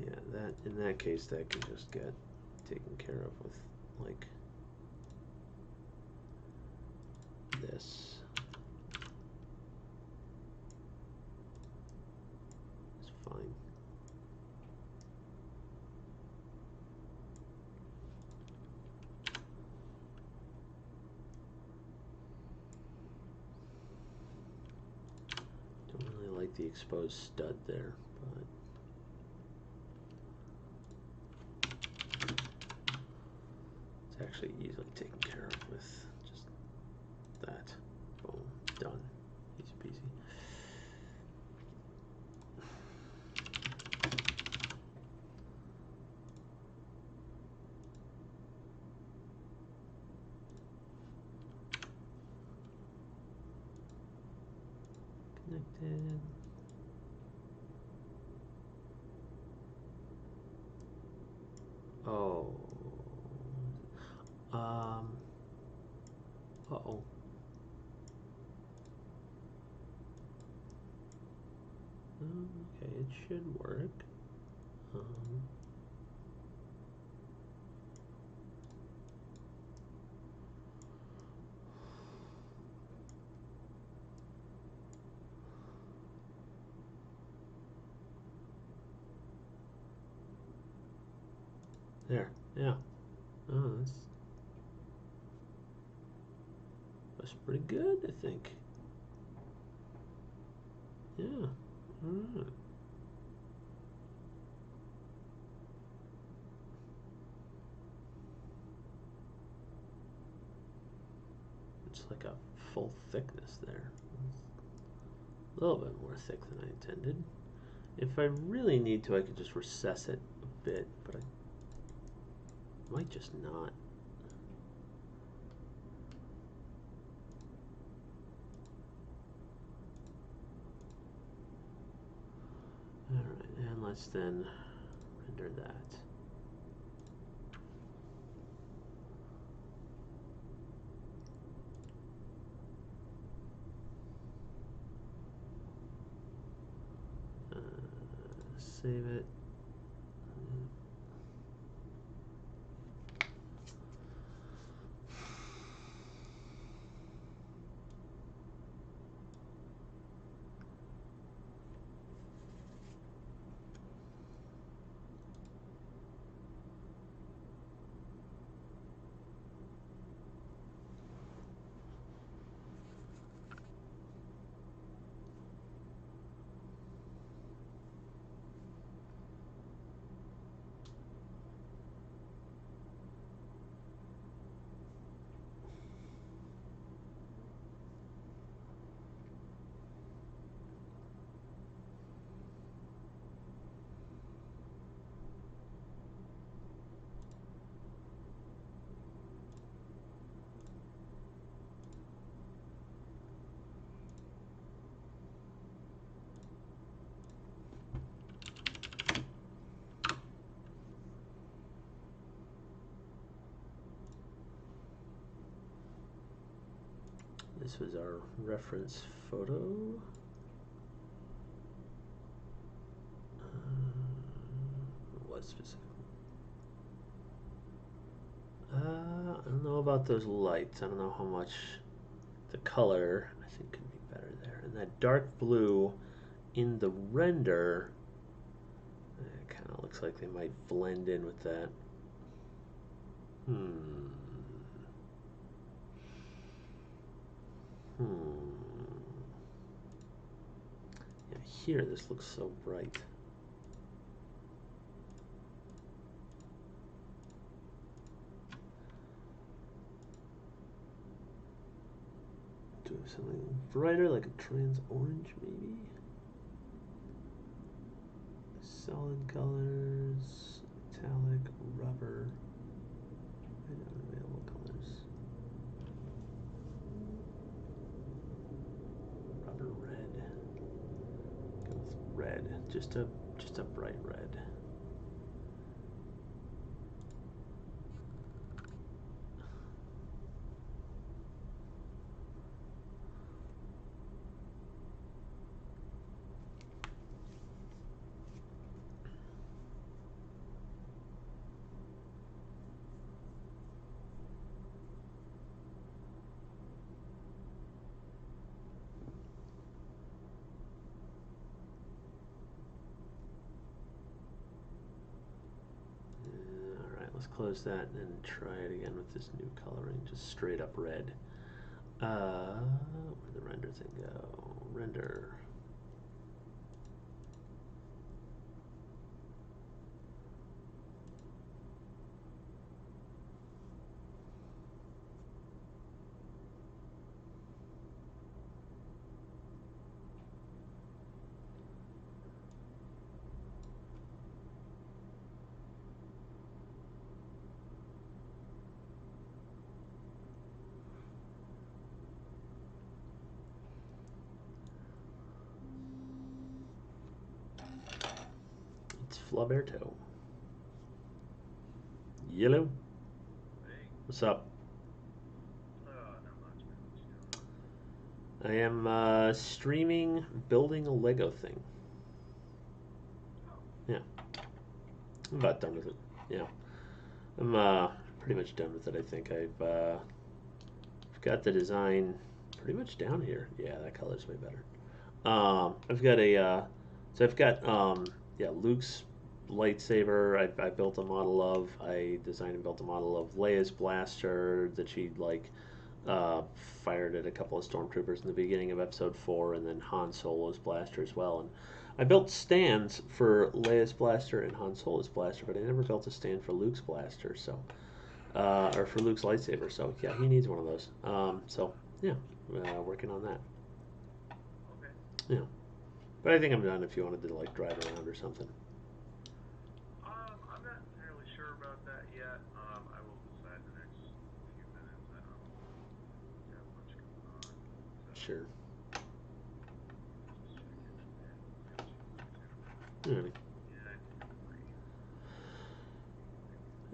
Yeah, that in that case, that can just get taken care of with like this. It's fine. Don't really like the exposed stud there, but it's actually easily taken care of with just that. Boom, done. Easy peasy. Connected. Oh. Uh-oh. Okay, it should work. There, yeah. Oh, that's pretty good, I think. Yeah. All right. It's like a full thickness there. A little bit more thick than I intended. If I really need to, I could just recess it a bit, but I might just not. Alright, and let's then render that. Save it. This was our reference photo. What specifically? I don't know about those lights. I don't know how much the color I think could be better there. And that dark blue in the render, it kind of looks like they might blend in with that. Yeah, here this looks so bright. Do something brighter, like a trans orange, maybe? solid colors, metallic, rubber, and unavailable colors. Rubber red. Go with red, just a bright red. Let's close that and try it again with this new coloring, just straight up red. Where'd the render thing go? Render. It's Flaberto. Yellow. Hey. What's up? Not much, man. What you doing? I am streaming building a Lego thing. Oh, Yeah, I'm about done with it. Yeah, I'm pretty much done with it. I think I've got the design pretty much down here. Yeah, that color's way better. I've got so I've got yeah, Luke's lightsaber. I built a model of. I designed and built a model of Leia's blaster that she like uh, fired at a couple of stormtroopers in the beginning of Episode 4, and then Han Solo's blaster as well. And I built stands for Leia's blaster and Han Solo's blaster, but I never built a stand for Luke's blaster. So or for Luke's lightsaber. So yeah, he needs one of those. So yeah, working on that. okay. Yeah. But I think I'm done if you wanted to like drive around or something. I'm not entirely sure about that yet. I will decide in the next few minutes. I don't got much going on. So, Sure. just checking if I haven't got you locked in. Alrighty. Yeah, I think I'm free.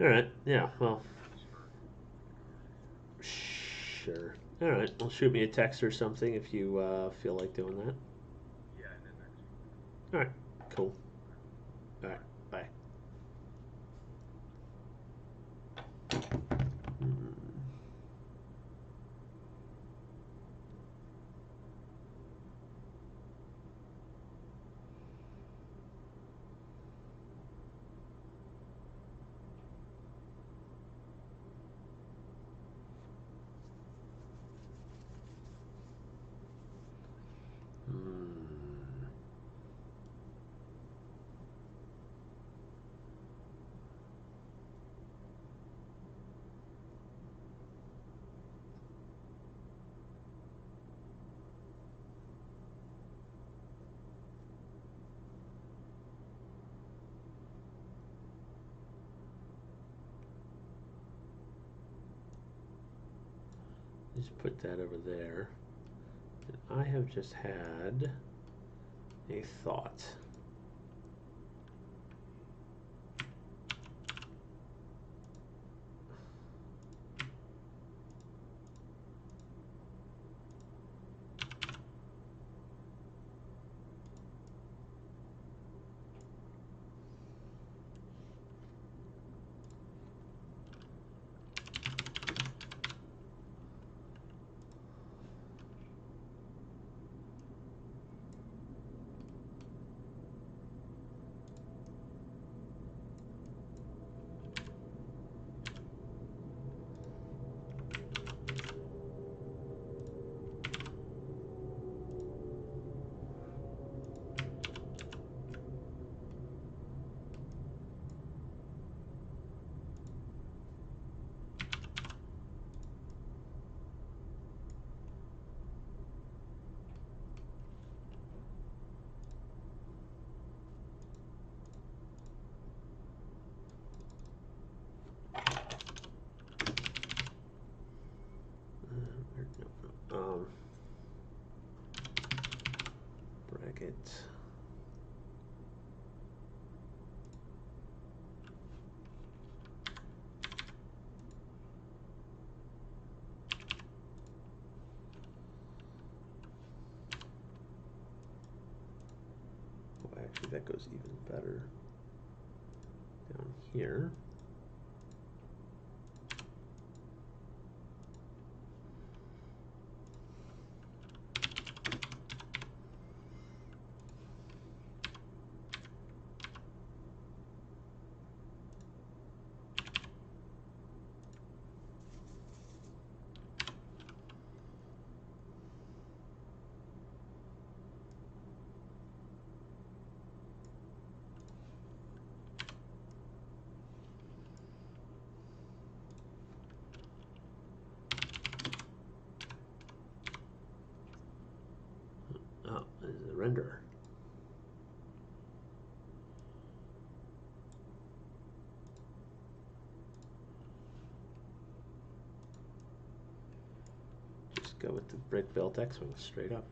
Alright. Yeah. Well. Just for like an hour and a half. Sure. Alright. Well, shoot me a text or something if you feel like doing that. Yeah, in the next few minutes. Alright. Cool. All right. Alright. Bye. Bye. Mm. Mm. Just put that over there. And I have just had a thought. bracket. Oh, actually, that goes even better down here. Oh, this is a renderer. Just go with the brick built X-Wing straight up.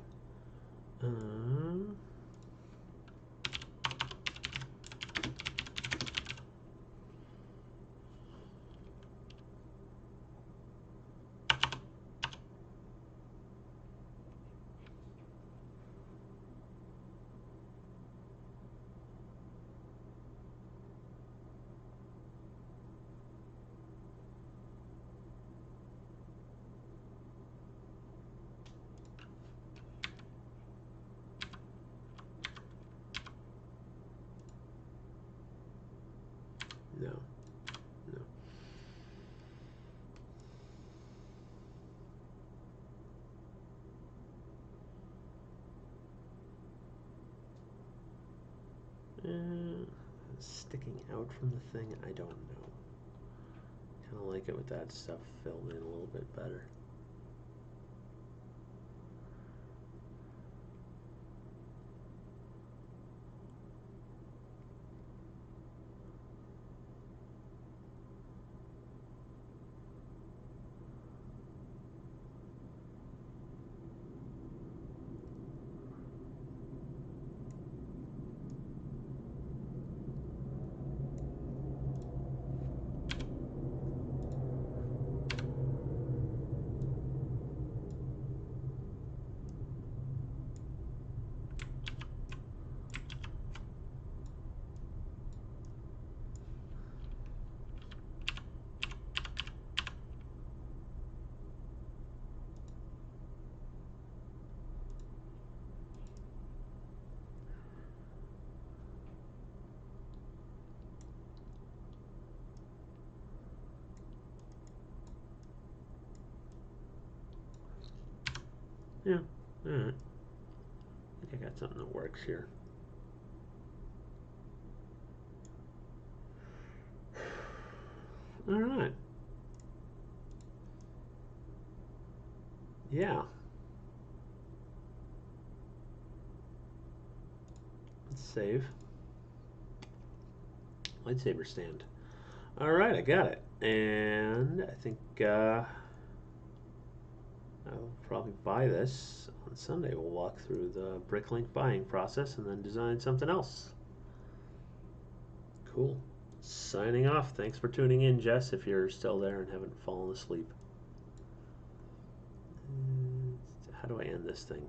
No, no. Sticking out from the thing, I don't know. Kind of like it with that stuff filled in a little bit better. Yeah, alright. I think I got something that works here. Alright. Yeah. Let's save. Lightsaber stand. Alright, I got it. And I think I'll probably buy this on Sunday. We'll walk through the Bricklink buying process and then design something else. Cool. Signing off. Thanks for tuning in, Jess, if you're still there and haven't fallen asleep. How do I end this thing?